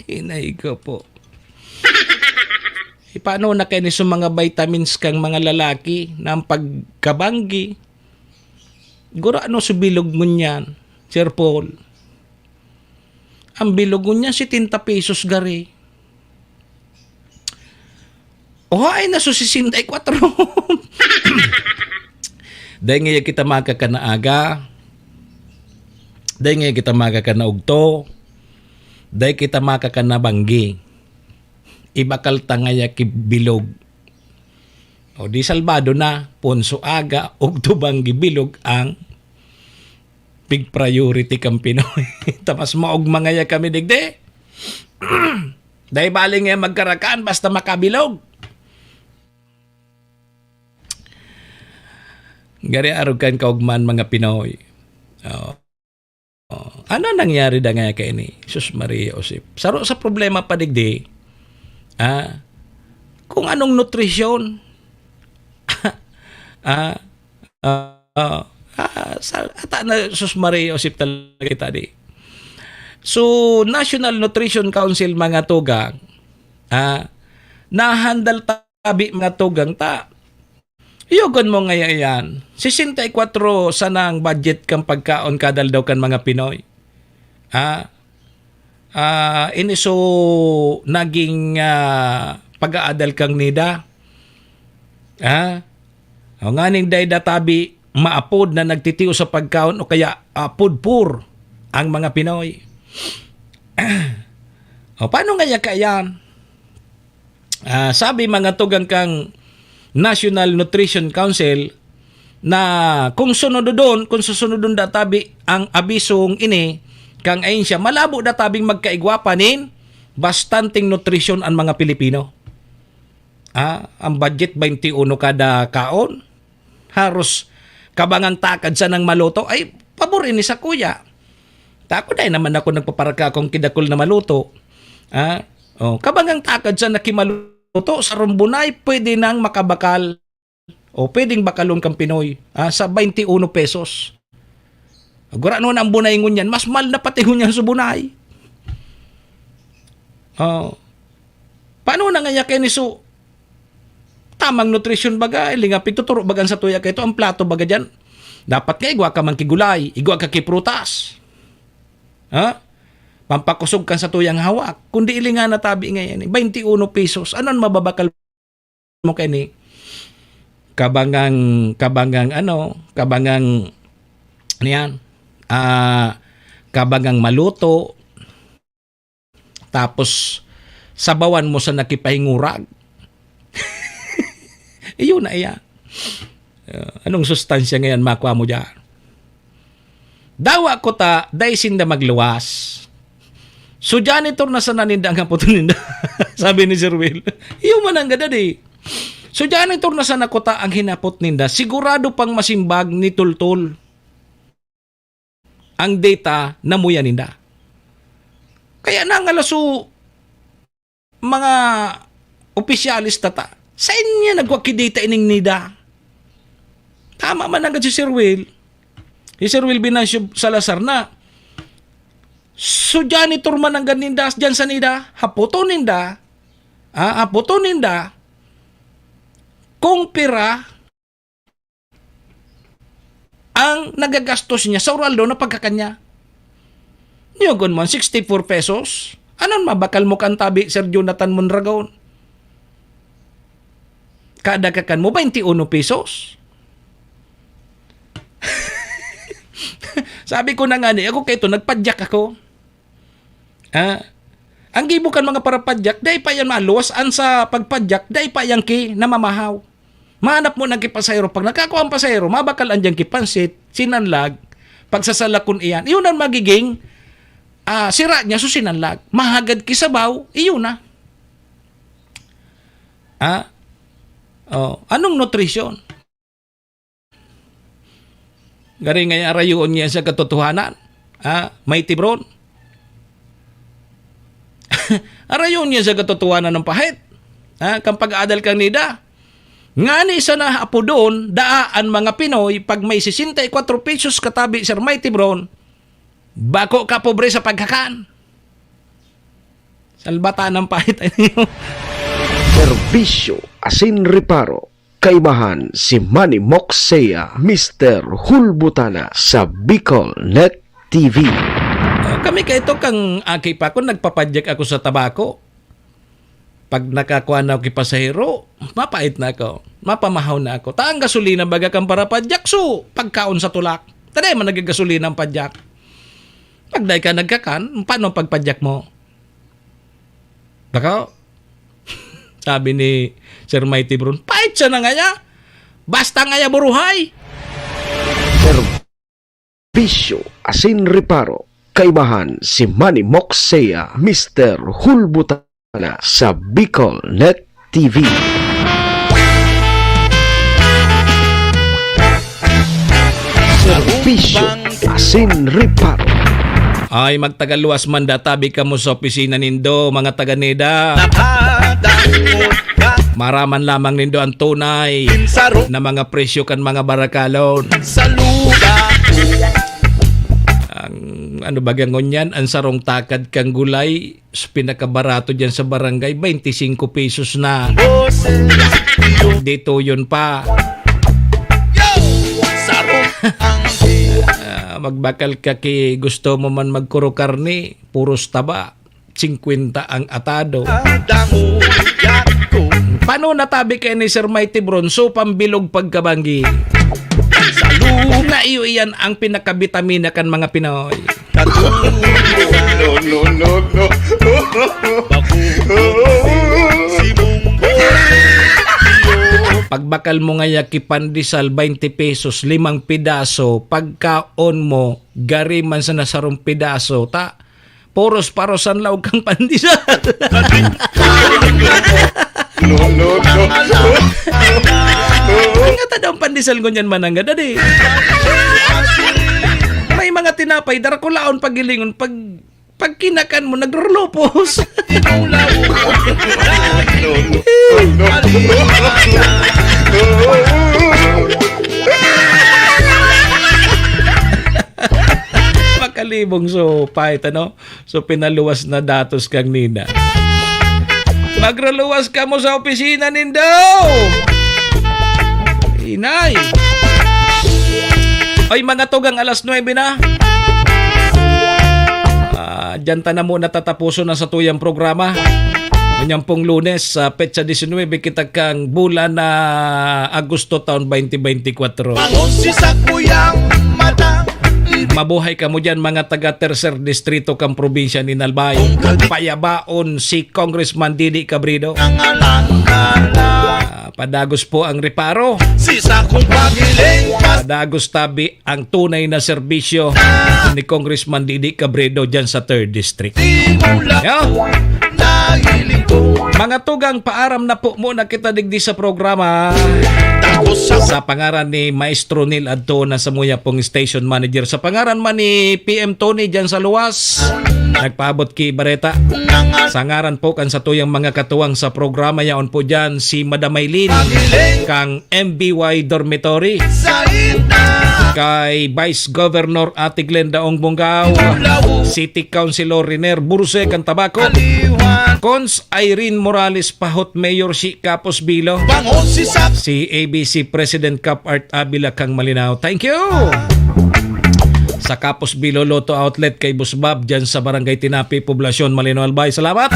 [SPEAKER 2] Hinay ko po. Paano na kayo sa mga vitamins kang mga lalaki na ang pagkabanggi? Gura ano sa bilog mo niyan, Sir Paul? Ang bilog mo niyan 70 pesos gari. Ay na so 64. Dahil ngayon kita makakanaaga. Dahil ngayon kita makakanaugto. Dahil kita makakanabanggi. Ibakal tangaya kibilog. O di salbado na, Ponso aga, ugtubang gibilog ang big priority kang Pinoy. Tamas maog mangaya kami digde. Dahil baling nga magkarakaan basta makabilog. Gari arugan kaugman mga Pinoy. Ano nangyari da nga kay ni? Sus Maria Josep. Saro sa problema pa digde. Kung anong nutrisyon ata na Sus Maria Josep talaga tadi. So National Nutrition Council mga tugang nahandal tabi mga tugang ta iyogon mo ngaya yan 64 sana ang budget kang pagkaon kadal daw kan mga Pinoy. Ini so naging pag-aadal kang NEDA. O nganing day databi maapod na nagtitiyo sa pagkaon o kaya pudpur ang mga Pinoy. O paano nga yan? Sabi mga tugang kang National Nutrition Council na kung sunod doon databi ang abisong ini kang ayon siya, malabo na tabing magkaigwapanin, bastanting nutrisyon ang mga Pilipino. Ang budget 21 kada kaon, haros kabangang takad sa nang maluto, ay paborin ni sa kuya. Tako dahil naman ako nagpaparaka kung kidakol na maluto. Kabangang takad sa nakimaluto, sa rumbunay, pwede nang makabakal o pwedeng bakalon kang Pinoy sa 21 pesos. Agora noon ang bunay ngunyan, mas mal na pati ngunyan sa bunay. Paano na nga kayo ni so tamang nutrition baga, lingapig tuturo bagan sa tuya kayo, ito ang plato baga dyan. Dapat nga igwa ka man kigulay, igwa ka kiprutas. Pampakusog ka sa tuyang hawak. Kundi ilinga na tabi ngayon, 21 pesos. Anon mababakal mo kayo ni? Kabangang niyan. Kabangang maluto, tapos sabawan mo sa nakipahingurag. Iyon na iya. Anong sustansya ngayon makuha mo dyan? Dawa ko ta, dahil sinda magluwas. So janitor na sa naninda ang kaputo ninda. Sabi ni Sir Will. Iyo man ang gada di. So janitor na sa nakota ang hinapot ninda. Sigurado pang masimbag ni Tultul ang data na muya ninda. Kaya nangalaso mga opisyalis tata. Sa inya nagwakidata ining nida. Tama man agad si Sir Will. Si Sir Will Binasyo Salazar na. So janitor man ang ganinda dyan sa nida. Haputo ninda. Haputo ninda. Kung pira ang nagagastos niya sa uraldo na pagkakanya. Niyogon man, 64 pesos. Anon mabakal mo kan tabi, Sir Jonathan Mondragon? Kada kakan mo, 21 pesos. Sabi ko na nga ni, ako kayo nagpadyak ako. Ang gibukan mga parapadyak, dahi pa yan maluwas, an sa pagpadyak, dahi pa yan ki namamahaw. Mahanap mo ng kipasayro. Pag nakakuha ang pasayro, mabakal andyan kipansit, sinanlag, pagsasalakon iyan. Iyon ang magiging sira niya so sinanlag. Mahagad kisabaw, iyon na. Anong nutrition? Gari nga arayoon niya sa katotohanan. May tibron. Arayoon niya sa katotohanan ng pahit. Kang pag-aadal kang nida. Ngani sa na apo doon, daan mga Pinoy, pag may 64 pesos katabi, Sir Mighty Brown, bako ka pobre sa pagkakan. Salbata ng pahit.
[SPEAKER 5] Serbisyo asin reparo. Kaibahan si Manny Moxea, Mr. Hulbutana sa Bicol Net TV.
[SPEAKER 2] Kami kaito kang aki pa ako, nagpapadyak ako sa tabako. Pag nakakuha na ako kipasahero, mapait na ako. Mapamahaw na ako. Taang gasolina baga kang para padyak, so pagkaon sa tulak. Taday man nagagasolina ang padyak. Pagday ka nagkakan, paano pagpadyak mo? Baka, sabi ni Sir Mighty Brown, pait siya na nga niya. Basta nga niya buruhay.
[SPEAKER 5] Serbisyo asin reparo. Kaibahan si Manny Moxea, Mr. Hulbutana sa Bicol Net TV. Serbisyo asin reparo.
[SPEAKER 2] Ay magtagaluwas man databi ka mo sa opisina nindo, mga taga-neda. Maraman lamang nindo ang tunay na mga presyo kan mga barakalon. Ang ano bagang ngunyan, ang sarong takad kang gulay, pinakabarato dyan sa barangay, 25 pesos na. Dito yun pa. Magbakal ka ki gusto mo man magkuro karne, puros taba, 50 ang atado. Paano natabi kayo ni Sir Mighty Bronso, pambilog pagkabanggi? Nga iyo iyan ang pinakabitamina kan mga Pinoy. No. Pagbakal mo nga pandisal 20 pesos, 5 pidaso, pagkaon mo, gari man sa nasarong pidaso, ta, puros parosan laog kang pandisal. No. Nga ta daw pandisal ko niyan manangga, dadi. May mga tinapay, darakulaon pagilingon, pag kinakan mo, nagrolopos. Makalibong so pahit, ano? So pinaluwas na datos kang nina. Magroluwas ka mo sa opisina nindo! Inay! Ay, mga tugang alas 9 na. Diyan ta na muna tatapuso na sa tuyang programa. Kanyang pong Lunes sa petsa 19 kita kang bulan na Agosto taon 2024. Mabuhay ka mo dyan mga taga Tercer Distrito kang probinsya ni Albay. Payabaon si Congressman Didi Cabredo. Padagos po ang reparo. Padagos tabi ang tunay na serbisyo ni Congressman Didi Cabredo dyan sa 3rd District. Mga tugang, paaram na po muna kita digdi sa programa. Sa pangaran ni Maestro Neil Adto na samuya pong station manager. Sa pangaran man ni PM Tony dyan sa luwas, nagpaabot ki Bareta. Sa ngaran po kan sa tuyang mga katuwang sa programa yaon po dyan si Madam Maylin kang MBY Dormitory, kay Vice Governor Ate Glenda Ong Bungaw, City Councilor Riner Burse kang Tabaco, Cons Irene Morales Pahot Mayor si Capos Bilo, si ABC President Cap Art Abila kang Malinaw. Thank you! Sa Capos Bilo Lotto Outlet kay Busbab dyan sa Barangay Tinapi, Poblasyon, Malinaw Albay. Salamat!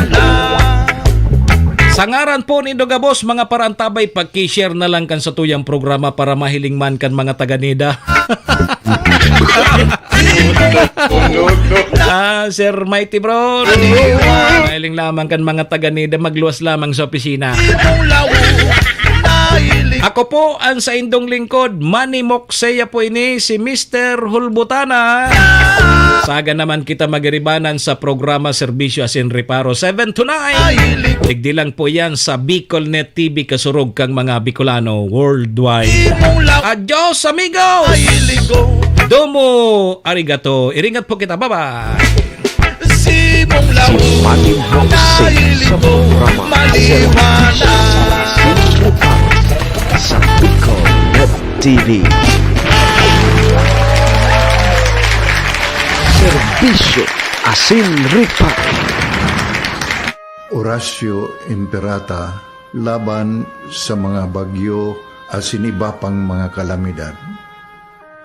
[SPEAKER 2] Sa ngaran po ni Dogabos, mga parantabay, pag-share na lang kan sa tuyang programa para mahiling man kan mga taga-nida. Sir Mighty Bro, mahiling lamang kan mga taga-nida, magluwas lamang sa opisina. Ako po ang sa indong lingkod, Manny Moxeya po ini, si Mr. Hulbutana. Saga naman kita magiribanan sa programa Serbisyo Asin Reparo 7 to 9. Digdilang po yan sa BicolNet TV, kasurog kang mga Bicolano worldwide. Adios amigos! Domo arigato. Iringat po kita. Bye-bye!
[SPEAKER 5] Si Manny Moxeya sa programa Serbisyo sa BicolNet TV. Serbisyo Asin Reparo.
[SPEAKER 12] Horacio Imperata laban sa mga bagyo asin iba pang mga kalamidad.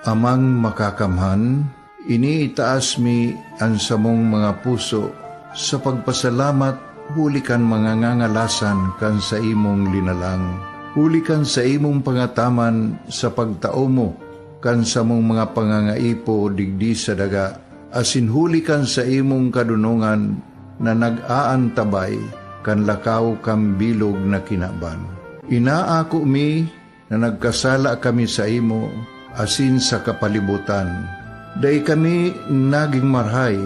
[SPEAKER 12] Amang makakamhan, iniitaas mi ang samong mga puso sa pagpasalamat, huli kan mga ngangalasan kan sa imong linalang. Huli kan sa imong pangataman sa pagtao mo, kan sa mong mga pangangaipo digdi sa daga, asin huli kan sa imong kadunungan na nag-aantabay, kan lakaw kam bilog na kinaban. Inaako mi na nagkasala kami sa imo, asin sa kapalibutan. Day kami naging marhay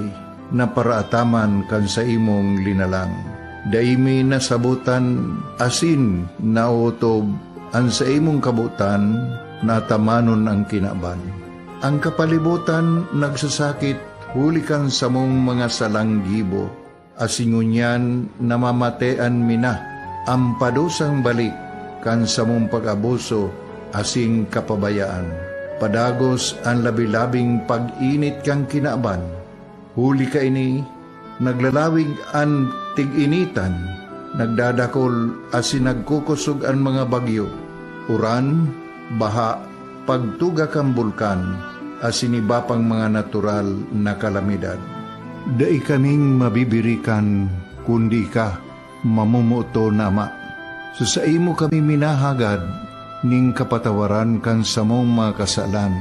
[SPEAKER 12] na paraataman kan sa imong linalang. Daimi nasabutan asin nautob ang sa imong kabutan na tamanon ang kinaban. Ang kapalibutan nagsasakit, hulikan sa mong mga salanggibo, asingunyan namamatean mina, ang padusang balik kan sa mong pag-abuso, asing kapabayaan. Padagos ang labi-labing pag-init kang kinaban, huli ka ini, naglalawig ang tig-initan, nagdadakol asin nagkukusog ang mga bagyo, uran, baha, pagtuga kang bulkan, asin iba pang mga natural na kalamidad. Dai kaming mabibirikan, kundi ka, mamumuto nama. Sa imo kami minahagad, ning kapatawaran kan samong mga kasalan.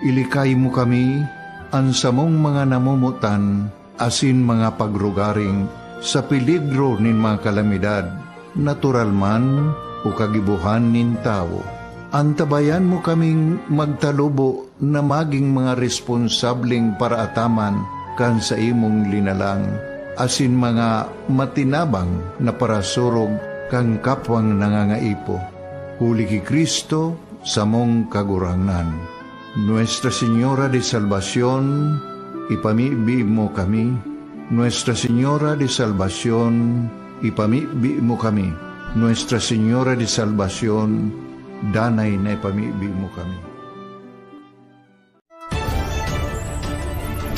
[SPEAKER 12] Ilikay mo kami, ang samong mga namumutan, asin mga pagrugaring sa peligro nin mga kalamidad, natural man o kagibuhan nin tao. Antabayan mo kaming magtalubo na maging mga responsabling paraataman kan sa imong linalang, asin mga matinabang na parasurog kang kapwang nangangaipo. Huli ki Kristo sa mong kagurangan. Nuestra Señora de Salvación, ipamibi mo kami. Nuestra Señora de Salvación, ipamibi mo kami. Nuestra Señora de Salvación, danay na ipamibi mo kami.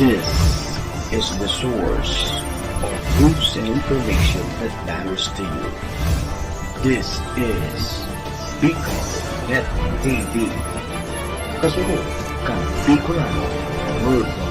[SPEAKER 5] This is the source of news and information that matters to you. This is BicolNet TV. Kasunod kang Bicolano Worldwide.